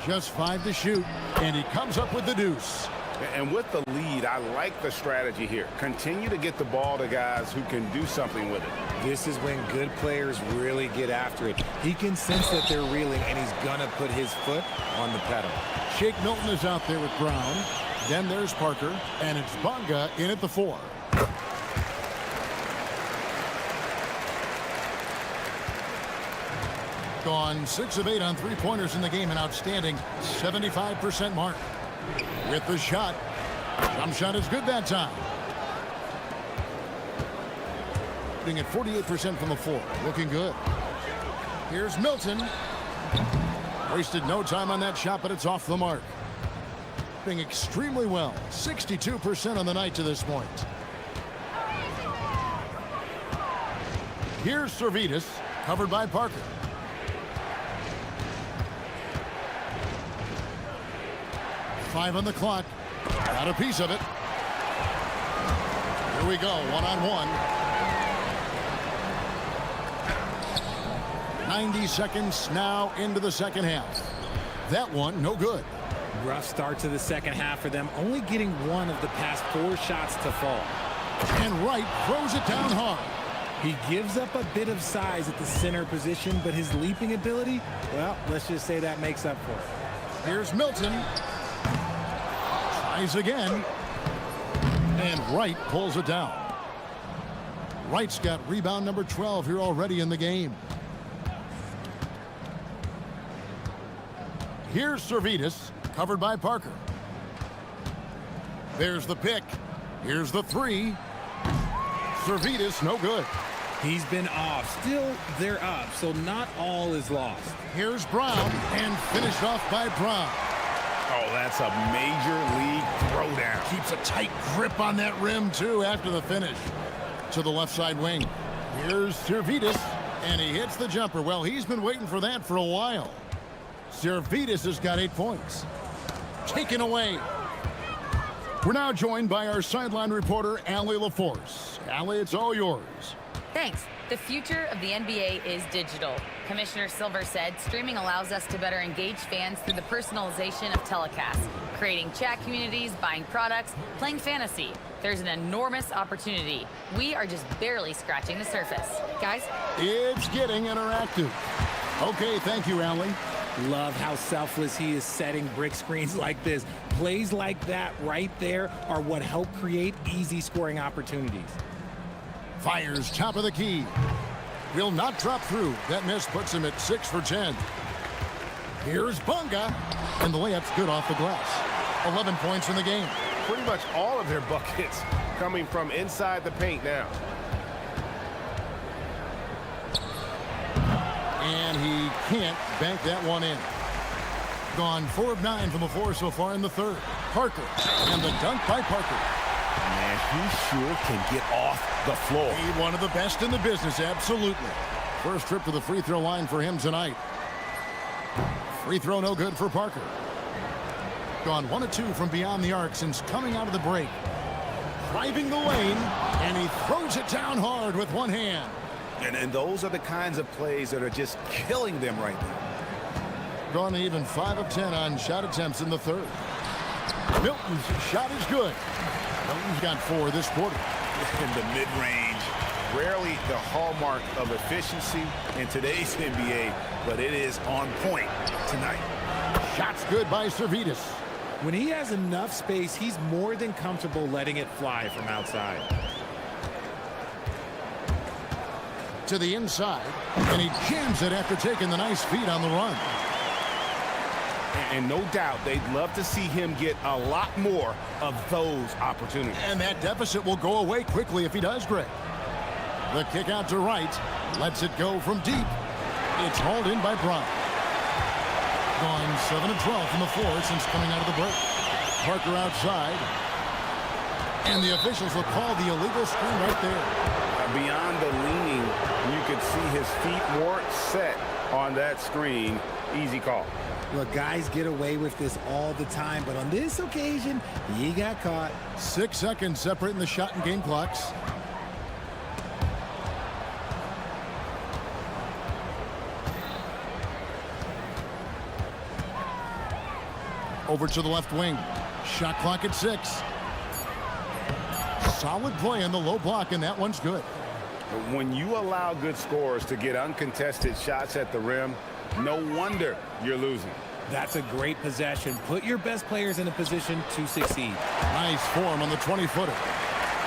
Just 5 to shoot, and he comes up with the deuce. And with the lead, I like the strategy here. Continue to get the ball to guys who can do something with it. This is when good players really get after it. He can sense that they're reeling, and he's going to put his foot on the pedal. Shake Milton is out there with Brown. Then there's Parker, and it's Bonga in at the 4. Gone 6 of 8 on 3-pointers in the game, an outstanding 75% mark. With the shot. Jump shot is good that time. Putting at 48% from the floor. Looking good. Here's Milton. Wasted no time on that shot, but it's off the mark. Doing extremely well. 62% on the night to this point. Here's Servetus, covered by Parker. Five on the clock. Got a piece of it. Here we go, one-on-one. 90 seconds now into the second half. That one, no good. Rough start to the second half for them, only getting one of the past 4 shots to fall. And Wright throws it down hard. He gives up a bit of size at the center position, but his leaping ability, well, let's just say that makes up for it. Here's Milton. Tries again. And Wright pulls it down. Wright's got rebound number 12 here already in the game. Here's Servetus, covered by Parker. There's the pick. Here's the three. Servetus, no good. He's been off. Still, they're up, so not all is lost. Here's Brown, and finished off by Brown. Oh, that's a major league throwdown. Keeps a tight grip on that rim, too, after the finish. To the left side wing. Here's Servetus, and he hits the jumper. Well, he's been waiting for that for a while. Servetus has got 8 points. Taken away. We're now joined by our sideline reporter, Allie LaForce. Allie, it's all yours. Thanks. The future of the NBA is digital. Commissioner Silver said streaming allows us to better engage fans through the personalization of telecasts, creating chat communities, buying products, playing fantasy. There's an enormous opportunity. We are just barely scratching the surface. Guys? It's getting interactive. Okay, thank you, Allie. Love how selfless he is setting brick screens like this. Plays like that right there are what help create easy scoring opportunities. Fires top of the key. Will not drop through. That miss puts him at 6 for 10. Here's Bunga, and the layup's good off the glass. 11 points in the game. Pretty much all of their buckets coming from inside the paint now. And he can't bank that one in. Gone 4 of 9 from the floor so far in the third. Parker, and the dunk by Parker. Man, he sure can get off the floor. He one of the best in the business, absolutely. First trip to the free throw line for him tonight. Free throw no good for Parker. Gone 1 of 2 from beyond the arc since coming out of the break. Driving the lane, and he throws it down hard with one hand. And those are the kinds of plays that are just killing them right now. Gone even 5 of 10 on shot attempts in the third. Milton's shot is good. Milton's got 4 this quarter. In the mid-range, rarely the hallmark of efficiency in today's NBA, but it is on point tonight. Shots good by Servetus. When he has enough space, he's more than comfortable letting it fly from outside. To the inside, and he jams it after taking the nice feed on the run. And no doubt they'd love to see him get a lot more of those opportunities. And that deficit will go away quickly if he does, Greg. The kick out to right, lets it go from deep. It's hauled in by Brown. Gone 7 of 12 from the floor since coming out of the break. Parker outside. And the officials will call the illegal screen right there. Beyond the leaning, you could see his feet weren't set on that screen. Easy call. Look, guys get away with this all the time, but on this occasion, he got caught. 6 seconds separating the shot and game clocks. Over to the left wing. Shot clock at 6. Solid play in the low block, and that one's good. When you allow good scorers to get uncontested shots at the rim, no wonder you're losing. That's a great possession. Put your best players in a position to succeed. Nice form on the 20-footer.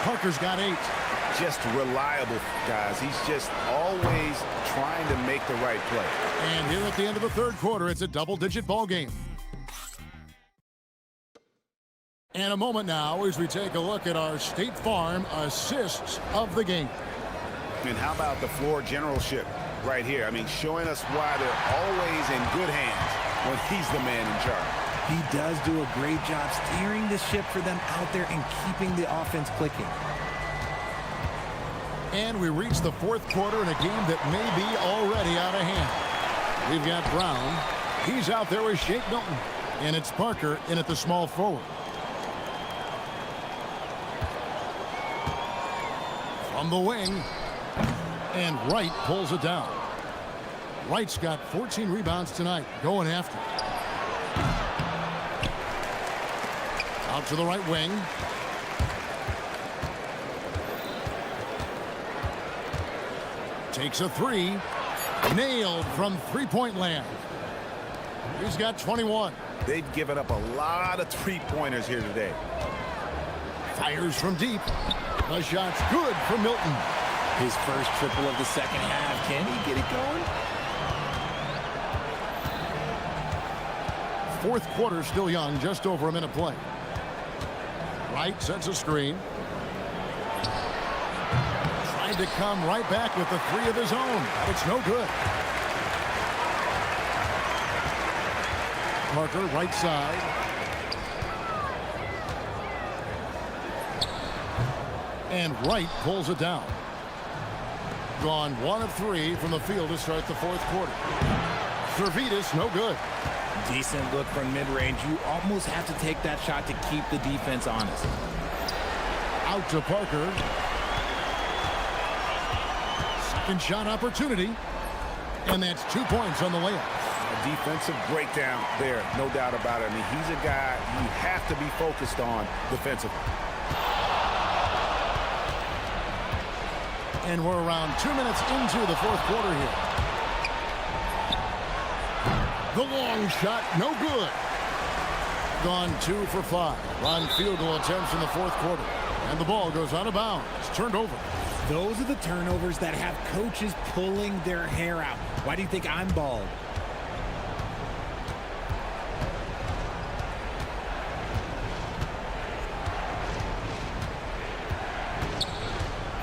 Parker's got 8. Just reliable, guys. He's just always trying to make the right play. And here at the end of the third quarter, it's a double-digit ball game. And a moment now as we take a look at our State Farm assists of the game. And how about the floor generalship right here? I mean, showing us why they're always in good hands when he's the man in charge. He does do a great job steering the ship for them out there and keeping the offense clicking. And we reach the fourth quarter in a game that may be already out of hand. We've got Brown. He's out there with Shake Milton. And it's Parker in at the small forward. From the wing. And Wright pulls it down. Wright's got 14 rebounds tonight. Going after. Out to the right wing. Takes a three. Nailed from three-point land. He's got 21. They've given up a lot of three-pointers here today. Fires from deep. The shot's good for Milton. His first triple of the second half. Can he get it going? Fourth quarter still young, just over a minute play. Wright sets a screen. Tried to come right back with the three of his own. It's no good. Parker, right side. And Wright pulls it down. Gone 1 of 3 from the field to start the fourth quarter. Servetus, no good. Decent look from mid-range. You almost have to take that shot to keep the defense honest. Out to Parker. Second shot opportunity. And that's 2 points on the layup. A defensive breakdown there, no doubt about it. I mean, he's a guy you have to be focused on defensively. And we're around 2 minutes into the fourth quarter here. The long shot, no good. Gone 2 for 5 on field goal attempts in the fourth quarter. And the ball goes out of bounds. It's turned over. Those are the turnovers that have coaches pulling their hair out. Why do you think I'm bald?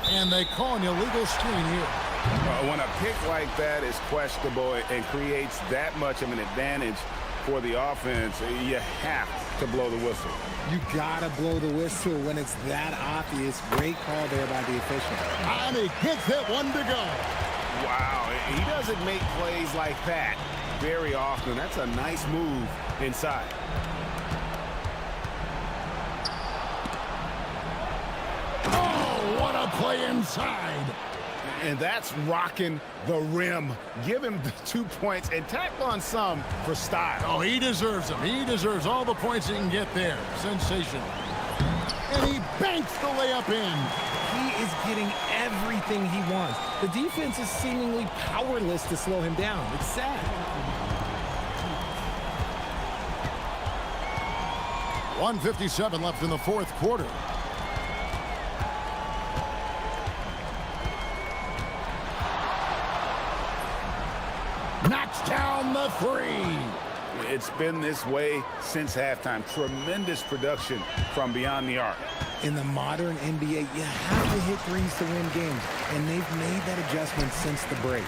And they call an illegal screen here. When a pick like that is questionable and creates that much of an advantage for the offense, you have to blow the whistle. You gotta blow the whistle when it's that obvious. Great call there by the official. And he gets it, 1 to go. Wow, he doesn't make plays like that very often. That's a nice move inside. Oh, what a play inside. And that's rocking the rim. Give him the 2 points and tack on some for style. Oh, he deserves them. He deserves all the points he can get there. Sensational. And he banks the layup in. He is getting everything he wants. The defense is seemingly powerless to slow him down. It's sad. .157 left in the fourth quarter. Knocks down the three. It's been this way since halftime. Tremendous production from beyond the arc. In the modern NBA, you have to hit threes to win games, and they've made that adjustment since the break.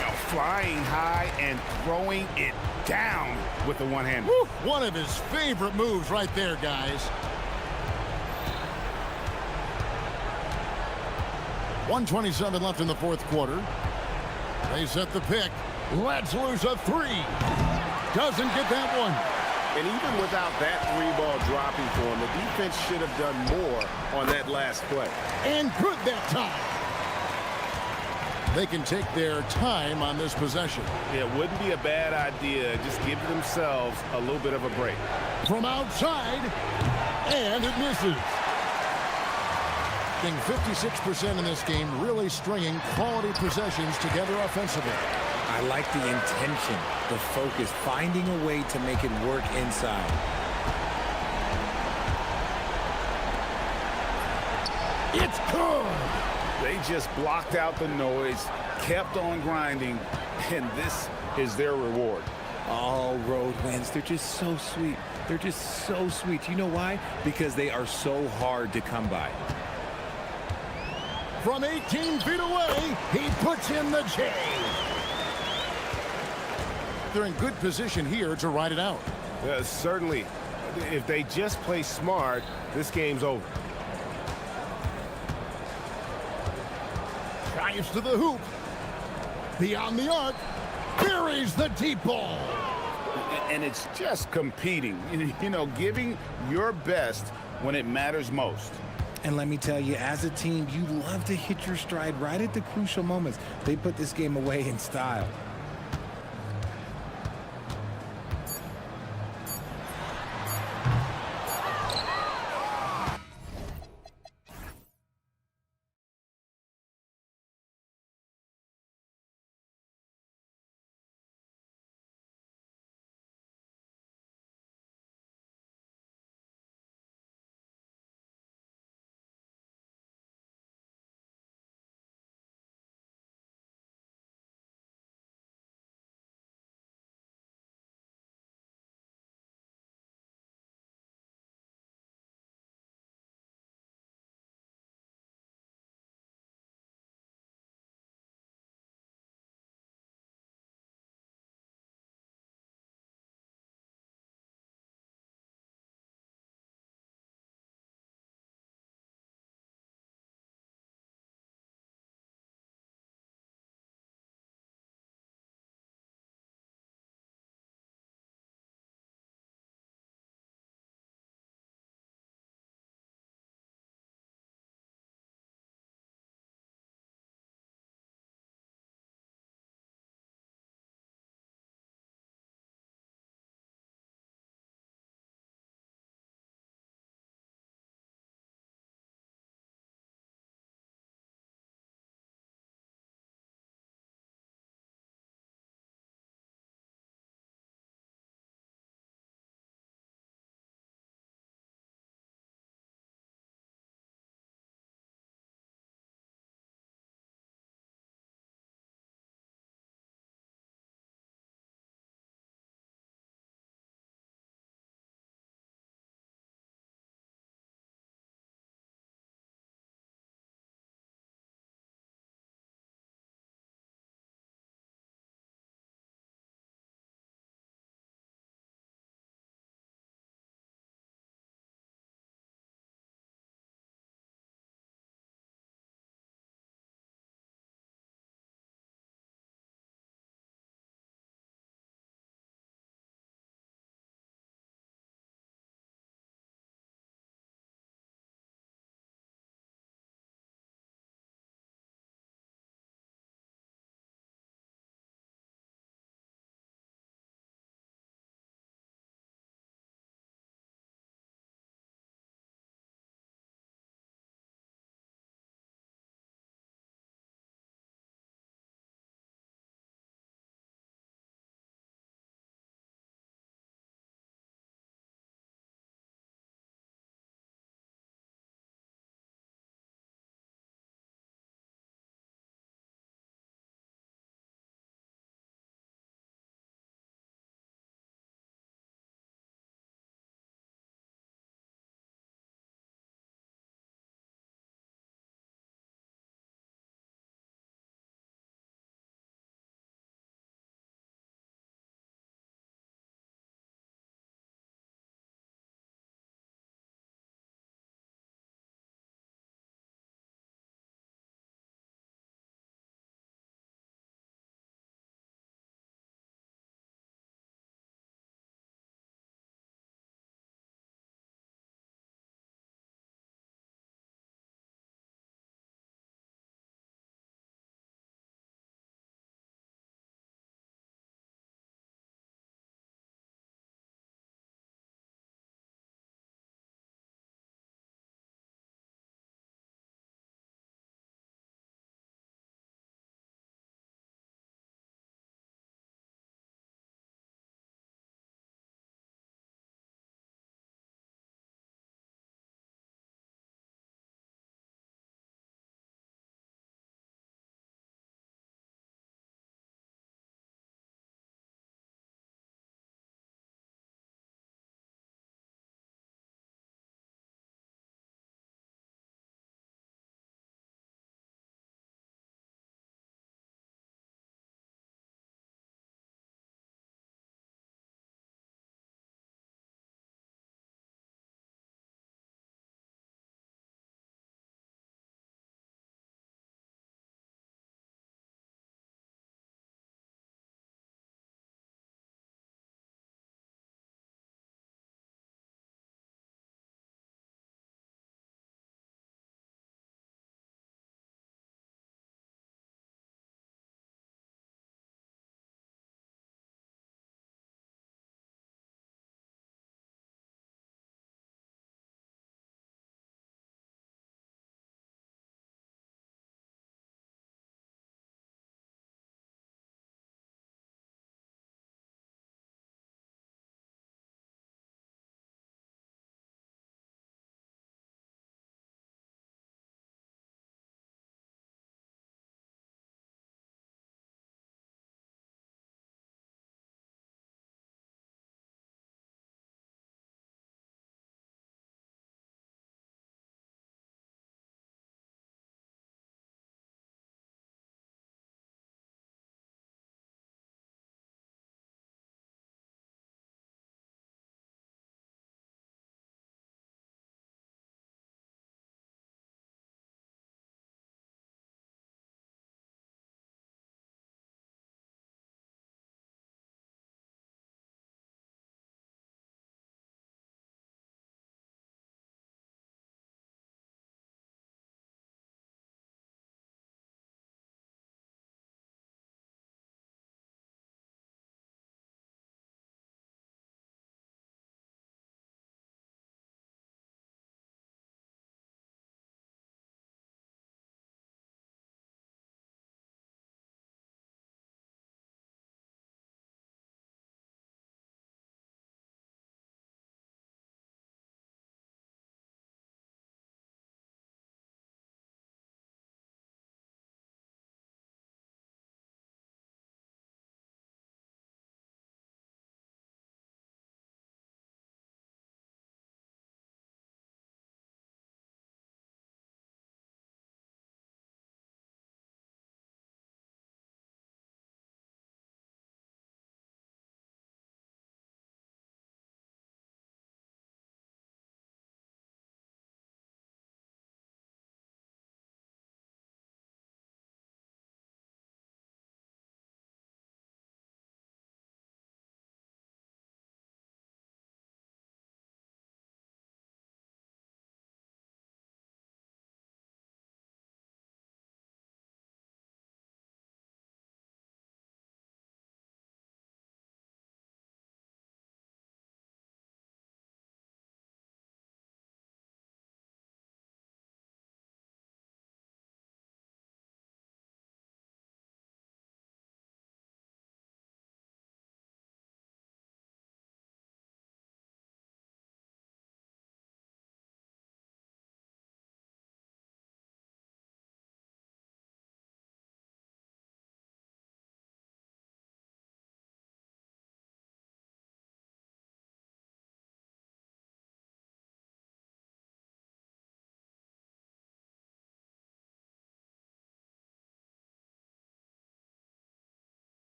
Now flying high and throwing it down with the one-hand. One of his favorite moves right there, guys. 1:27 left in the fourth quarter. They set the pick. Let's lose a three. Doesn't get that one. And even without that three ball dropping for him, the defense should have done more on that last play. And good that time. They can take their time on this possession. It wouldn't be a bad idea. Just give themselves a little bit of a break. From outside, and it misses. Getting 56% in this game, really stringing quality possessions together offensively. I like the intention, the focus, finding a way to make it work inside. It's good. They just blocked out the noise, kept on grinding, and this is their reward. All road wins. They're just so sweet. They're just so sweet. You know why? Because they are so hard to come by. From 18 feet away, he puts in the J. They're in good position here to ride it out. Certainly, if they just play smart, this game's over. Drives to the hoop. Beyond the arc. Buries the deep ball. And it's just competing. You know, giving your best when it matters most. And let me tell you, as a team, you love to hit your stride right at the crucial moments. They put this game away in style.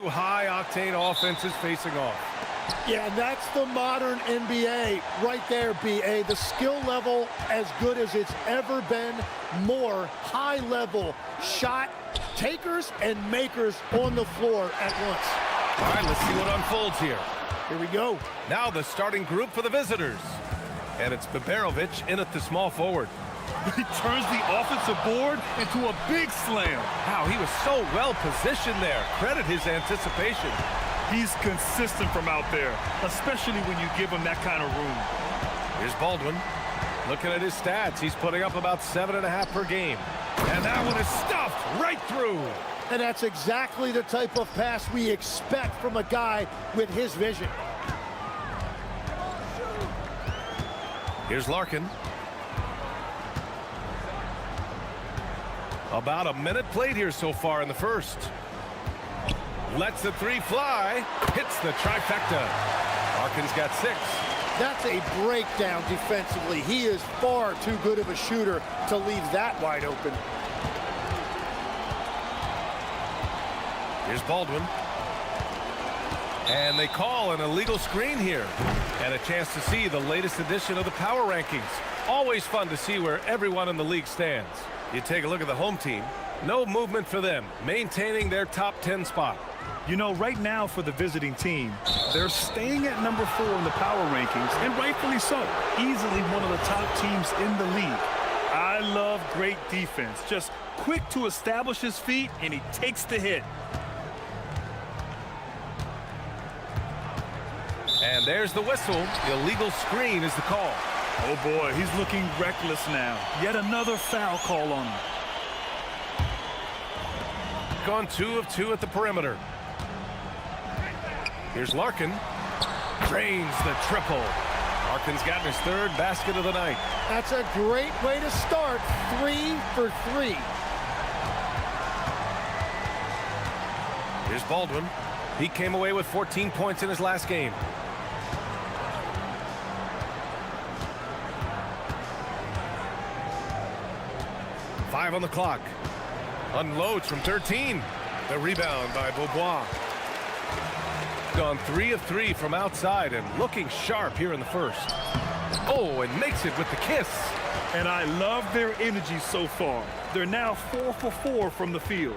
High-octane offenses facing off. Yeah, and that's the modern NBA right there, B.A. The skill level as good as it's ever been. More high-level shot takers and makers on the floor at once. All right, let's see what unfolds here. Here we go. Now the starting group for the visitors. And it's Biberovic in at the small forward. He turns the offensive board into a big slam. Wow, he was so well positioned there. Credit his anticipation. He's consistent from out there, especially when you give him that kind of room. Here's Baldwin. Looking at his stats, he's putting up about 7.5 per game. And that one is stuffed right through. And that's exactly the type of pass we expect from a guy with his vision. Here's Larkin. About a minute played here so far in the first. Lets the three fly. Hits the trifecta. Larkin's got 6. That's a breakdown defensively. He is far too good of a shooter to leave that wide open. Here's Baldwin. And they call an illegal screen here. And a chance to see the latest edition of the power rankings. Always fun to see where everyone in the league stands. You take a look at the home team. No movement for them, maintaining their top 10 spot. You know, right now for the visiting team, they're staying at number 4 in the power rankings, and rightfully so. Easily one of the top teams in the league. I love great defense. Just quick to establish his feet, and he takes the hit. And there's the whistle. The illegal screen is the call. Oh boy, he's looking reckless now. Yet another foul call on him. Gone 2 of 2 at the perimeter. Here's Larkin. Drains the triple. Larkin's gotten his 3rd basket of the night. That's a great way to start. 3 for 3. Here's Baldwin. He came away with 14 points in his last game. Five on the clock. Unloads from 13. The rebound by Beaubois. Gone 3 of 3 from outside and looking sharp here in the first. Oh, and makes it with the kiss. And I love their energy so far. They're now 4 for 4 from the field.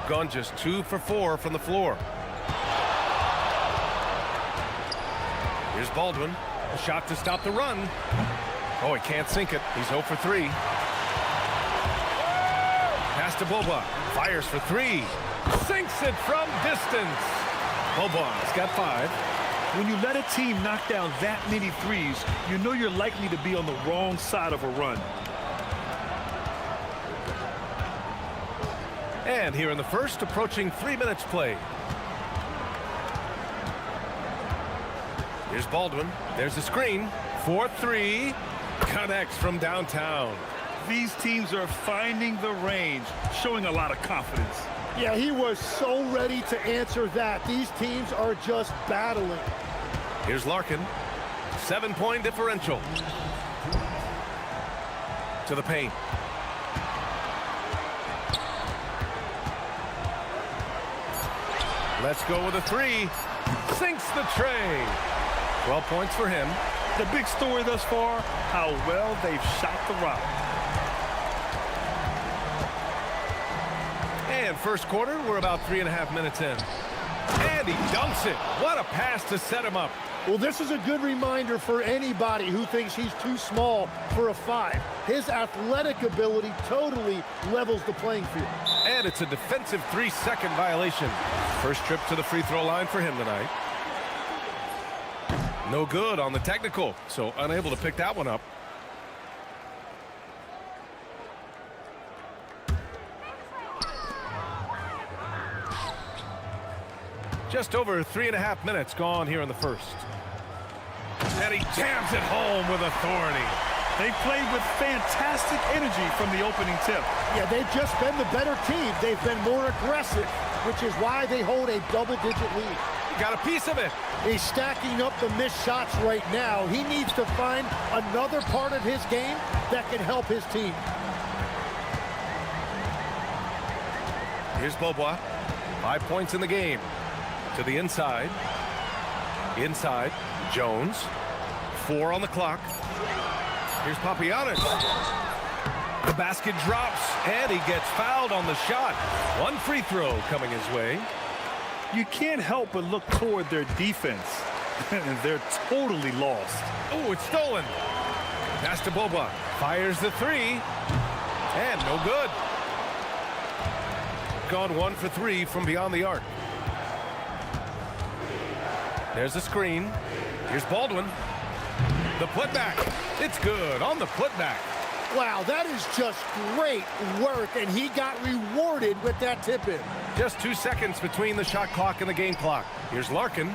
Gone just 2 for 4 from the floor. Here's Baldwin. A shot to stop the run. Oh, he can't sink it. He's 0 for 3. Pass to Boba. Fires for 3. Sinks it from distance. Boba's got 5. When you let a team knock down that many threes, you know you're likely to be on the wrong side of a run. And here in the first, approaching 3 minutes played. Here's Baldwin. There's the screen. 4-3. Connects from downtown. These teams are finding the range, showing a lot of confidence. Yeah, he was so ready to answer that. These teams are just battling. Here's Larkin. 7-point differential. To the paint. Let's go with a 3. Sinks the tray. 12 points for him. The big story thus far, how well they've shot the rock. And first quarter, we're about 3.5 minutes in. And he dunks it. What a pass to set him up. Well, this is a good reminder for anybody who thinks he's too small for a 5. His athletic ability totally levels the playing field. And it's a defensive 3-second violation. First trip to the free throw line for him tonight. No good on the technical, so unable to pick that one up. Just over 3.5 minutes gone here in the first. And he jams it home with authority. They played with fantastic energy from the opening tip. Yeah, they've just been the better team. They've been more aggressive, which is why they hold a double-digit lead. He got a piece of it. He's stacking up the missed shots right now. He needs to find another part of his game that can help his team. Here's Beaubois. 5 points in the game. To the inside. Inside, Jones. 4 on the clock. Here's Papagiannis. The basket drops, and he gets fouled on the shot. 1 free throw coming his way. You can't help but look toward their defense. And they're totally lost. Oh, it's stolen. Pass to Boba. Fires the 3. And no good. Gone 1 for 3 from beyond the arc. There's the screen. Here's Baldwin. The putback. It's good on the putback. Wow, that is just great work, and he got rewarded with that tip-in. Just 2 seconds between the shot clock and the game clock. Here's Larkin.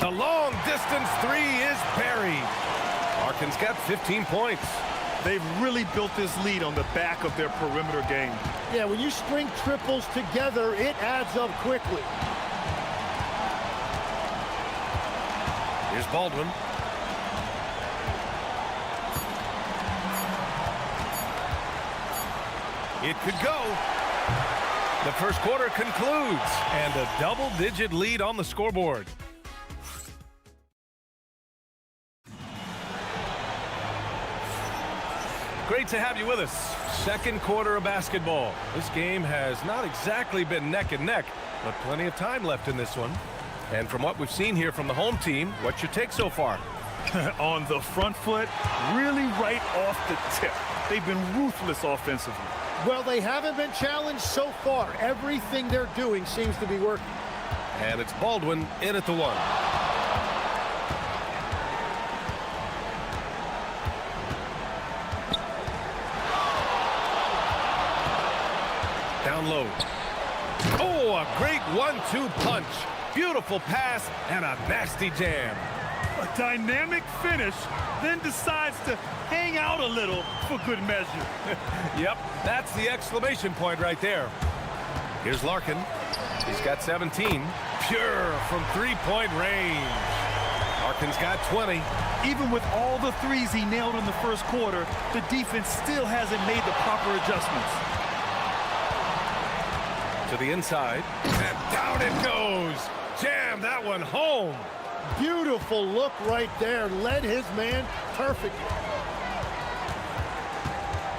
The long distance 3 is buried. Larkin's got 15 points. They've really built this lead on the back of their perimeter game. Yeah, when you string triples together, it adds up quickly. Here's Baldwin. It could go. The first quarter concludes, and a double-digit lead on the scoreboard. Great to have you with us. Second quarter of basketball. This game has not exactly been neck and neck, but plenty of time left in this one. And from what we've seen here from the home team, what's your take so far? On the front foot, really right off the tip. They've been ruthless offensively. Well, they haven't been challenged so far. Everything they're doing seems to be working. And it's Baldwin in at the 1. Down low. Oh, a great 1-2 punch. Beautiful pass and a nasty jam. A dynamic finish, then decides to hang out a little for good measure. Yep, that's the exclamation point right there. Here's Larkin. He's got 17. Pure from three-point range. Larkin's got 20. Even with all the threes he nailed in the first quarter, the defense still hasn't made the proper adjustments. To the inside, and down it goes. Jam that one home. Beautiful look right there. Led his man perfectly.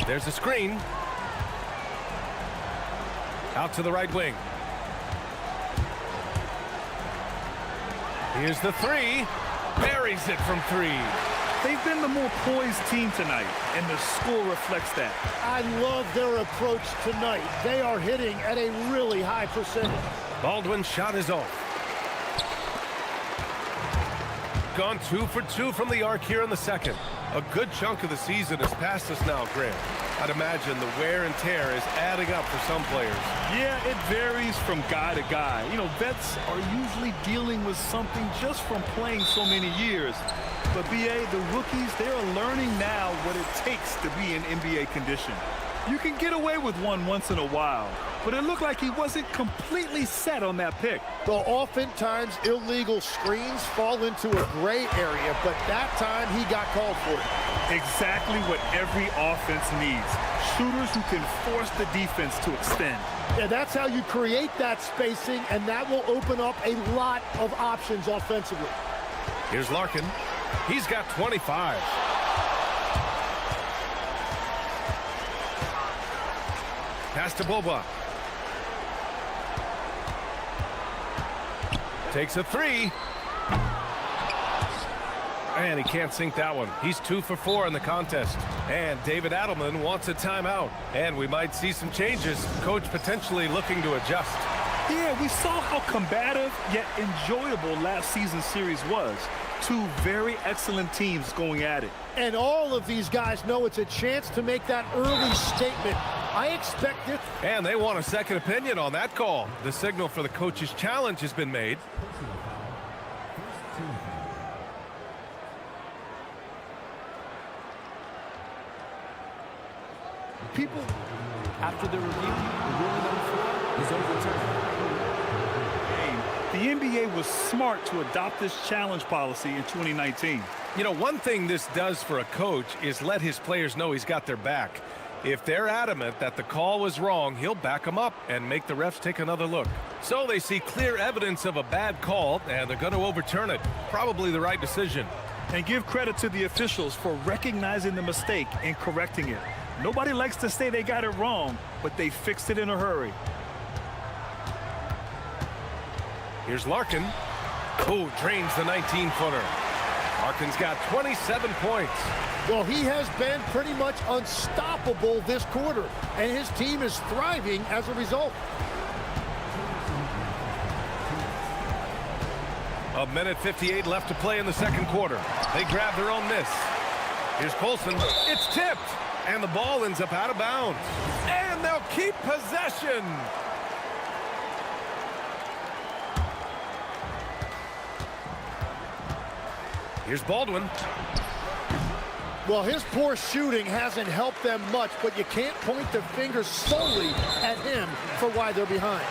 There's a screen. Out to the right wing. Here's the 3. Buries it from 3. They've been the more poised team tonight, and the score reflects that. I love their approach tonight. They are hitting at a really high percentage. Baldwin's shot is off. Gone 2 for 2 from the arc here in the second. A good chunk of the season is past us now, Grant. I'd imagine the wear and tear is adding up for some players. Yeah, it varies from guy to guy. You know, vets are usually dealing with something just from playing so many years. But, B.A., the rookies, they're learning now what it takes to be in NBA condition. You can get away with one once in a while, but it looked like he wasn't completely set on that pick. Well, oftentimes illegal screens fall into a gray area, but that time he got called for it. Exactly what every offense needs. Shooters who can force the defense to extend. Yeah, that's how you create that spacing, and that will open up a lot of options offensively. Here's Larkin. He's got 25. Pass to Boba. Takes a 3. And he can't sink that one. He's 2 for 4 in the contest. And David Adelman wants a timeout. And we might see some changes. Coach potentially looking to adjust. Yeah, we saw how combative yet enjoyable last season's series was. 2 very excellent teams going at it. And all of these guys know it's a chance to make that early statement. I expect it. And they want a second opinion on that call. The signal for the coach's challenge has been made. People, after the review, the rule number 4 is overturned. The NBA was smart to adopt this challenge policy in 2019. You know, one thing this does for a coach is let his players know he's got their back. If they're adamant that the call was wrong, he'll back them up and make the refs take another look. So they see clear evidence of a bad call, and they're going to overturn it. Probably the right decision. And give credit to the officials for recognizing the mistake and correcting it. Nobody likes to say they got it wrong, but they fixed it in a hurry. Here's Larkin. Oh, drains the 19-footer. Larkin's got 27 points. Well, he has been pretty much unstoppable this quarter, and his team is thriving as a result. A minute 58 left to play in the second quarter. They grab their own miss. Here's Colson. It's tipped, and the ball ends up out of bounds. And they'll keep possession. Here's Baldwin. Well, his poor shooting hasn't helped them much, but you can't point the finger solely at him for why they're behind.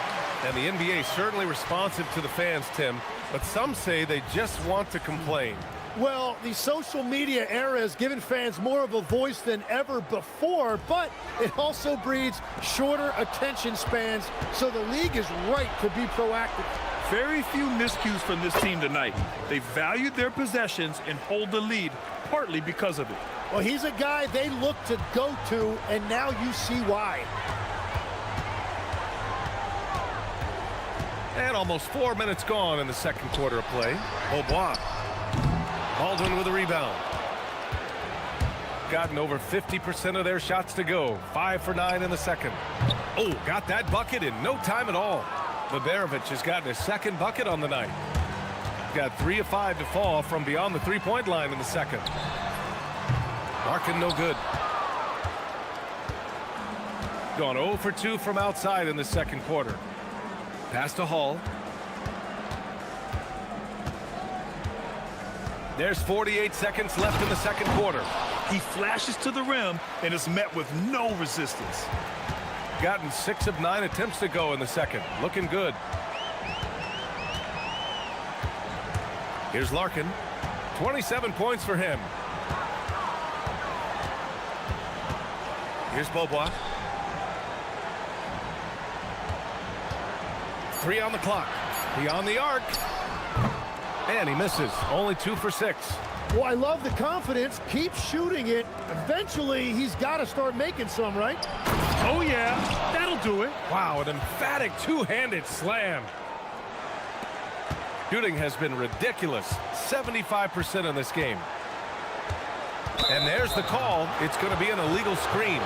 And the NBA certainly responsive to the fans, Tim, but some say they just want to complain. Well, the social media era has given fans more of a voice than ever before, but it also breeds shorter attention spans, so the league is right to be proactive. Very few miscues from this team tonight. They valued their possessions and hold the lead, partly because of it. Well, he's a guy they look to go to, and now you see why. And almost 4 minutes gone in the second quarter of play. Beaubois. Baldwin with a rebound. Gotten over 50% of their shots to go. 5 for 9 in the second. Oh, got that bucket in no time at all. Baberovic has gotten his second bucket on the night. Got 3 of 5 to fall from beyond the three-point line in the second. Larkin no good. Gone 0 for 2 from outside in the second quarter. Pass to Hall. There's 48 seconds left in the second quarter. He flashes to the rim and is met with no resistance. Gotten 6 of 9 attempts to go in the second. Looking good. Here's Larkin. 27 points for him. Here's Beaubois. 3 on the clock. Beyond the arc. And he misses. Only 2 for 6. Well, I love the confidence. Keep shooting it. Eventually, he's got to start making some, right? Oh, yeah. That'll do it. Wow, an emphatic two-handed slam. Shooting has been ridiculous. 75% in this game. And there's the call. It's going to be an illegal screen.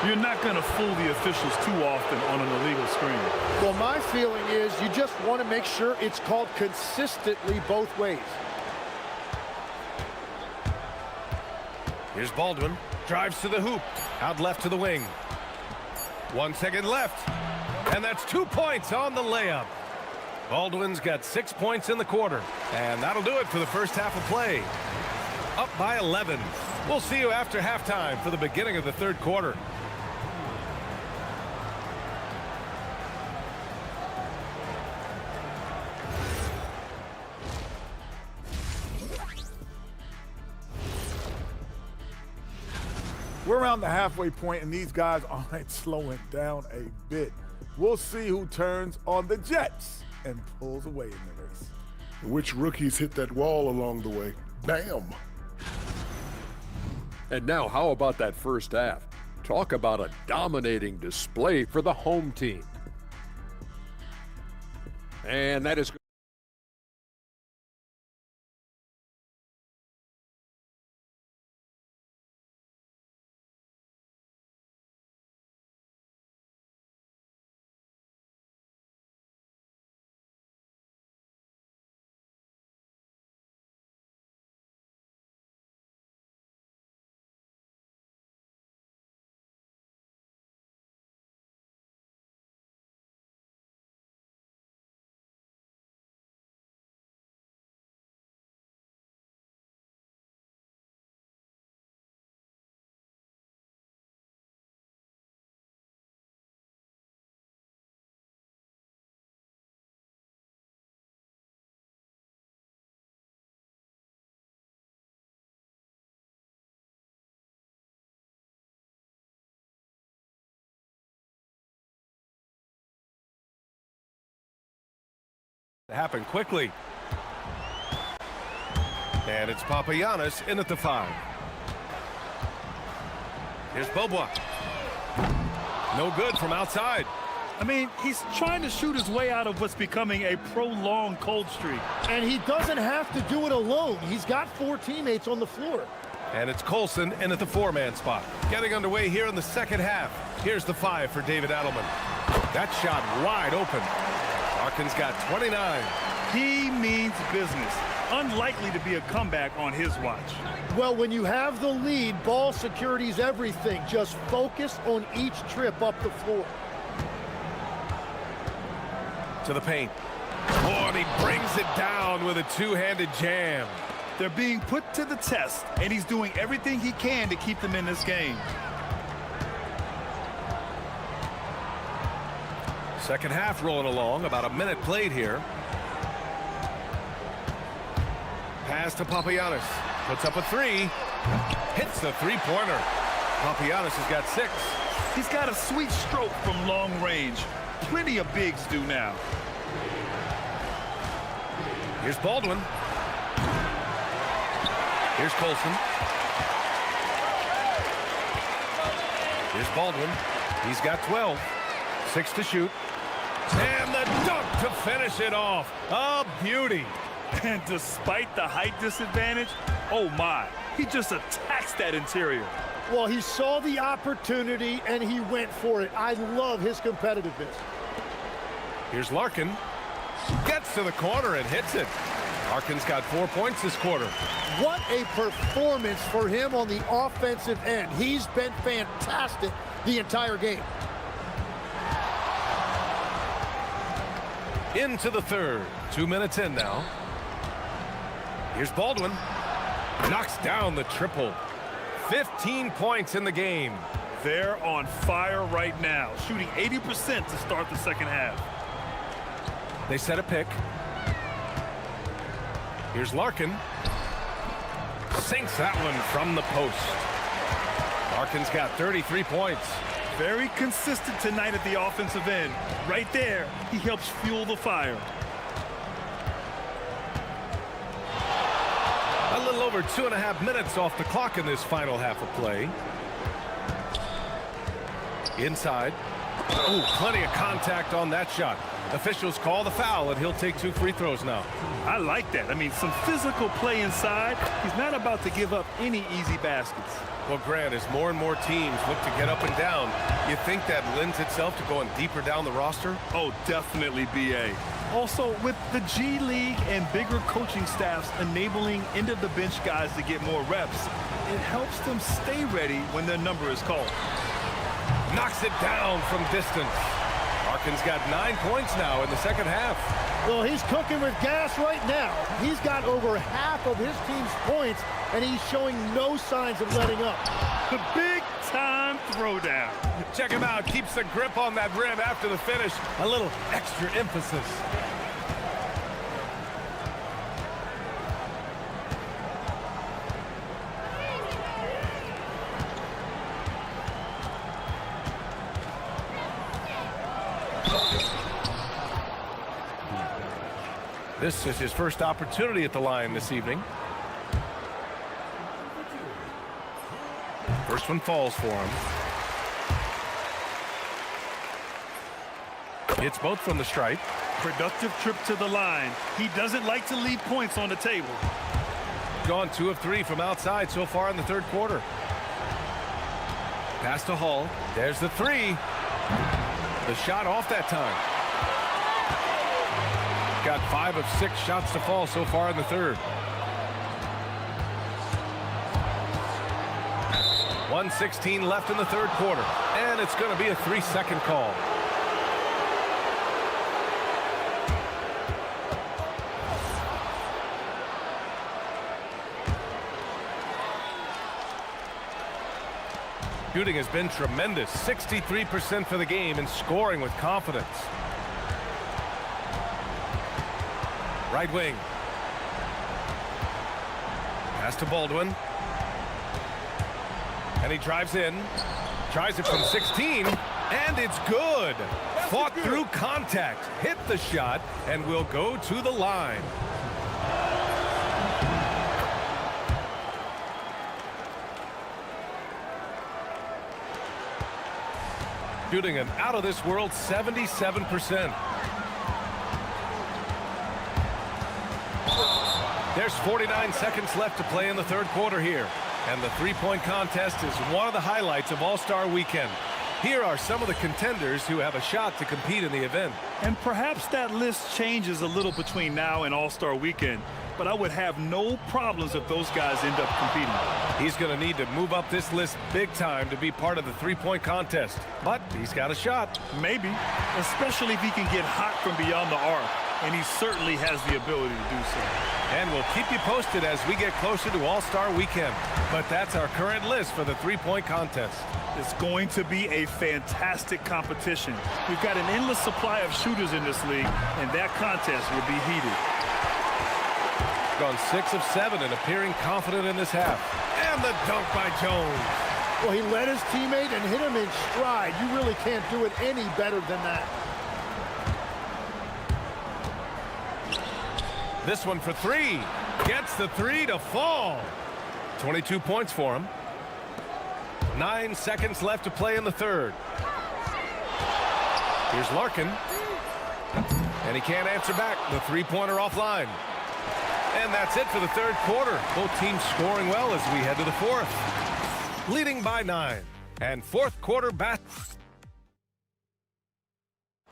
You're not going to fool the officials too often on an illegal screen. Well, my feeling is you just want to make sure it's called consistently both ways. Here's Baldwin. Drives to the hoop. Out left to the wing. 1 second left. And that's 2 points on the layup. Baldwin's got 6 points in the quarter. And that'll do it for the first half of play. Up by 11. We'll see you after halftime for the beginning of the third quarter. We're around the halfway point, and these guys aren't slowing down a bit. We'll see who turns on the Jets and pulls away in the race. Which rookies hit that wall along the way? Bam! And now, how about that first half? Talk about a dominating display for the home team. And that is Happen quickly. And it's Papagiannis in at the 5. Here's Bobois. No good from outside. I mean, he's trying to shoot his way out of what's becoming a prolonged cold streak. And he doesn't have to do it alone. He's got 4 teammates on the floor. And it's Colson in at the 4-man spot. Getting underway here in the second half. Here's the 5 for David Adelman. That shot wide open. Larkin's got 29. He means business. Unlikely to be a comeback on his watch. Well, when you have the lead, ball security's everything. Just focus on each trip up the floor. To the paint. Oh, and he brings it down with a two-handed jam. They're being put to the test, and he's doing everything he can to keep them in this game. Second half rolling along, about a minute played here. Pass to Papagiannis. Puts up a 3. Hits the three-pointer. Papagiannis has got 6. He's got a sweet stroke from long range. Plenty of bigs do now. Here's Baldwin. Here's Colson. Here's Baldwin. He's got 12. 6 to shoot. And the dunk to finish it off. A beauty. And despite the height disadvantage, oh my, he just attacks that interior. Well, he saw the opportunity and he went for it. I love his competitiveness. Here's Larkin. Gets to the corner and hits it. Larkin's got 4 points this quarter. What a performance for him on the offensive end. He's been fantastic the entire game. Into the third. 2 minutes in now. Here's Baldwin. Knocks down the triple. 15 points in the game. They're on fire right now, shooting 80% to start the second half. They set a pick. Here's Larkin. Sinks that one from the post. Larkin's got 33 points. Very consistent tonight at the offensive end. Right there, he helps fuel the fire. A little over 2.5 minutes off the clock in this final half of play. Inside. Oh, plenty of contact on that shot. Officials call the foul, and he'll take 2 free throws now. I like that. I mean, some physical play inside. He's not about to give up any easy baskets. Well, Grant, as more and more teams look to get up and down, you think that lends itself to going deeper down the roster? Oh, definitely, B.A. Also, with the G League and bigger coaching staffs enabling end-of-the-bench guys to get more reps, it helps them stay ready when their number is called. Knocks it down from distance. Larkin's got 9 points now in the second half. Well, he's cooking with gas right now. He's got over half of his team's points, and he's showing no signs of letting up. The big-time throwdown. Check him out. Keeps the grip on that rim after the finish. A little extra emphasis. This is his first opportunity at the line this evening. First one falls for him. Hits both from the stripe. Productive trip to the line. He doesn't like to leave points on the table. Gone 2 of 3 from outside so far in the third quarter. Pass to Hall. There's the 3. The shot off that time. Got 5 of 6 shots to fall so far in the third. 1:16 left in the third quarter. And it's going to be a 3-second call. Shooting has been tremendous. 63% for the game and scoring with confidence. Right wing. Pass to Baldwin. And he drives in. Tries it from 16, and it's good. Fought through contact, hit the shot, and will go to the line. Shooting an out-of-this-world 77%. There's 49 seconds left to play in the third quarter here. And the three-point contest is one of the highlights of All-Star Weekend. Here are some of the contenders who have a shot to compete in the event. And perhaps that list changes a little between now and All-Star Weekend, but I would have no problems if those guys end up competing. He's going to need to move up this list big time to be part of the three-point contest. But he's got a shot. Maybe, especially if he can get hot from beyond the arc, and he certainly has the ability to do so. And we'll keep you posted as we get closer to All-Star Weekend. But that's our current list for the three-point contest. It's going to be a fantastic competition. We've got an endless supply of shooters in this league, and that contest will be heated. Gone 6 of 7 and appearing confident in this half. And the dunk by Jones. Well, he led his teammate and hit him in stride. You really can't do it any better than that. This one for 3. Gets the 3 to fall. 22 points for him. 9 seconds left to play in the third. Here's Larkin. And he can't answer back. The three-pointer offline. And that's it for the third quarter. Both teams scoring well as we head to the fourth. Leading by 9. And fourth quarter bat.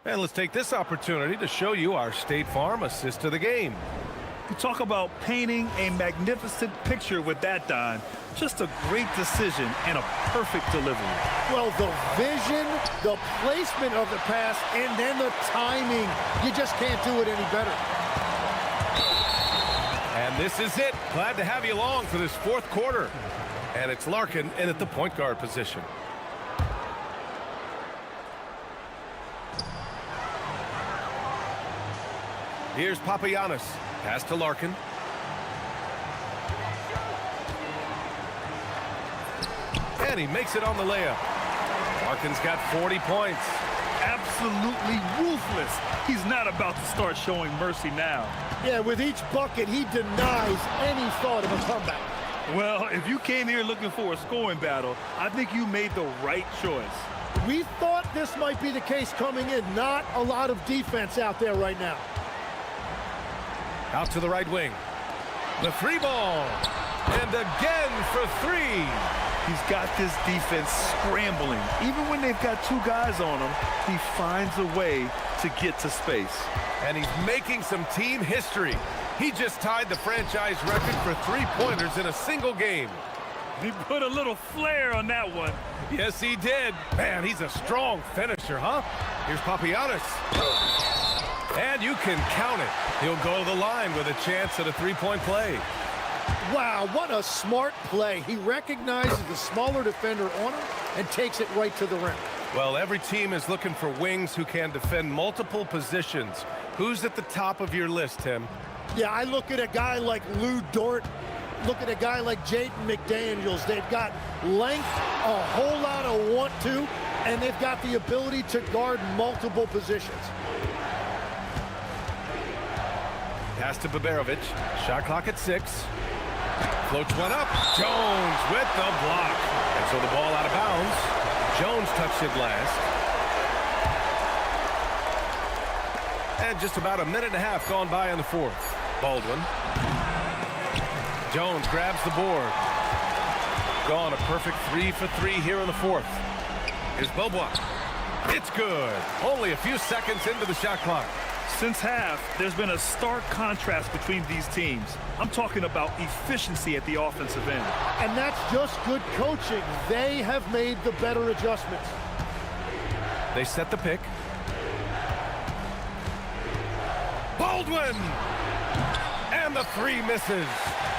And let's take this opportunity to show you our State Farm assist of the game. You talk about painting a magnificent picture with that, Don. Just a great decision and a perfect delivery. Well, the vision, the placement of the pass, and then the timing. You just can't do it any better. And this is it. Glad to have you along for this fourth quarter. And it's Larkin in at the point guard position. Here's Papagiannis. Pass to Larkin. And he makes it on the layup. Larkin's got 40 points. Absolutely ruthless. He's not about to start showing mercy now. Yeah, with each bucket, he denies any thought of a comeback. Well, if you came here looking for a scoring battle, I think you made the right choice. We thought this might be the case coming in. Not a lot of defense out there right now. Out to the right wing. The 3 ball. And again for 3. He's got this defense scrambling. Even when they've got 2 guys on him, he finds a way to get to space. And he's making some team history. He just tied the franchise record for 3-pointers in a single game. He put a little flair on that one. Yes, he did. Man, he's a strong finisher, huh? Here's Papagiannis. And you can count it. He'll go to the line with a chance at a 3-point play. Wow, what a smart play. He recognizes the smaller defender on him and takes it right to the rim. Well, every team is looking for wings who can defend multiple positions. Who's at the top of your list, Tim? Yeah, I look at a guy like Lou Dort. Look at a guy like Jaden McDaniels. They've got length, a whole lot of want-to, and they've got the ability to guard multiple positions. Pass to Baberovic. Shot clock at 6. Floats one up. Jones with the block. And so the ball out of bounds. Jones touched it last. And just about a minute and a half gone by in the fourth. Baldwin. Jones grabs the board. Gone a perfect 3 for 3 here in the fourth. Here's Bobois. It's good. Only a few seconds into the shot clock. Since half, there's been a stark contrast between these teams. I'm talking about efficiency at the offensive end. And that's just good coaching. They have made the better adjustments. They set the pick. Baldwin! And the 3 misses.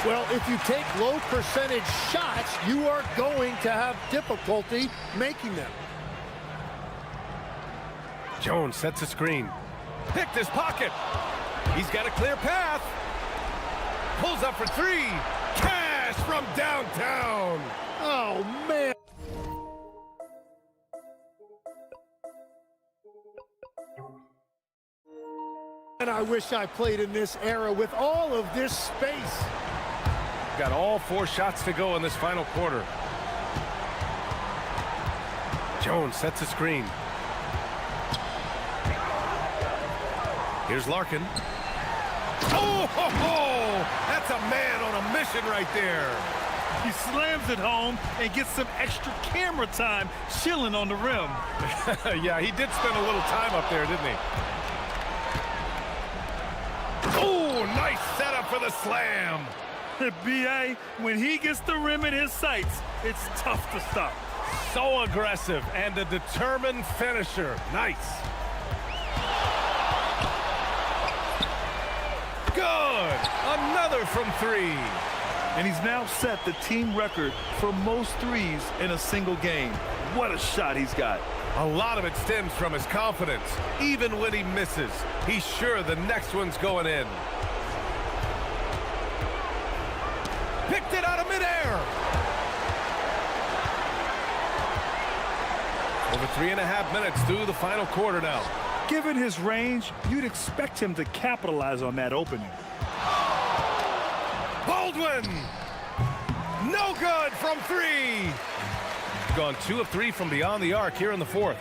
Well, if you take low percentage shots, you are going to have difficulty making them. Jones sets a screen. Picked his pocket. He's got a clear path. Pulls up for 3. Cash from downtown. Oh, man. I wish I played in this era with all of this space. Got all 4 shots to go in this final quarter. Jones sets a screen. Here's Larkin. Oh, ho, ho! That's a man on a mission right there. He slams it home and gets some extra camera time chilling on the rim. Yeah, he did spend a little time up there, didn't he? Oh, nice setup for the slam. B.A., when he gets the rim in his sights, it's tough to stop. So aggressive and a determined finisher. Nice. Good. Another from 3. And he's now set the team record for most threes in a single game. What a shot he's got. A lot of it stems from his confidence. Even when he misses, he's sure the next one's going in. Picked it out of midair. Over 3.5 minutes through the final quarter now. Given his range, you'd expect him to capitalize on that opening. Baldwin! No good from 3. Gone 2 of 3 from beyond the arc here in the 4th.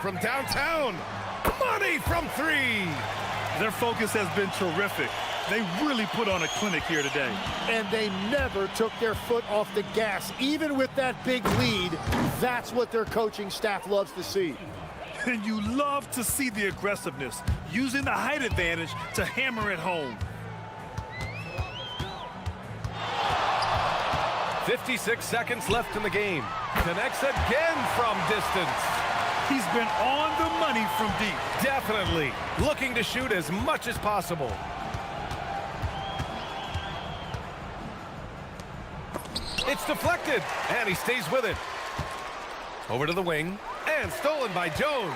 From downtown, money from 3. Their focus has been terrific. They really put on a clinic here today. And they never took their foot off the gas. Even with that big lead, that's what their coaching staff loves to see. And you love to see the aggressiveness, using the height advantage to hammer it home. 56 seconds left in the game. Connects again from distance. He's been on the money from deep. Definitely. Looking to shoot as much as possible. It's deflected, and he stays with it. Over to the wing, and stolen by Jones.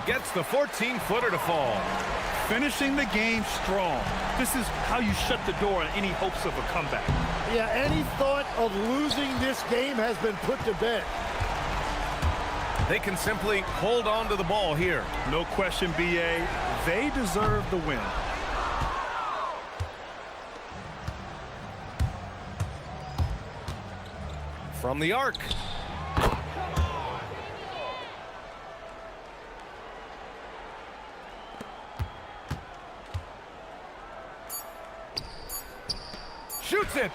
Gets the 14-footer to fall. Finishing the game strong. This is how you shut the door on any hopes of a comeback. Yeah, any thought of losing this game has been put to bed. They can simply hold on to the ball here. No question, B.A. They deserve the win. From the arc. Shoots it.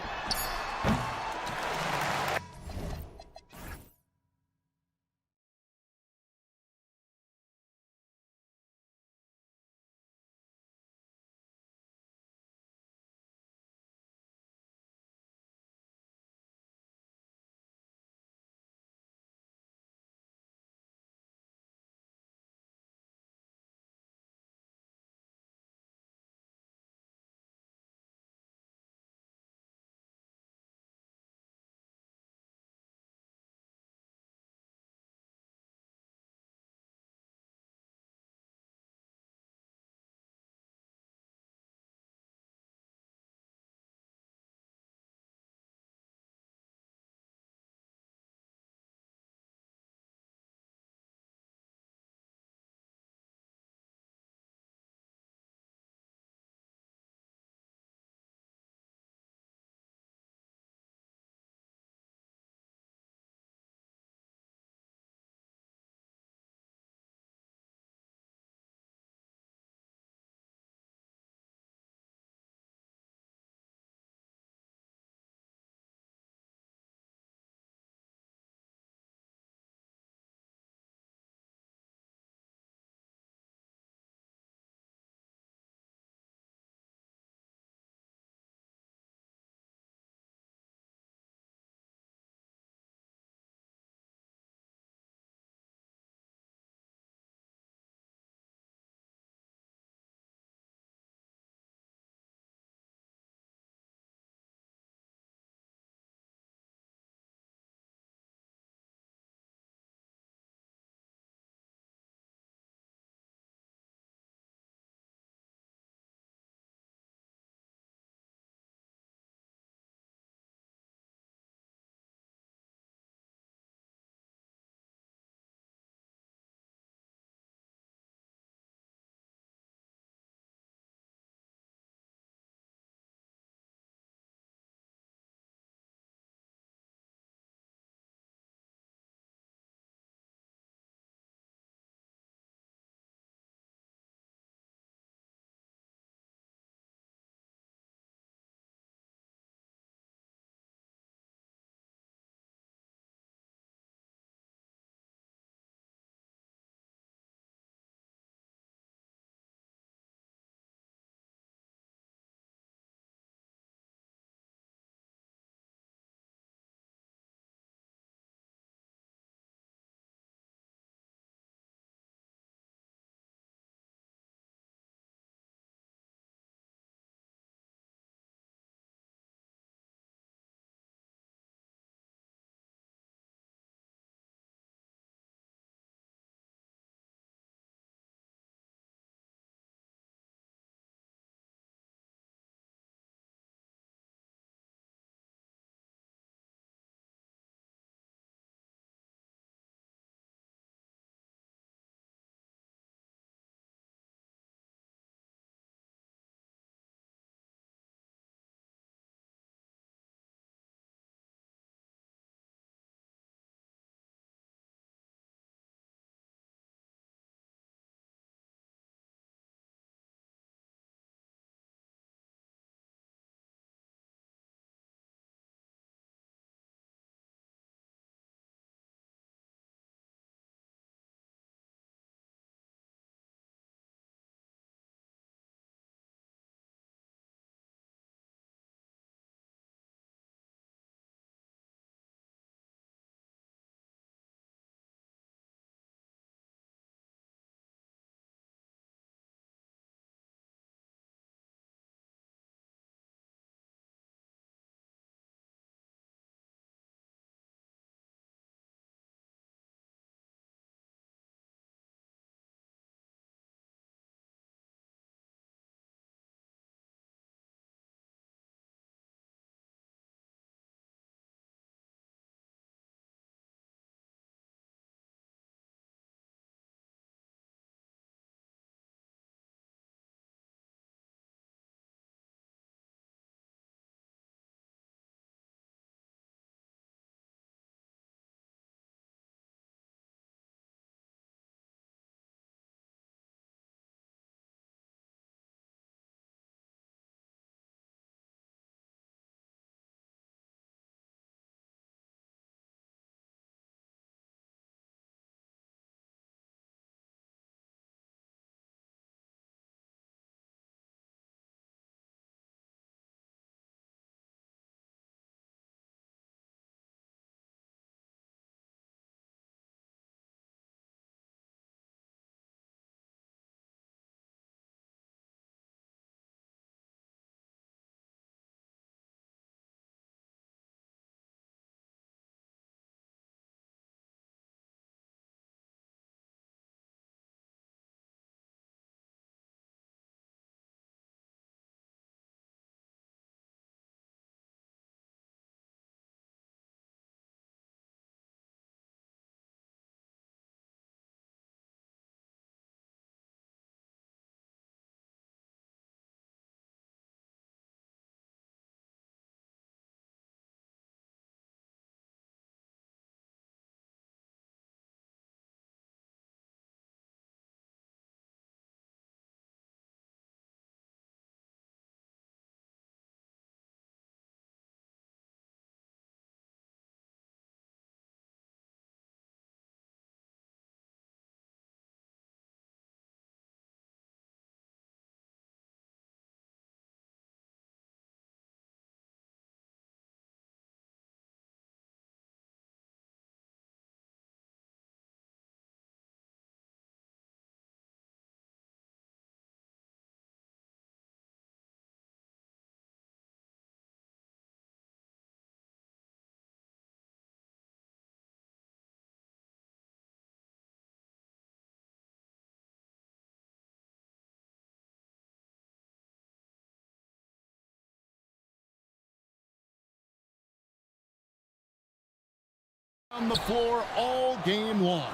On the floor all game long.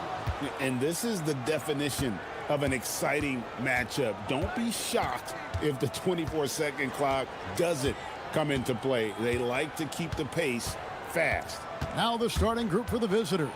And this is the definition of an exciting matchup. Don't be shocked if the 24-second clock doesn't come into play. They like to keep the pace fast. Now the starting group for the visitors.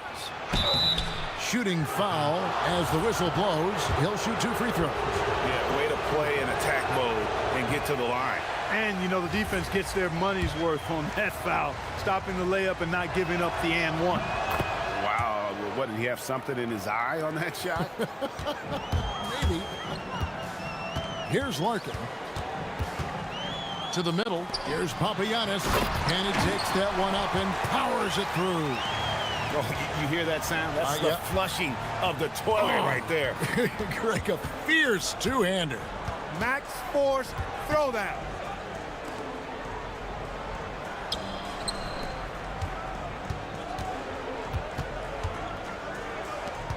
Shooting foul as the whistle blows. He'll shoot 2 free throws. Yeah, way to play in attack mode and get to the line. And, you know, the defense gets their money's worth on that foul, stopping the layup and not giving up the and one. Wow, what, did he have something in his eye on that shot? Maybe. Here's Larkin. To the middle. Here's Papagiannis. And he takes that one up and powers it through. Oh, you hear that sound? That's the flushing of the toilet right there. Greg, a fierce two-hander. Max force throwdown.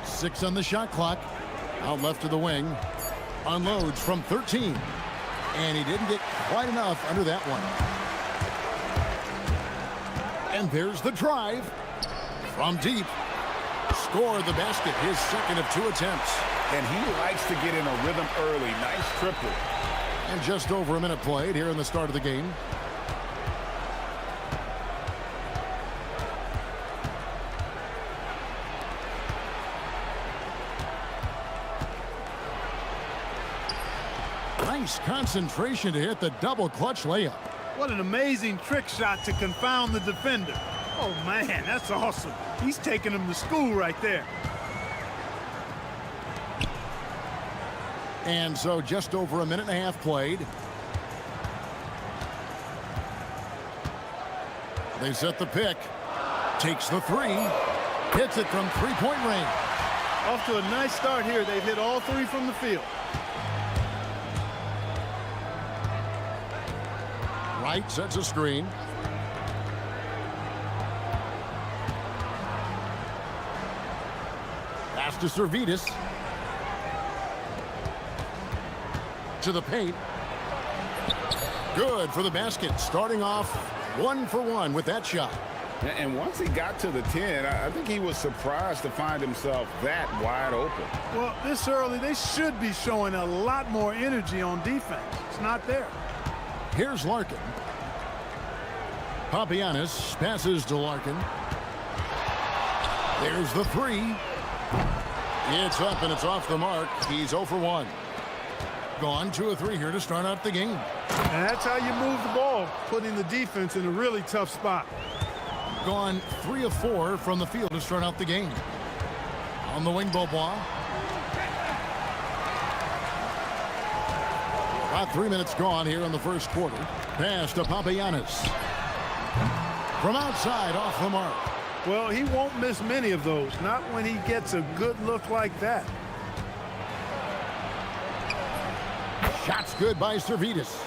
Six on the shot clock. Out left to the wing. Unloads from 13. And he didn't get quite enough under that one. And there's the drive. From deep. Score the basket. His second of 2 attempts. And he likes to get in a rhythm early. Nice triple. And just over a minute played here in the start of the game. Nice concentration to hit the double clutch layup. What an amazing trick shot to confound the defender. Oh, man, that's awesome. He's taking him to school right there. And so just over a minute and a half played. They set the pick. Takes the 3. Hits it from 3-point range. Off to a nice start here. They've hit all 3 from the field. Wright sets a screen. Pass to Servetus. To the paint. Good for the basket. Starting off 1 for 1 with that shot. And once he got to the 10, I think he was surprised to find himself that wide open. Well, this early, they should be showing a lot more energy on defense. It's not there. Here's Larkin. Papagiannis passes to Larkin. There's the 3. It's up and it's off the mark. He's 0 for 1. Gone 2 of 3 here to start out the game. And that's how you move the ball, putting the defense in a really tough spot. Gone 3 of 4 from the field to start out the game. On the wing, Beaubois. About 3 minutes gone here in the first quarter. Pass to Papagiannis. From outside, off the mark. Well, he won't miss many of those, not when he gets a good look like that. Shots good by Servetus.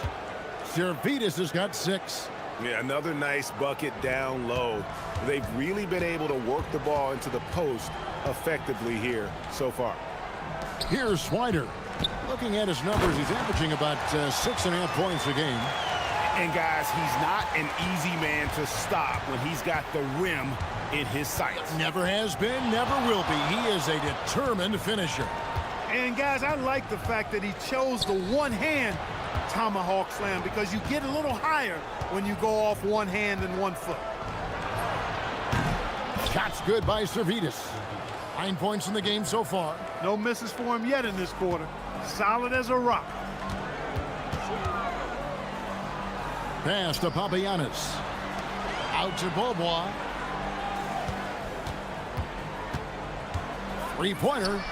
Servetus has got 6. Yeah, another nice bucket down low. They've really been able to work the ball into the post effectively here so far. Here's Swider. Looking at his numbers, he's averaging about 6.5 points a game. And guys, he's not an easy man to stop when he's got the rim in his sights. Never has been, never will be. He is a determined finisher. And guys, I like the fact that he chose the one-hand tomahawk slam because you get a little higher when you go off one hand and 1 foot. Shots good by Servetus. 9 points in the game so far. No misses for him yet in this quarter. Solid as a rock. Pass to Papagiannis. Out to Beaubois. 3-pointer.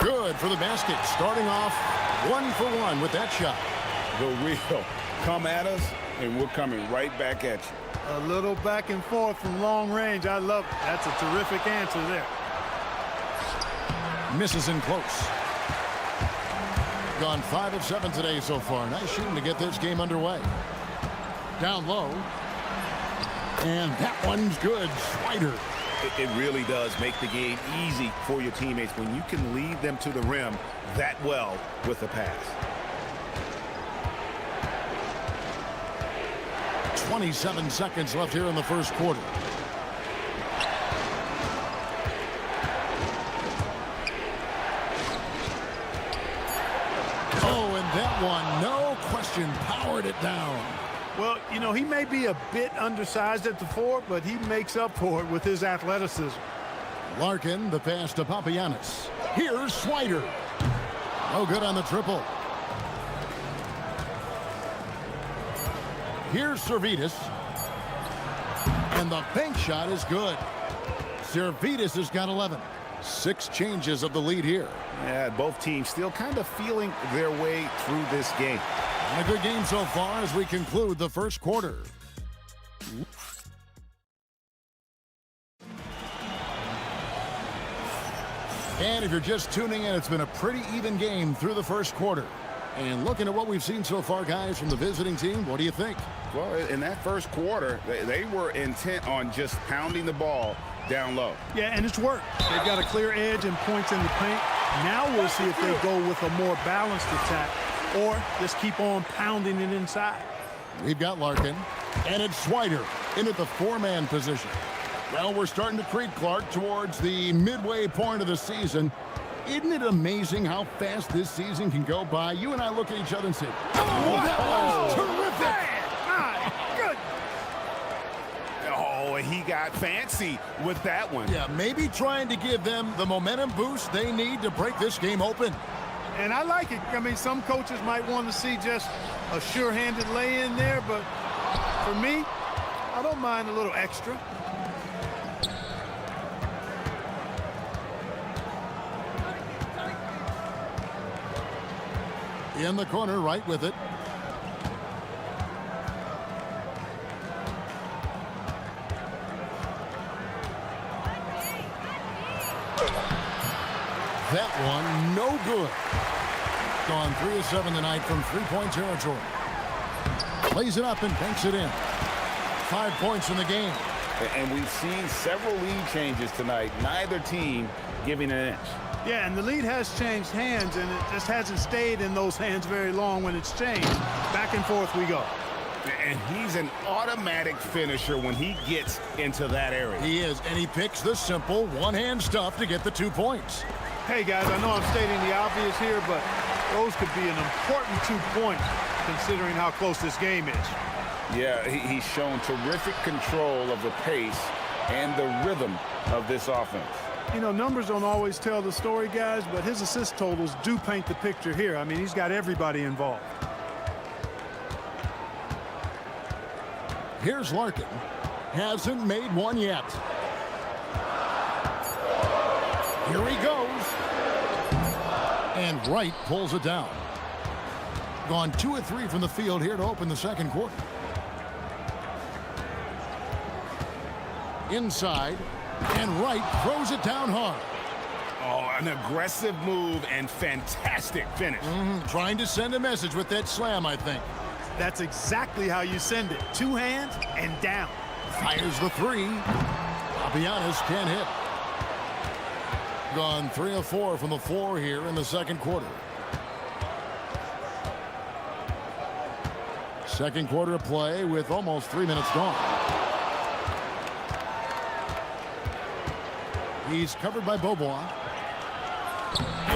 Good for the basket. Starting off 1 for 1 with that shot. The real come at us, and we're coming right back at you. A little back and forth from long range. I love it. That's a terrific answer there. Misses in close. Gone 5 of 7 today so far. Nice shooting to get this game underway. Down low. And that one's good. Swider. It really does make the game easy for your teammates when you can lead them to the rim that well with the pass. 27 seconds left here in the first quarter. possession, powered it down. Well, you know, he may be a bit undersized at the 4, but he makes up for it with his athleticism. Larkin, the pass to Papagiannis. Here's Swider. No good on the triple. Here's Servetus. And the bank shot is good. Servetus has got 11. 6 changes of the lead here. Yeah, both teams still kind of feeling their way through this game. And a good game so far as we conclude the first quarter. And if you're just tuning in, it's been a pretty even game through the first quarter. And looking at what we've seen so far, guys, from the visiting team, what do you think? Well, in that first quarter, they were intent on just pounding the ball down low. Yeah, and it's worked. They've got a clear edge and points in the paint. Now we'll see if they go with a more balanced attack or just keep on pounding it inside. We've got Larkin, and it's Swider in at the 4-man position. Well, we're starting to creep, Clark, towards the midway point of the season. Isn't it amazing how fast this season can go by? You and I look at each other and say, oh, that was terrific! My goodness! Oh, he got fancy with that one. Yeah, maybe trying to give them the momentum boost they need to break this game open. And I like it. I mean, some coaches might want to see just a sure-handed lay-in there, but for me, I don't mind a little extra. In the corner, right with it. That one, no good. Gone 3 of 7 tonight from three-point territory. Plays it up and banks it in. 5 points in the game. And we've seen several lead changes tonight. Neither team giving an inch. Yeah, and the lead has changed hands, and it just hasn't stayed in those hands very long when it's changed. Back and forth we go. And he's an automatic finisher when he gets into that area. He is, and he picks the simple one-hand stuff to get the 2 points. Hey, guys, I know I'm stating the obvious here, but those could be an important 2 points considering how close this game is. Yeah, he's shown terrific control of the pace and the rhythm of this offense. You know, numbers don't always tell the story, guys, but his assist totals do paint the picture here. I mean, he's got everybody involved. Here's Larkin. Hasn't made one yet. Here he goes. And Wright pulls it down. Gone 2 of 3 from the field here to open the second quarter. Inside. And Wright throws it down hard. Oh, an aggressive move and fantastic finish. Trying to send a message with that slam, I think. That's exactly how you send it. 2 hands and down. Fires the 3. Papagiannis can't hit. Gone 3 of 4 from the floor here in the second quarter. Second quarter of play with almost 3 minutes gone. He's covered by Beaubois.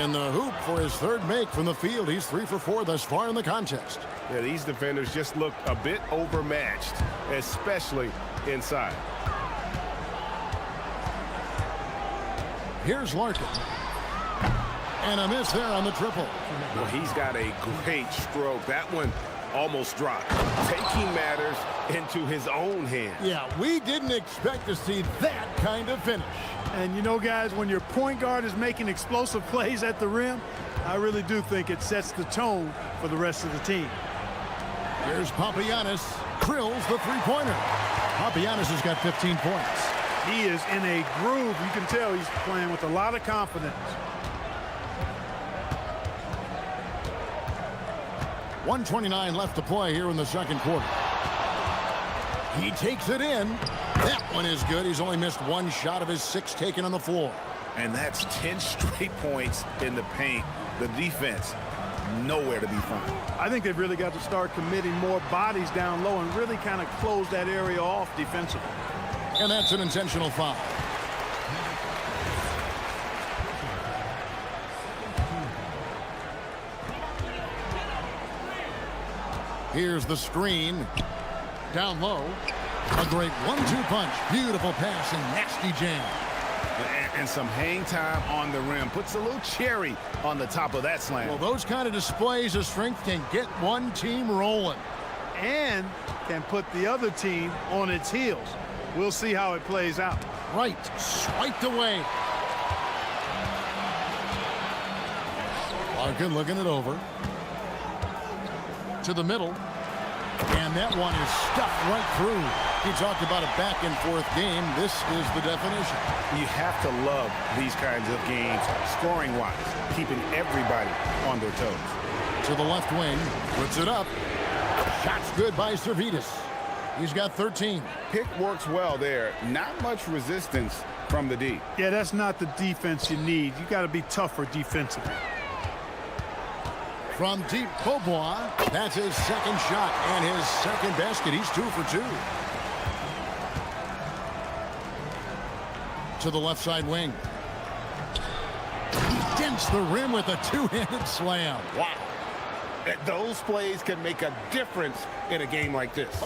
In the hoop for his 3rd make from the field. He's 3 for 4 thus far in the contest. Yeah, these defenders just look a bit overmatched, especially inside. Here's Larkin. And a miss there on the triple. Well, he's got a great stroke. That one almost dropped. Taking matters into his own hands. Yeah, we didn't expect to see that kind of finish. And you know, guys, when your point guard is making explosive plays at the rim, I really do think it sets the tone for the rest of the team. Here's Papagiannis. Drills the three-pointer. Papagiannis has got 15 points. He is in a groove. You can tell he's playing with a lot of confidence. 1:29 left to play here in the second quarter. He takes it in. That one is good. He's only missed 1 shot of his 6 taken on the floor. And that's 10 straight points in the paint. The defense, nowhere to be found. I think they've really got to start committing more bodies down low and really kind of close that area off defensively. And that's an intentional foul. Here's the screen. Down low. A great 1-2 punch. Beautiful pass and nasty jam. And some hang time on the rim. Puts a little cherry on the top of that slam. Well, those kind of displays of strength can get one team rolling. And can put the other team on its heels. We'll see how it plays out. Right. Swiped away. Larkin looking it over. To the middle. And that one is stuffed right through. He talked about a back-and-forth game. This is the definition. You have to love these kinds of games, scoring-wise, keeping everybody on their toes. To the left wing. Puts it up. Shot's good by Servetus. He's got 13. Pick works well there. Not much resistance from the D. Yeah, that's not the defense you need. You got to be tougher defensively. From deep, Beaubois. That's his second shot and his second basket. He's 2 for 2. To the left side wing. He dents the rim with a two-handed slam. Wow. Those plays can make a difference in a game like this.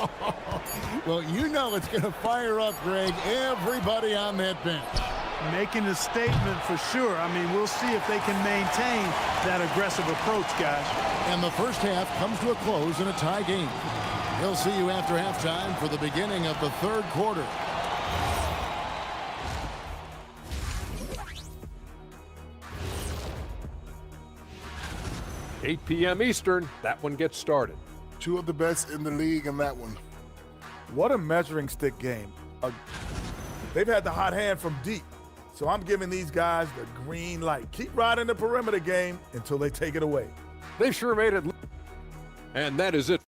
Well, you know it's going to fire up, Greg, everybody on that bench. Making a statement for sure. I mean, we'll see if they can maintain that aggressive approach, guys. And the first half comes to a close in a tie game. He'll see you after halftime for the beginning of the third quarter. $8 p.m. Eastern, that one gets started. 2 of the best in the league in that one. What a measuring stick game. They've had the hot hand from deep. So I'm giving these guys the green light. Keep riding the perimeter game until they take it away. They sure made it. And that is it.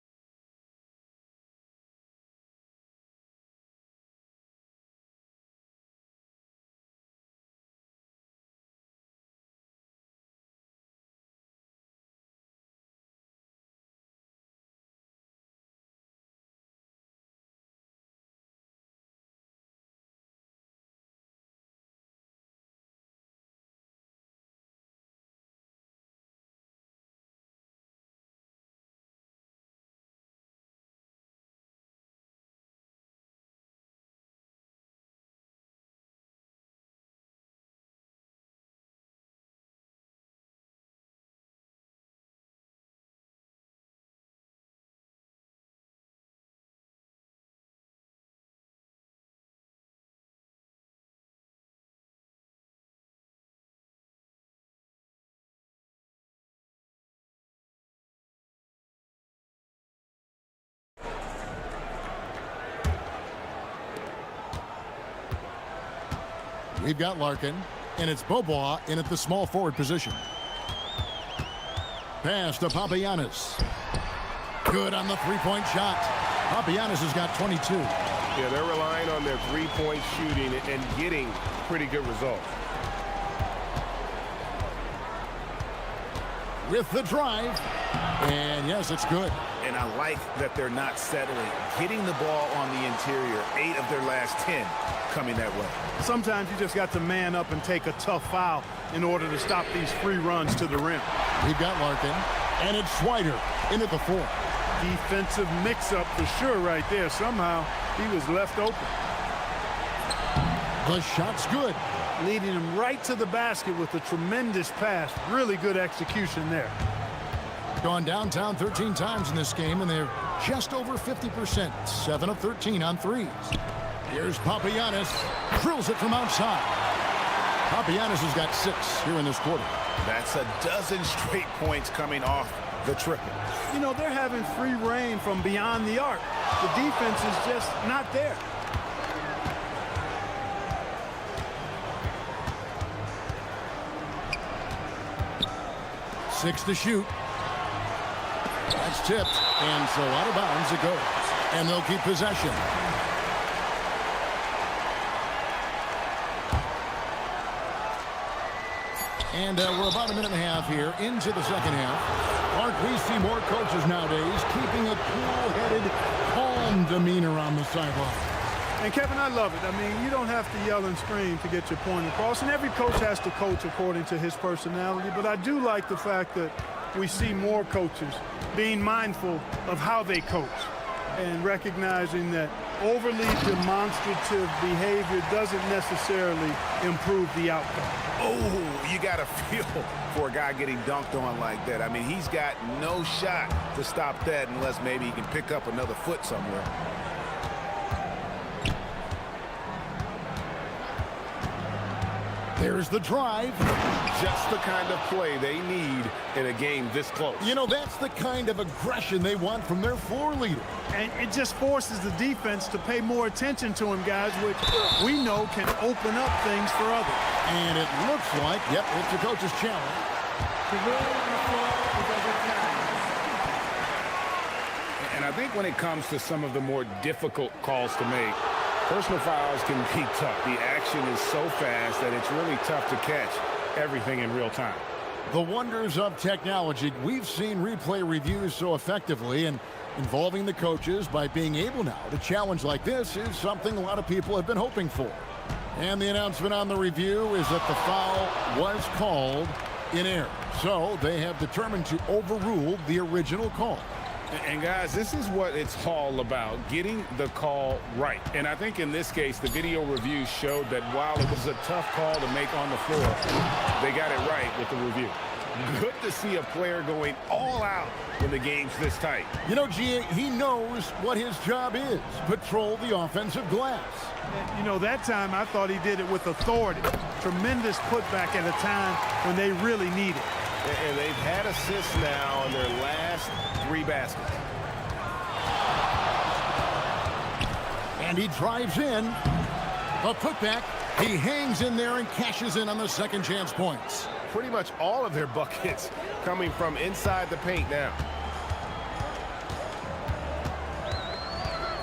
We've got Larkin, and it's Beaubois in at the small forward position. Pass to Papagiannis. Good on the three-point shot. Papagiannis has got 22. Yeah, they're relying on their three-point shooting and getting pretty good results. With the drive. And yes, it's good. And I like that they're not settling. Getting the ball on the interior, 8 of their last 10 coming that way. Sometimes you just got to man up and take a tough foul in order to stop these free runs to the rim. We've got Larkin, and it's Schweider in at the 4. Defensive mix-up for sure right there. Somehow he was left open. The shot's good. Leading him right to the basket with a tremendous pass. Really good execution there. Gone downtown 13 times in this game, and they're just over 50%. 7 of 13 on threes. Here's Papagiannis. Drills it from outside. Papagiannis has got 6 here in this quarter. That's a dozen straight points coming off the triple. You know, they're having free reign from beyond the arc. The defense is just not there. Six to shoot. That's tipped, and so out of bounds it goes. And they'll keep possession. And we're about a minute and a half here into the second half. Mark, we see more coaches nowadays keeping a cool-headed, calm demeanor on the sideline. And, Kevin, I love it. I mean, you don't have to yell and scream to get your point across, and every coach has to coach according to his personality. But I do like the fact that we see more coaches being mindful of how they coach and recognizing that overly demonstrative behavior doesn't necessarily improve the outcome. Oh, you got to feel for a guy getting dunked on like that. I mean, he's got no shot to stop that unless maybe he can pick up another foot somewhere. There's the drive. Just the kind of play they need in a game this close. You know, that's the kind of aggression they want from their floor leader. And it just forces the defense to pay more attention to him, guys, which we know can open up things for others. And it looks like, yep, it's the coach's challenge. And I think when it comes to some of the more difficult calls to make, personal fouls can be tough. The action is so fast that it's really tough to catch everything in real time. The wonders of technology. We've seen replay reviews so effectively, and involving the coaches by being able now to challenge like this is something a lot of people have been hoping for. And the announcement on the review is that the foul was called in error. So they have determined to overrule the original call. And guys, this is what it's all about, getting the call right. And I think in this case, the video review showed that while it was a tough call to make on the floor, they got it right with the review. Good to see a player going all out when the game's this tight. You know, G.A., he knows what his job is, patrol the offensive glass. You know, that time I thought he did it with authority. Tremendous putback at a time when they really need it. And they've had assists now on their last 3 baskets. And he drives in. A putback. He hangs in there and cashes in on the second chance points. Pretty much all of their buckets coming from inside the paint now.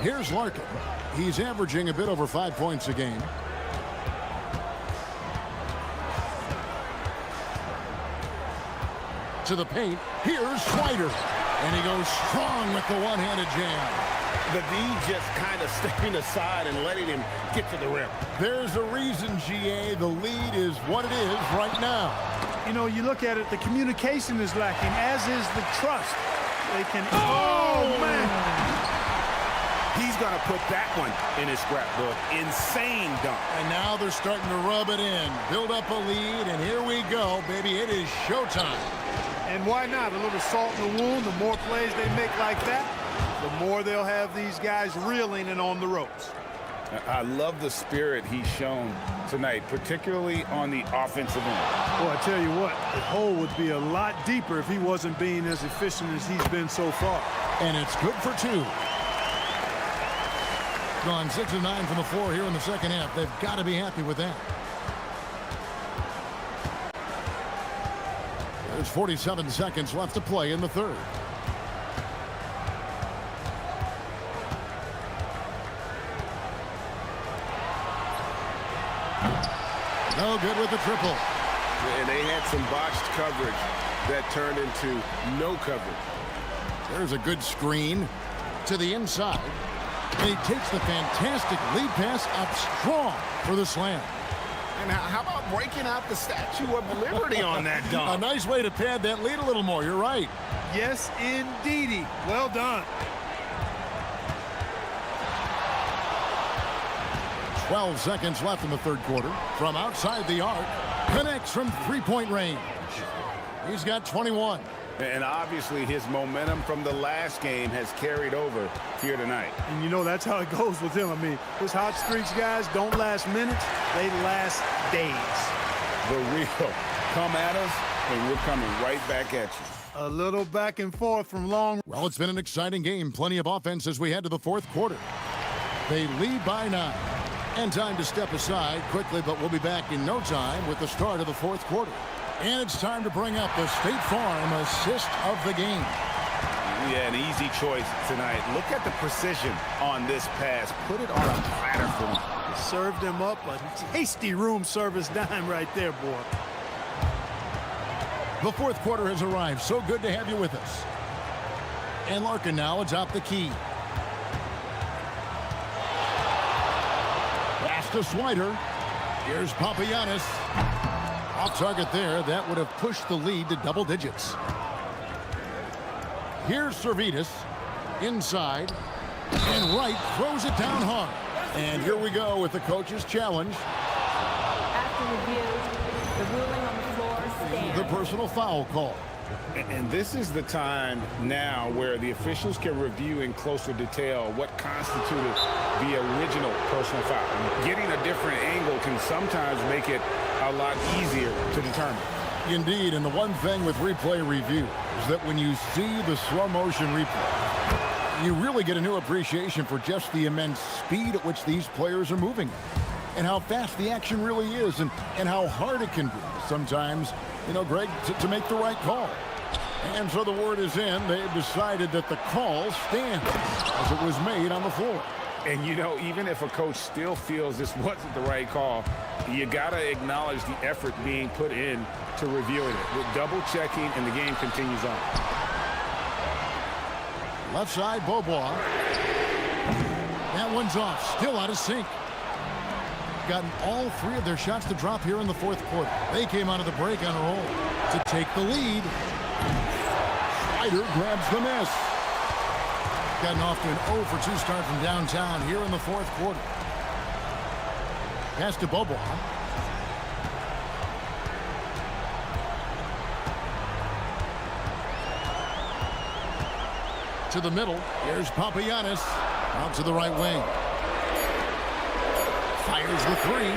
Here's Larkin. He's averaging a bit over 5 points a game. To the paint. Here's Swider. And he goes strong with the one-handed jam. The D just kind of stepping aside and letting him get to the rim. There's a reason, G.A., the lead is what it is right now. You know, you look at it, the communication is lacking, as is the trust. They can... Oh, man! He's going to put that one in his scrapbook. Insane dunk. And now they're starting to rub it in. Build up a lead, and here we go, baby. It is showtime. And why not? A little salt in the wound. The more plays they make like that, the more they'll have these guys reeling and on the ropes. I love the spirit he's shown tonight, particularly on the offensive end. Well, I tell you what, the hole would be a lot deeper if he wasn't being as efficient as he's been so far. And it's good for 2. Gone 6 of 9 from the floor here in the second half. They've got to be happy with that. There's 47 seconds left to play in the third. No good with the triple. And they had some botched coverage that turned into no coverage. There's a good screen to the inside. And he takes the fantastic lead pass up strong for the slam. And how about breaking out the Statue of Liberty on that dunk? A nice way to pad that lead a little more. You're right. Yes, indeedy. Well done. 12 seconds left in the third quarter. From outside the arc, connects from three-point range. He's got 21. And obviously his momentum from the last game has carried over here tonight. And you know, that's how it goes with him. I mean, his hot streaks, guys, don't last minutes. They last days. The real come at us, and we're coming right back at you. A little back and forth from long. Well, it's been an exciting game. Plenty of offense as we head to the fourth quarter. They lead by 9. And time to step aside quickly, but we'll be back in no time with the start of the fourth quarter. And it's time to bring up the State Farm assist of the game. Yeah, an easy choice tonight. Look at the precision on this pass. Put it on a platter for him. Served him up a tasty room service dime right there, boy. The fourth quarter has arrived. So good to have you with us. And Larkin now atop the key. Pass to Swider. Here's Papagiannis. Off target there. That would have pushed the lead to double digits. Here's Servetus. Inside. And Wright throws it down hard. And here we go with the coach's challenge. After review, the ruling on the floor stands. The personal foul call. And this is the time now where the officials can review in closer detail what constituted the original personal foul. Getting a different angle can sometimes make it a lot easier to determine. Indeed, and the one thing with replay review is that when you see the slow motion replay, you really get a new appreciation for just the immense speed at which these players are moving and how fast the action really is and how hard it can be sometimes, you know, Greg, to make the right call. And so the word is in. They've decided that the call stands as it was made on the floor. And, you know, even if a coach still feels this wasn't the right call, you got to acknowledge the effort being put in to reviewing it. With double-checking, and the game continues on. Left side, Beaubois. That one's off. Still out of sync. Gotten all three of their shots to drop here in the fourth quarter. They came out of the break on a roll to take the lead. Snyder grabs the miss. Gotten off to an 0 for 2 start from downtown here in the fourth quarter. Pass to Beaubois. To the middle. Here's Papagiannis. Out to the right wing. Fires the three.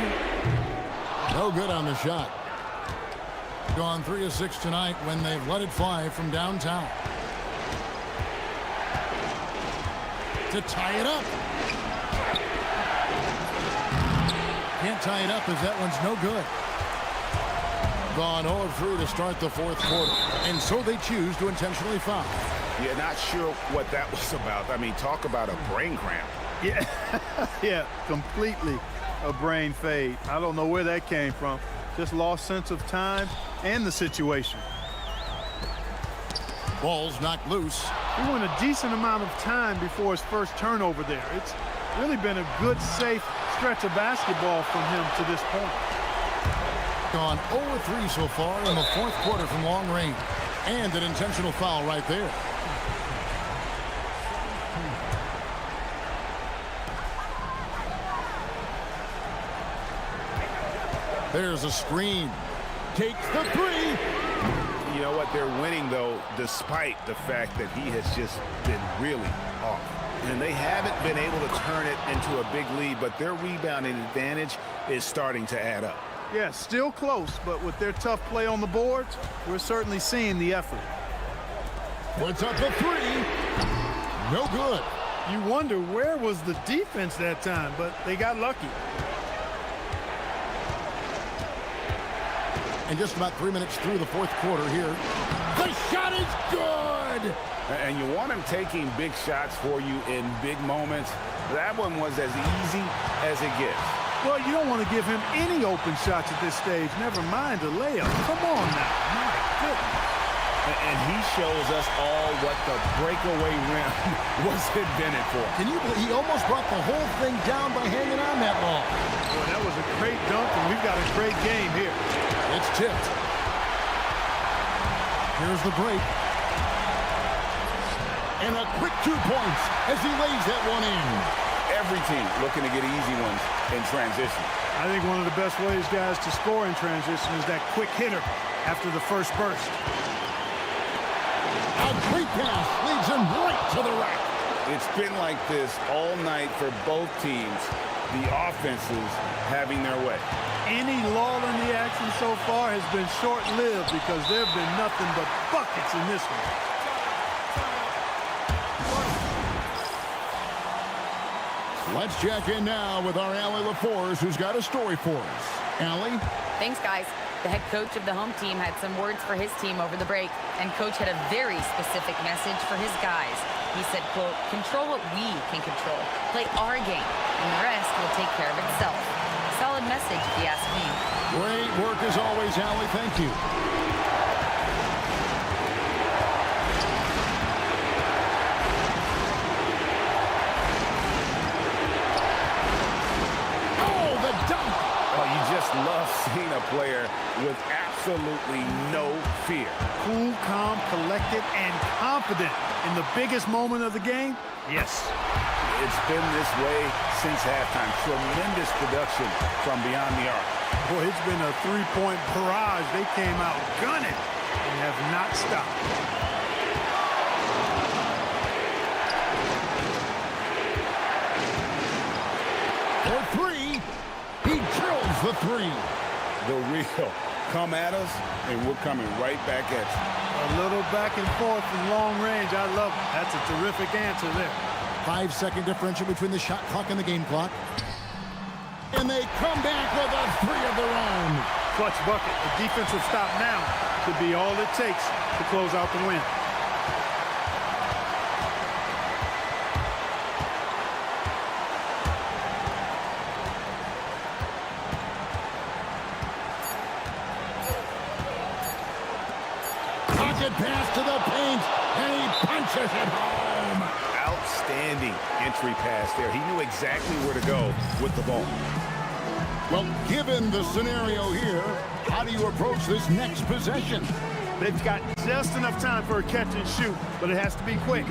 No good on the shot. Gone 3 of 6 tonight when they've let it fly from downtown. To tie it up. Can't tie it up as that one's no good. Gone 0 of 3 to start the fourth quarter. And so they choose to intentionally foul. Yeah, not sure what that was about. I mean, talk about a brain cramp. Yeah, yeah, completely a brain fade. I don't know where that came from. Just lost sense of time and the situation. Ball's knocked loose. He went a decent amount of time before his first turnover there. It's really been a good, safe stretch of basketball from him to this point. Gone 0 of 3 so far in the fourth quarter from long range. And an intentional foul right there. There's a screen. Takes the three. You know what? They're winning, though, despite the fact that he has just been really off. And they haven't been able to turn it into a big lead, but their rebounding advantage is starting to add up. Yeah, still close, but with their tough play on the boards, we're certainly seeing the effort. Puts up the three. No good. You wonder where was the defense that time, but they got lucky. And just about 3 minutes through the fourth quarter here. The shot is good! And you want him taking big shots for you in big moments. That one was as easy as it gets. Well, you don't want to give him any open shots at this stage, never mind a layup. Come on now. My goodness. And he shows us all what the breakaway rim was invented for. Can you believe he almost brought the whole thing down by hanging on that ball? Boy, that was a great dunk, and we've got a great game here. It's tipped. Here's the break. And a quick 2 points as he lays that one in. Every team looking to get easy ones in transition. I think one of the best ways, guys, to score in transition is that quick hitter after the first burst. A great pass leads him right to the rack. It's been like this all night for both teams. The offenses having their way. Any lull in the action so far has been short-lived because there have been nothing but buckets in this one. Let's check in now with our Allie LaForce, who's got a story for us. Allie? Thanks, guys. The head coach of the home team had some words for his team over the break, and coach had a very specific message for his guys. He said, quote, control what we can control. Play our game, and the rest will take care of itself. Solid message, if you ask me. Great work as always, Allie. Thank you. Love seeing a player with absolutely no fear. Cool, calm, collected, and confident in the biggest moment of the game? Yes. It's been this way since halftime. Tremendous production from beyond the arc. Boy, it's been a three-point barrage. They came out gunning and have not stopped. For three, he drills the three. The real come at us, and we're coming right back at you. A little back and forth from long range. I love it. That's a terrific answer there. 5-second differential between the shot clock and the game clock. And they come back with a three of their own. Clutch bucket. The defensive stop now could be all it takes to close out the win. Pocket pass to the paint, and he punches it home. Outstanding entry pass there. He knew exactly where to go with the ball. Well, given the scenario here, how do you approach this next possession? They've got just enough time for a catch and shoot, but it has to be quick.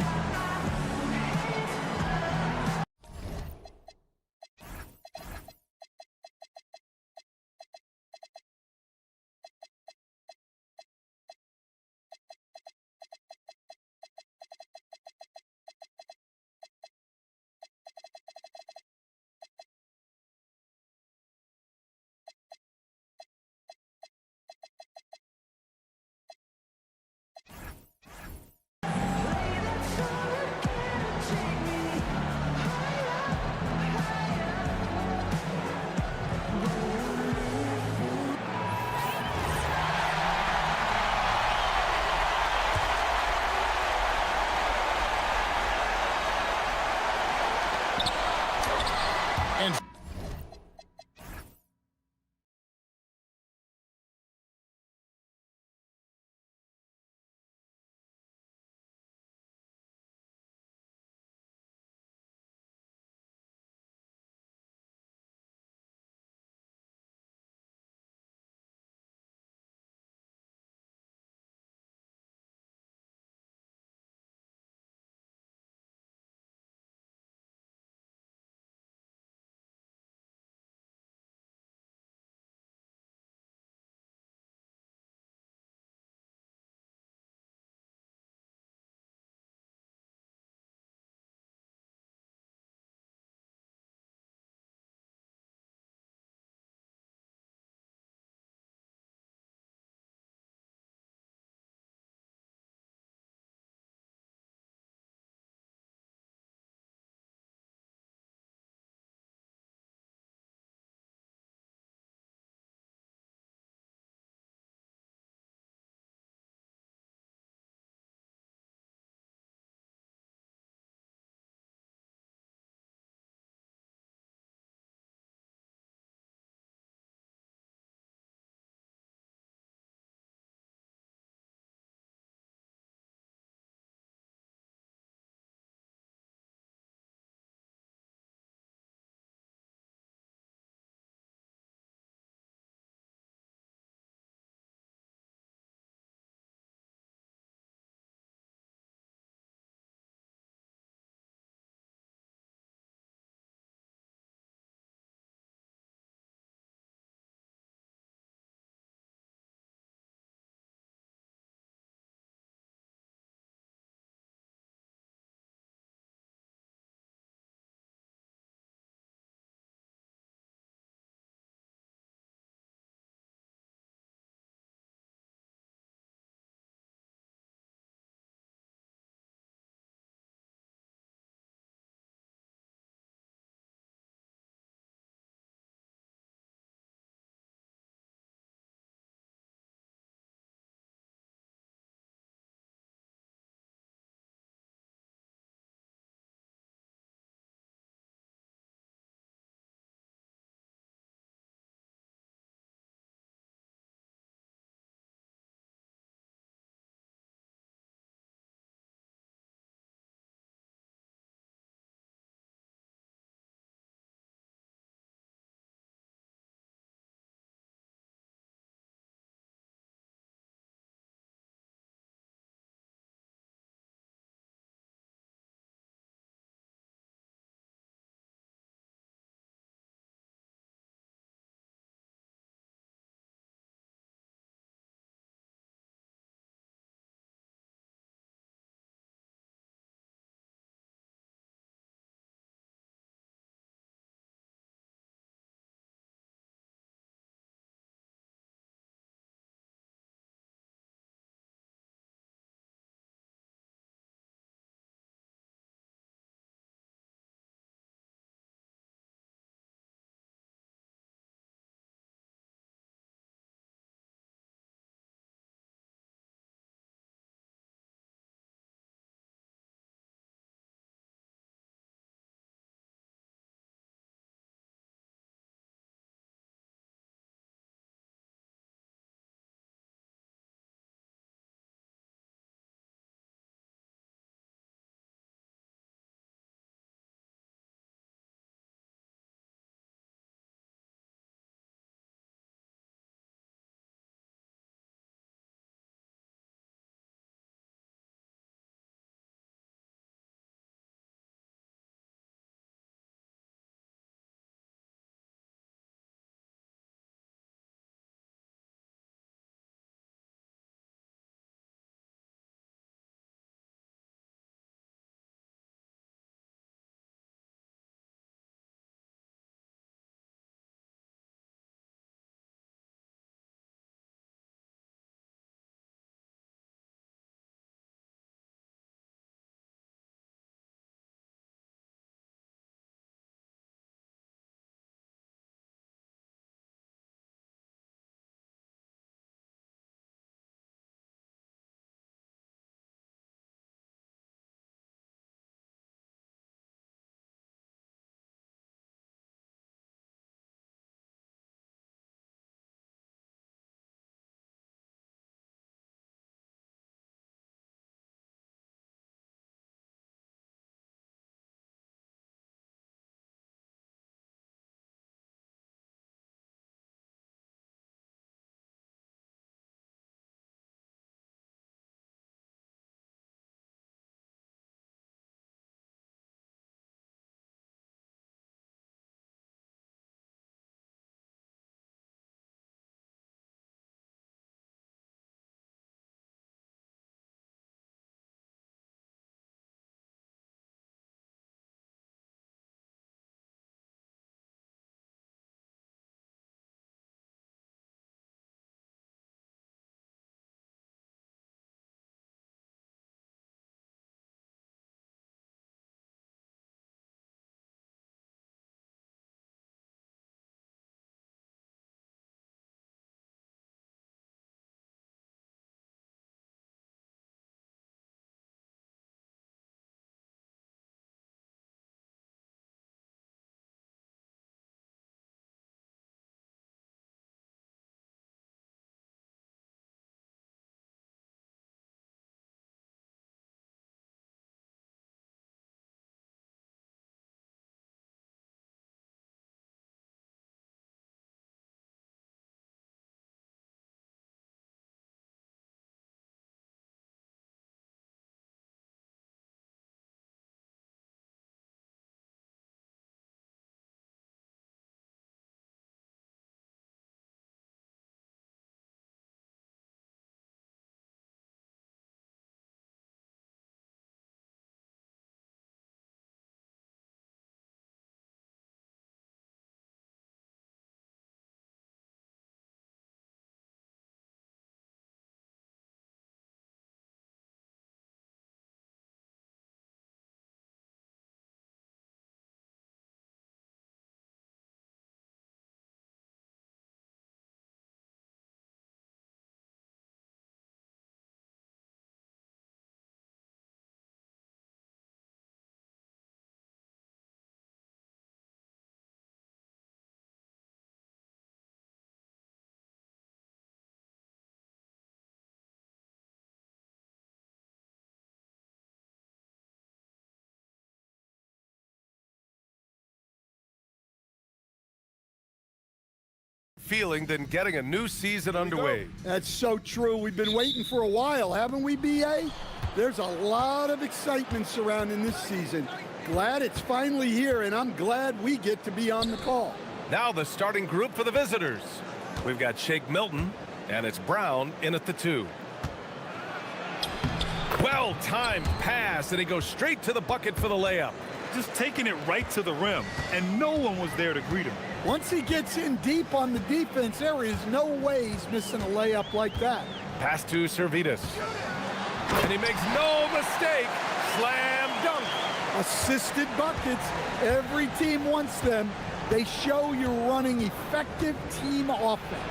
feeling than getting a new season underway. That's so true. We've been waiting for a while, haven't we, B.A.? There's a lot of excitement surrounding this season. Glad it's finally here, and I'm glad we get to be on the call. Now the starting group for the visitors. We've got Shake Milton, and it's Brown in at the 2. Well-timed pass, and he goes straight to the bucket for the layup. Just taking it right to the rim, and no one was there to greet him. Once he gets in deep on the defense, there is no way he's missing a layup like that. Pass to Servetus. And he makes no mistake. Slam dunk. Assisted buckets. Every team wants them. They show you're running effective team offense.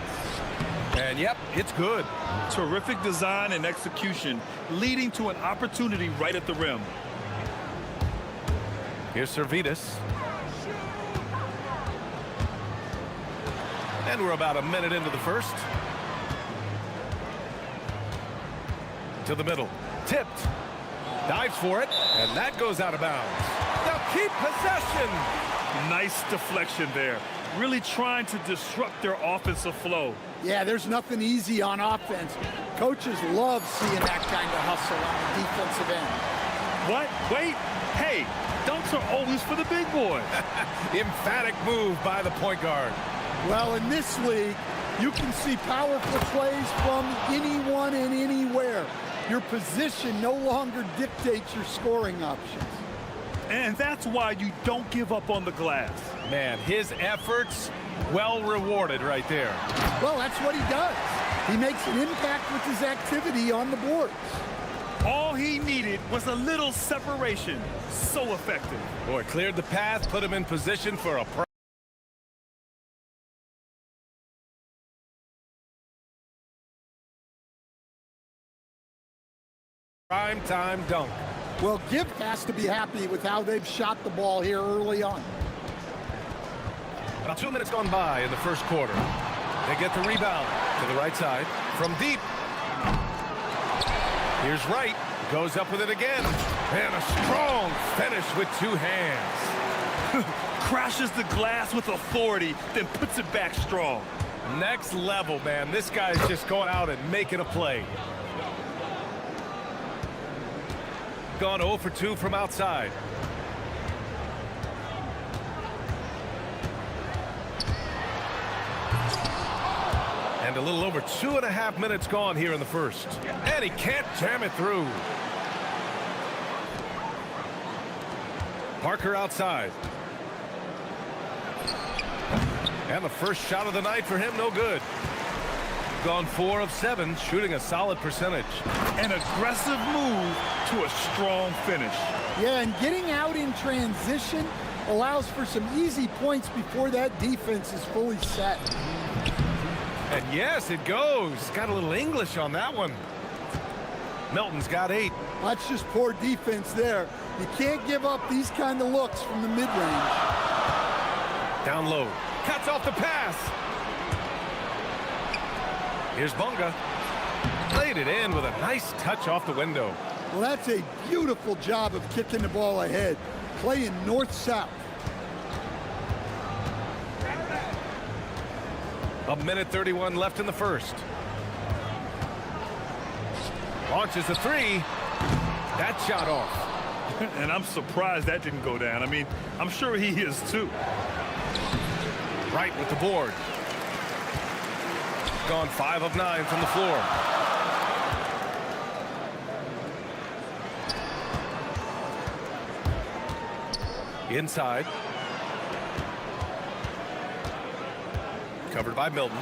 And yep, it's good. Terrific design and execution, leading to an opportunity right at the rim. Here's Servetus. And we're about a minute into the first. To the middle. Tipped. Dives for it. And that goes out of bounds. They'll keep possession. Nice deflection there. Really trying to disrupt their offensive flow. Yeah, there's nothing easy on offense. Coaches love seeing that kind of hustle on the defensive end. What? Wait. Hey, dunks are always for the big boy. Emphatic move by the point guard. Well, in this league, you can see powerful plays from anyone and anywhere. Your position no longer dictates your scoring options. And that's why you don't give up on the glass. Man, his efforts well rewarded right there. Well, that's what he does. He makes an impact with his activity on the boards. All he needed was a little separation. So effective. Boy, cleared the path, put him in position for a prime time dunk. Well, Gibb has to be happy with how they've shot the ball here early on. About 2 minutes gone by in the first quarter. They get the rebound to the right side from deep. Here's Wright. Goes up with it again. And a strong finish with 2 hands. Crashes the glass with authority, then puts it back strong. Next level, man. This guy's just going out and making a play. Gone 0 for 2 from outside. And a little over 2.5 minutes gone here in the first. And he can't jam it through. Parker outside. And the first shot of the night for him, no good. Gone 4 of 7, shooting a solid percentage. An aggressive move to a strong finish. Yeah, and getting out in transition allows for some easy points before that defense is fully set. And yes, it goes. Got a little English on that one. Milton's got 8. That's just poor defense there. You can't give up these kind of looks from the mid-range. Down low. Cuts off the pass. Here's Bunga. Played it in with a nice touch off the window. Well, that's a beautiful job of kicking the ball ahead. Playing north-south. A minute 31 left in the first. Launches a 3. That shot off. And I'm surprised that didn't go down. I mean, I'm sure he is too. Right with the board. Gone 5 of 9 from the floor. Inside. Covered by Milton.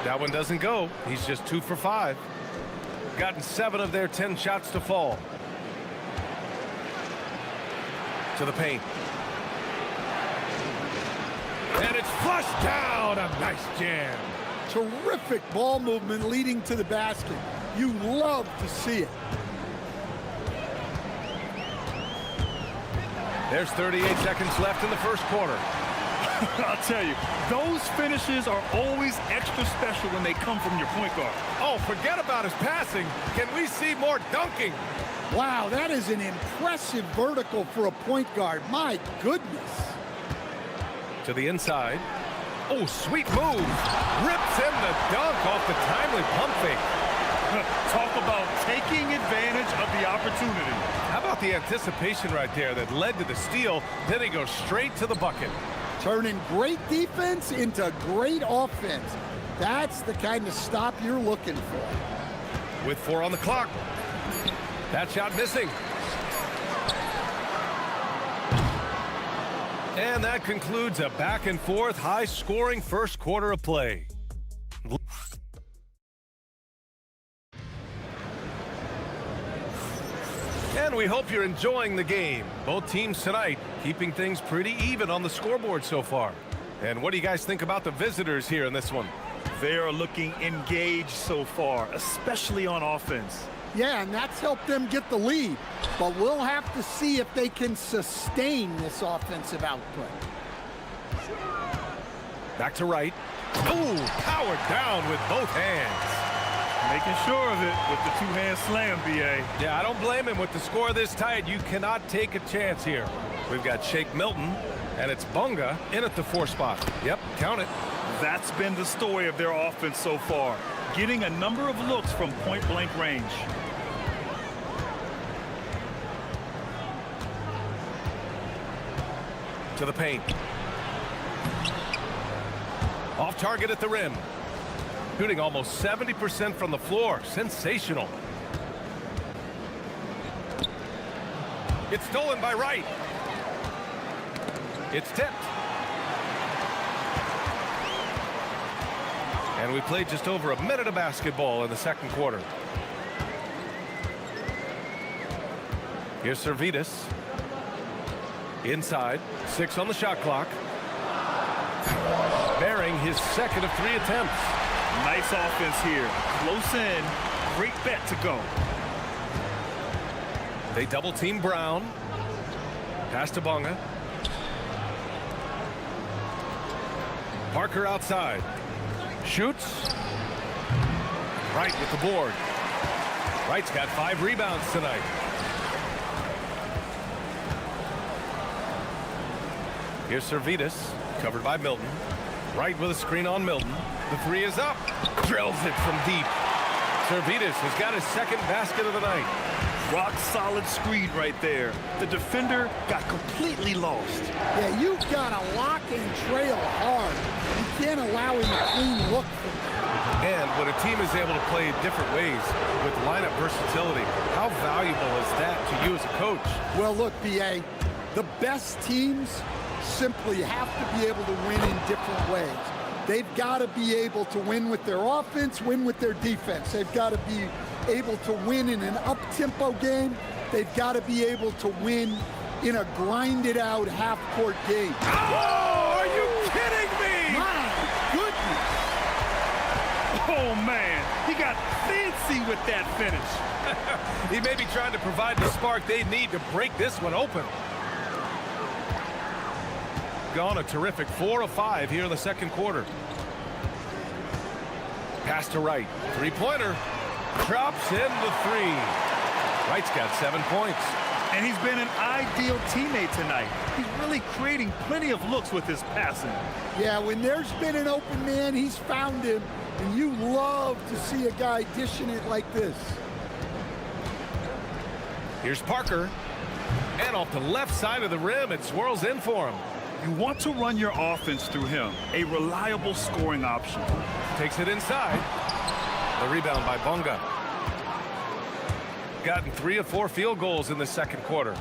That one doesn't go. He's just 2 for 5. Gotten 7 of their 10 shots to fall. To the paint. And it's flushed down. A nice jam. Terrific ball movement leading to the basket. You love to see it. There's 38 seconds left in the first quarter. I'll tell you, those finishes are always extra special when they come from your point guard. Oh, forget about his passing. Can we see more dunking? Wow, that is an impressive vertical for a point guard. My goodness. To the inside. Oh, sweet move. Rips him the dunk off the timely pump fake. Talk about taking advantage of the opportunity. How about the anticipation right there that led to the steal? Then he goes straight to the bucket. Turning great defense into great offense. That's the kind of stop you're looking for. With 4 on the clock. That shot missing. And that concludes a back-and-forth, high-scoring first quarter of play. And we hope you're enjoying the game. Both teams tonight keeping things pretty even on the scoreboard so far. And what do you guys think about the visitors here in this one? They are looking engaged so far, especially on offense. Yeah, and that's helped them get the lead. But we'll have to see if they can sustain this offensive output. Back to right. Ooh, powered down with both hands. Making sure of it with the two-hand slam, B.A. Yeah, I don't blame him. With the score this tight, you cannot take a chance here. We've got Shake Milton, and it's Bunga in at the 4 spot. Yep, count it. That's been the story of their offense so far, getting a number of looks from point-blank range. To the paint. Off target at the rim. Shooting almost 70% from the floor. Sensational. It's stolen by Wright. It's tipped. And we played just over a minute of basketball in the second quarter. Here's Servetus. Inside. 6 on the shot clock. Bearing his second of 3 attempts. Nice offense here. Close in. Great bet to go. They double team Brown. Pass to Bunga. Parker outside. Shoots. Wright with the board. Wright's got 5 rebounds tonight. Here's Servetus, covered by Milton. Wright with a screen on Milton. The 3 is up. Drills it from deep. Servetus has got his second basket of the night. Rock solid screen right there. The defender got completely lost. Yeah, you've got to lock and trail hard. You can't allow him a clean look from there. And when a team is able to play different ways with lineup versatility, how valuable is that to you as a coach? Well, look, B.A., the best teams simply have to be able to win in different ways. They've got to be able to win with their offense, win with their defense. They've got to be able to win in an up-tempo game. They've got to be able to win in a grinded-out half-court game. Oh, are you kidding me? My goodness. Oh, man. He got fancy with that finish. He may be trying to provide the spark they need to break this one open. Gone a terrific 4 of 5 here in the second quarter. Pass to Wright. 3-pointer. Drops in the 3. Wright's got 7 points. And he's been an ideal teammate tonight. He's really creating plenty of looks with his passing. Yeah, when there's been an open man, he's found him. And you love to see a guy dishing it like this. Here's Parker. And off the left side of the rim, it swirls in for him. You want to run your offense through him, a reliable scoring option. Takes it inside. The rebound by Bunga. Gotten 3 of 4 field goals in the second quarter.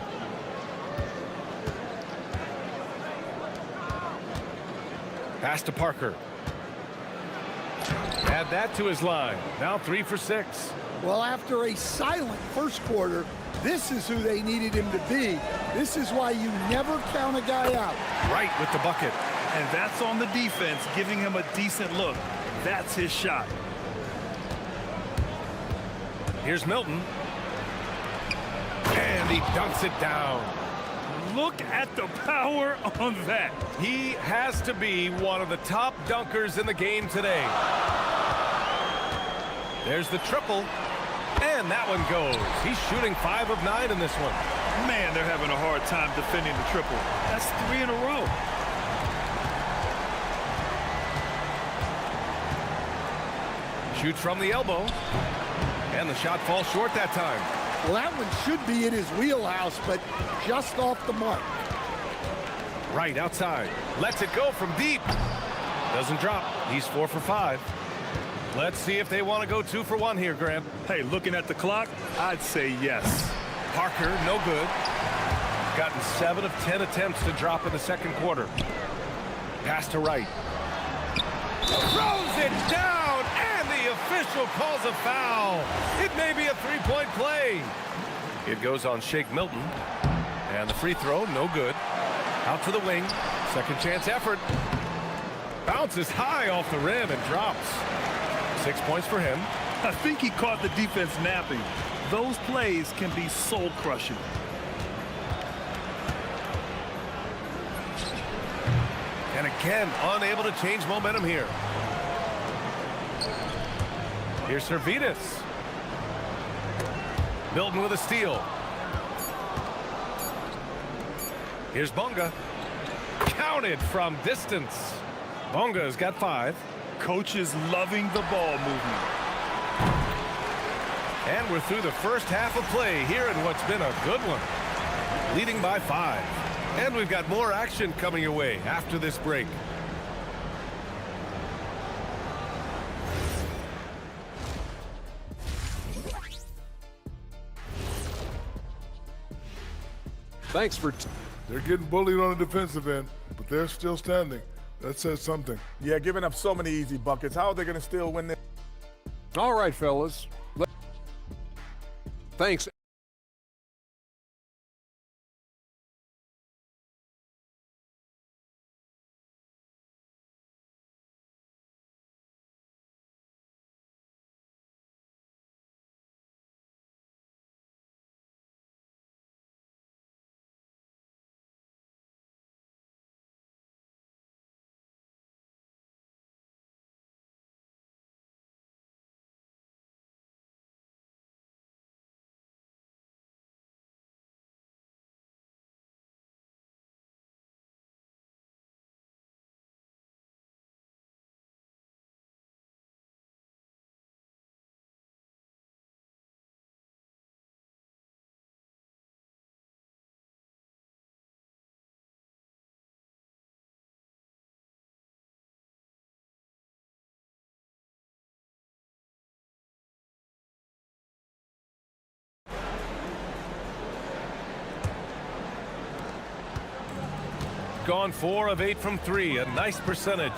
Pass to Parker. Add that to his line. Now 3 for 6. Well, after a silent first quarter, this is who they needed him to be. This is why you never count a guy out. Wright with the bucket. And that's on the defense, giving him a decent look. That's his shot. Here's Milton. And he dunks it down. Look at the power on that. He has to be one of the top dunkers in the game today. There's the triple. And that one goes. He's shooting 5 of 9 in this one. Man, they're having a hard time defending the triple. That's 3 in a row. Shoots from the elbow. And the shot falls short that time. Well, that one should be in his wheelhouse, but just off the mark. Right outside. Lets it go from deep. Doesn't drop. He's 4 for 5. Let's see if they want to go 2 for 1 here, Grant. Hey, looking at the clock, I'd say yes. Parker, no good. Gotten 7 of 10 attempts to drop in the second quarter. Pass to Wright. Throws it down, and the official calls a foul. It may be a three-point play. It goes on Shake Milton. And the free throw, no good. Out to the wing. Second chance effort. Bounces high off the rim and drops. 6 points for him. I think he caught the defense napping. Those plays can be soul-crushing. And again, unable to change momentum here. Here's Servetus. Milton with a steal. Here's Bonga. Counted from distance. Bonga's got 5. Coach is loving the ball movement. And we're through the first half of play here in what's been a good one. Leading by 5. And we've got more action coming your way after this break. Thanks for... They're getting bullied on the defensive end, but they're still standing. That says something. Yeah, giving up so many easy buckets. How are they going to still win this? All right, fellas. Thanks. Gone 4 of 8 from 3, a nice percentage.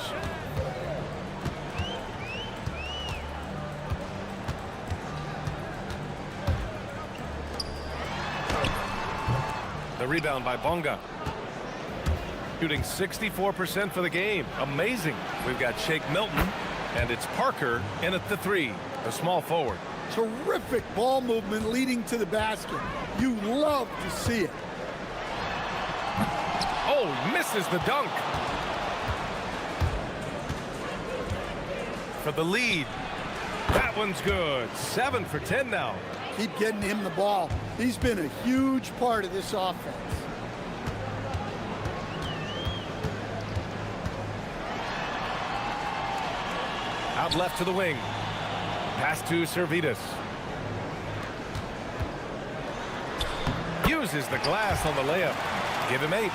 The rebound by Bonga. Shooting 64% for the game. Amazing. We've got Shake Milton, and it's Parker in at the 3, a small forward. Terrific ball movement leading to the basket. You love to see it. Oh, misses the dunk. For the lead. That one's good. 7 for 10 now. Keep getting him the ball. He's been a huge part of this offense. Out left to the wing. Pass to Servetus. Uses the glass on the layup. Give him 8.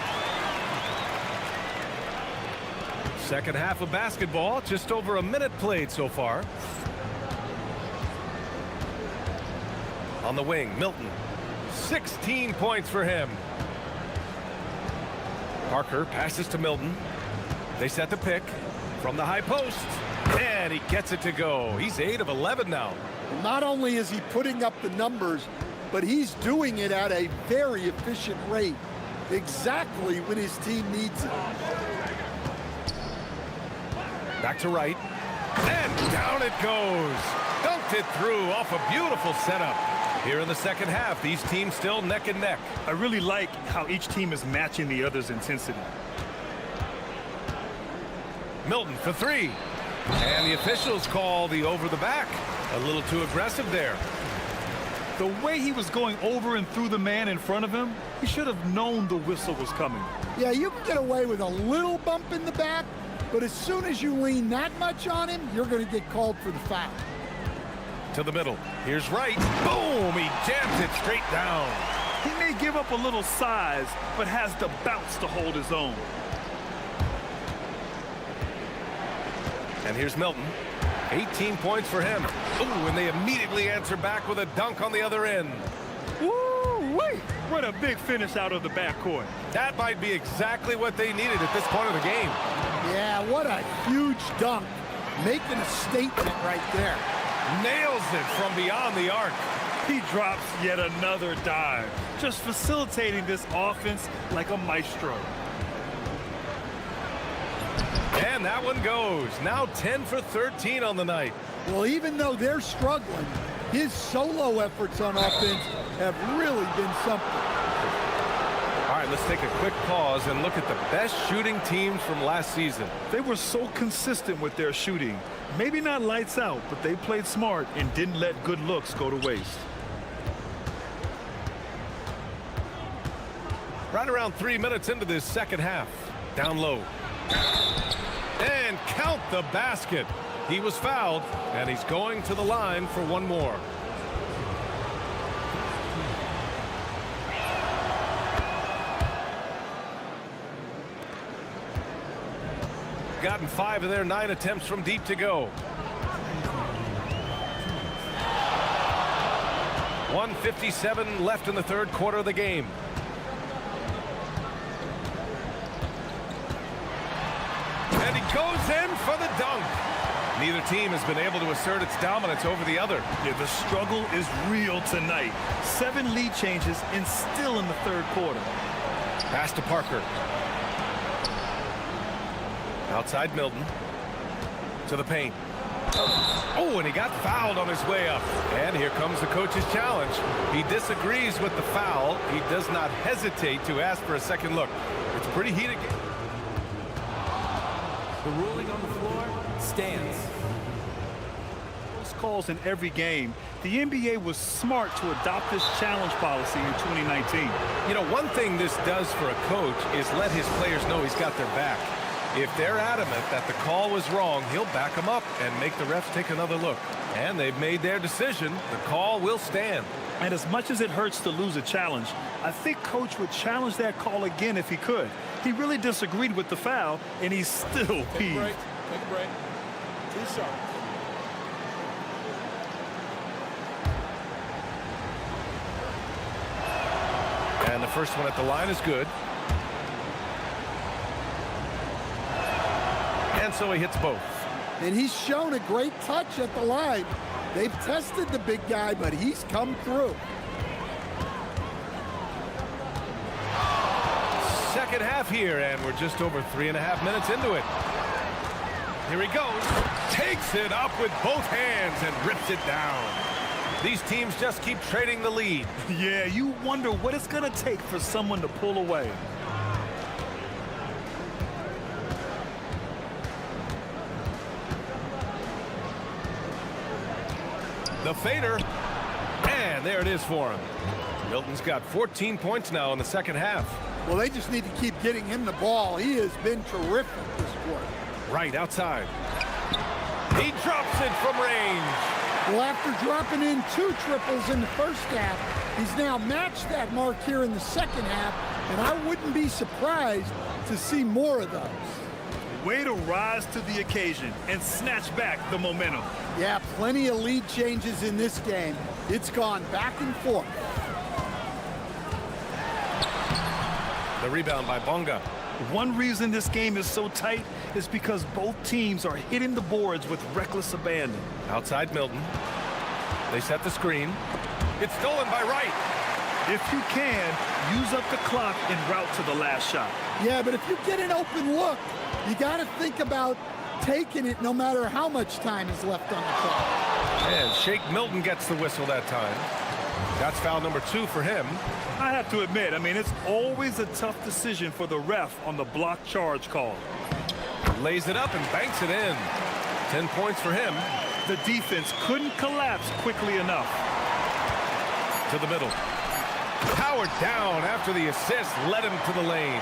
Second half of basketball, just over a minute played so far. On the wing, Milton. 16 points for him. Parker passes to Milton. They set the pick from the high post. And he gets it to go. He's 8 of 11 now. Not only is he putting up the numbers, but he's doing it at a very efficient rate. Exactly when his team needs it. Back to Wright. And down it goes. Dunked it through off a beautiful setup. Here in the second half, these teams still neck and neck. I really like how each team is matching the other's intensity. Milton for 3. And the officials call the over the back. A little too aggressive there. The way he was going over and through the man in front of him, he should have known the whistle was coming. Yeah, you can get away with a little bump in the back, but as soon as you lean that much on him, you're going to get called for the foul. To the middle. Here's right. Boom! He jams it straight down. He may give up a little size, but has the bounce to hold his own. And here's Milton. 18 points for him. Ooh, and they immediately answer back with a dunk on the other end. Woo-wee! What a big finish out of the backcourt. That might be exactly what they needed at this point of the game. Yeah, what a huge dunk. Making a statement right there. Nails it from beyond the arc. He drops yet another dive, just facilitating this offense like a maestro. And that one goes. Now 10 for 13 on the night. Well, even though they're struggling, his solo efforts on offense have really been something. All right, let's take a quick pause and look at the best shooting teams from last season. They were so consistent with their shooting. Maybe not lights out, but they played smart and didn't let good looks go to waste. Right around 3 minutes into this second half. Down low. And count the basket. He was fouled, and he's going to the line for one more. Gotten 5 of their 9 attempts from deep to go. 1:57 left in the third quarter of the game. And he goes in for the dunk. Neither team has been able to assert its dominance over the other. Yeah, the struggle is real tonight. 7 lead changes and still in the third quarter. Pass to Parker. Outside Milton. To the paint. Oh, and he got fouled on his way up. And here comes the coach's challenge. He disagrees with the foul. He does not hesitate to ask for a second look. It's pretty heated. The ruling on the floor stands. Close calls in every game. The NBA was smart to adopt this challenge policy in 2019. You know, one thing this does for a coach is let his players know he's got their back. If they're adamant that the call was wrong, he'll back them up and make the refs take another look. And they've made their decision. The call will stand. And as much as it hurts to lose a challenge, I think Coach would challenge that call again if he could. He really disagreed with the foul, and he's still peeved. Take a break. Too sharp. And the first one at the line is good. And so he hits both. And he's shown a great touch at the line. They've tested the big guy, but he's come through. Second half here, and we're just over 3.5 minutes into it. Here he goes. Takes it up with both hands and rips it down. These teams just keep trading the lead. Yeah, you wonder what it's going to take for someone to pull away. The fader, and there it is for him. Milton's got 14 points now in the second half. Well, they just need to keep getting him the ball. He has been terrific this quarter. Right outside. He drops it from range. Well, after dropping in 2 triples in the first half, he's now matched that mark here in the second half, and I wouldn't be surprised to see more of those. Way to rise to the occasion and snatch back the momentum. Yeah, plenty of lead changes in this game. It's gone back and forth. The rebound by Bonga. One reason this game is so tight is because both teams are hitting the boards with reckless abandon. Outside Milton. They set the screen. It's stolen by Wright. If you can, use up the clock en route to the last shot. Yeah, but if you get an open look, you got to think about taking it no matter how much time is left on the clock. And Shake Milton gets the whistle that time. That's foul number 2 for him. I have to admit, it's always a tough decision for the ref on the block charge call. Lays it up and banks it in. 10 points for him. The defense couldn't collapse quickly enough. To the middle. Powered down after the assist led him to the lane.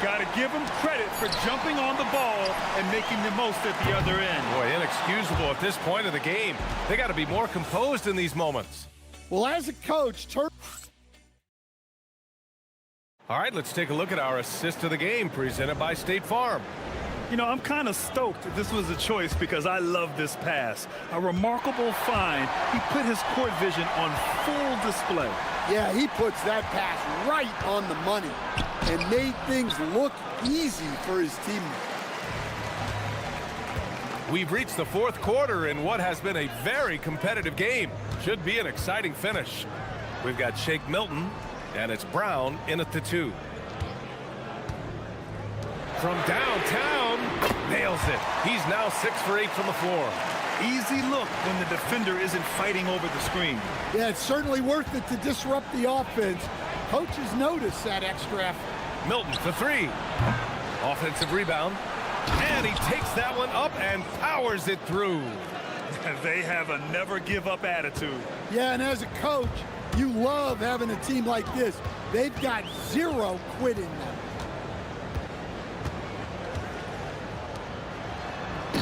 Got to give him credit for jumping on the ball and making the most at the other end. Boy, inexcusable at this point of the game. They got to be more composed in these moments. Well, as a coach, All right, let's take a look at our assist of the game presented by State Farm. You know, I'm kind of stoked that this was a choice because I love this pass. A remarkable find. He put his court vision on full display. yeah, he puts that pass right on the money and made things look easy for his teammate. We've reached the fourth quarter in what has been a very competitive game. Should be an exciting finish. We've got Shake Milton, and it's Brown in at the 2. From downtown, nails it. He's now 6 for 8 from the floor. Easy look when the defender isn't fighting over the screen. Yeah, it's certainly worth it to disrupt the offense. Coaches notice that extra effort. Milton for 3. Offensive rebound. And he takes that one up and powers it through. They have a never-give-up attitude. Yeah, and as a coach, you love having a team like this. They've got zero quit in them.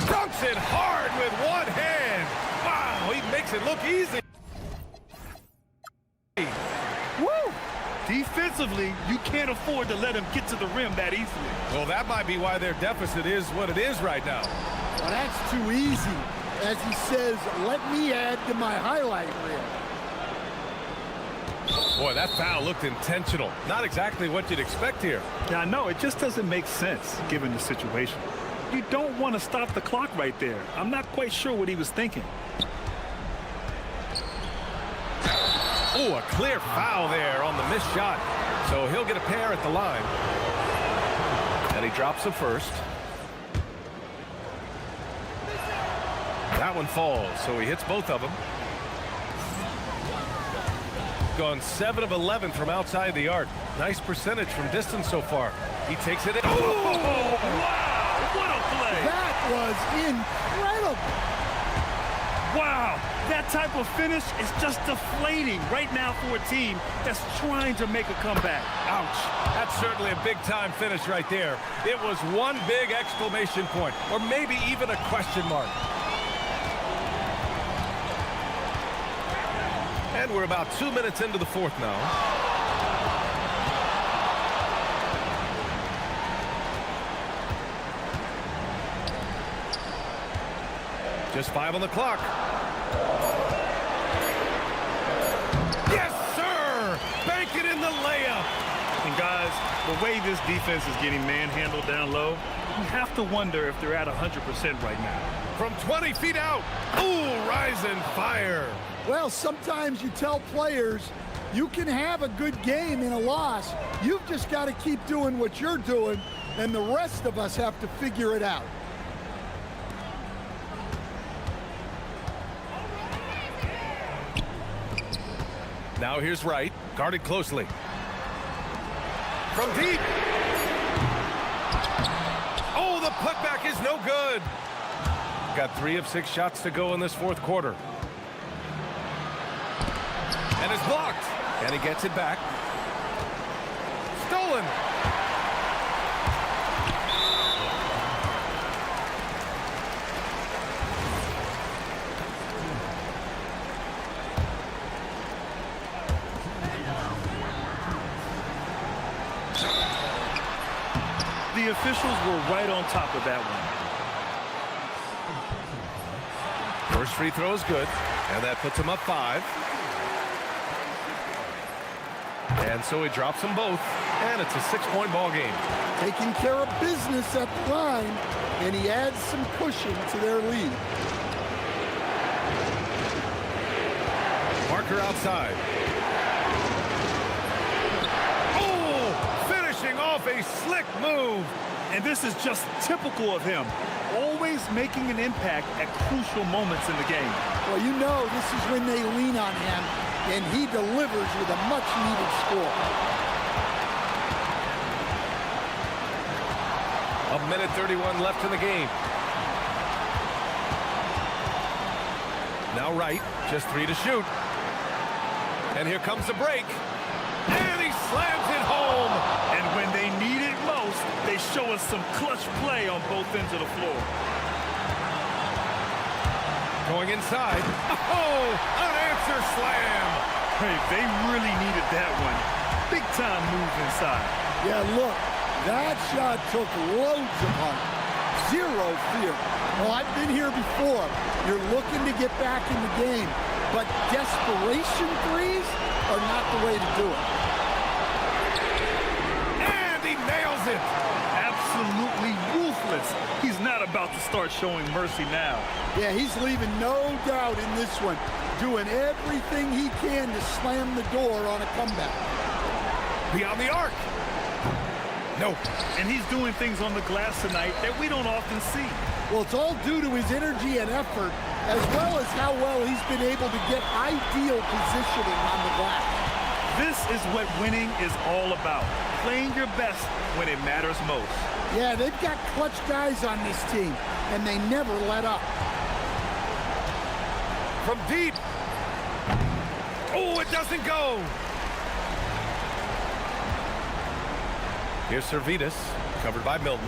Dunks it hard with one hand. Wow, he makes it look easy. Woo! Defensively, you can't afford to let him get to the rim that easily. Well, that might be why their deficit is what it is right now. Well, that's too easy. As he says, let me add to my highlight reel. Boy, that foul looked intentional. Not exactly what you'd expect here. Yeah, I know. It just doesn't make sense given the situation. You don't want to stop the clock right there. I'm not quite sure what he was thinking. Oh, a clear foul there on the missed shot. So he'll get a pair at the line. And he drops the first. That one falls, so he hits both of them. Gone 7 of 11 from outside the arc. Nice percentage from distance so far. He takes it in. Oh, wow! What a play! That was incredible. Wow, that type of finish is just deflating right now for a team that's trying to make a comeback. Ouch. That's certainly a big-time finish right there. It was one big exclamation point, or maybe even a question mark. And we're about 2 minutes into the fourth now. Just 5 on the clock. Yes, sir! Bank it in the layup. And guys, the way this defense is getting manhandled down low, you have to wonder if they're at 100% right now. From 20 feet out. Ooh, rise and fire. Well, sometimes you tell players you can have a good game in a loss. You've just got to keep doing what you're doing, and the rest of us have to figure it out. Now here's Wright, guarded closely. From deep. Oh, the putback is no good. Got 3 of 6 shots to go in this fourth quarter. And it's blocked. And he gets it back. Stolen. The officials were right on top of that one. First free throw is good, and that puts him up 5. And so he drops them both, and it's a 6-point ball game. Taking care of business at the line, and he adds some cushion to their lead. Parker outside. Oh, finishing off a slick move. And this is just typical of him, always making an impact at crucial moments in the game. Well, you know this is when they lean on him, and he delivers with a much-needed score. A minute 31 left in the game. Now Wright, just 3 to shoot. And here comes the break. And he slams it home. And when they need it most, They show us some clutch play on both ends of the floor. Going inside. Oh, an answer slam. Hey, they really needed that one. Big time move inside. Yeah, look, that shot took loads of heart. Zero fear. Well, I've been here before. You're looking to get back in the game, but desperation threes are not the way to do it. And he nails it. Absolutely ruthless. He's not about to start showing mercy now. Yeah, he's leaving no doubt in this one, doing everything he can to slam the door on a comeback. Beyond the arc. No. And he's doing things on the glass tonight that we don't often see. Well, it's all due to his energy and effort, as well as how well he's been able to get ideal positioning on the glass. This is what winning is all about. Playing your best when it matters most. Yeah, they've got clutch guys on this team, and they never let up. From deep. Oh, it doesn't go. Here's Servetus, covered by Milton.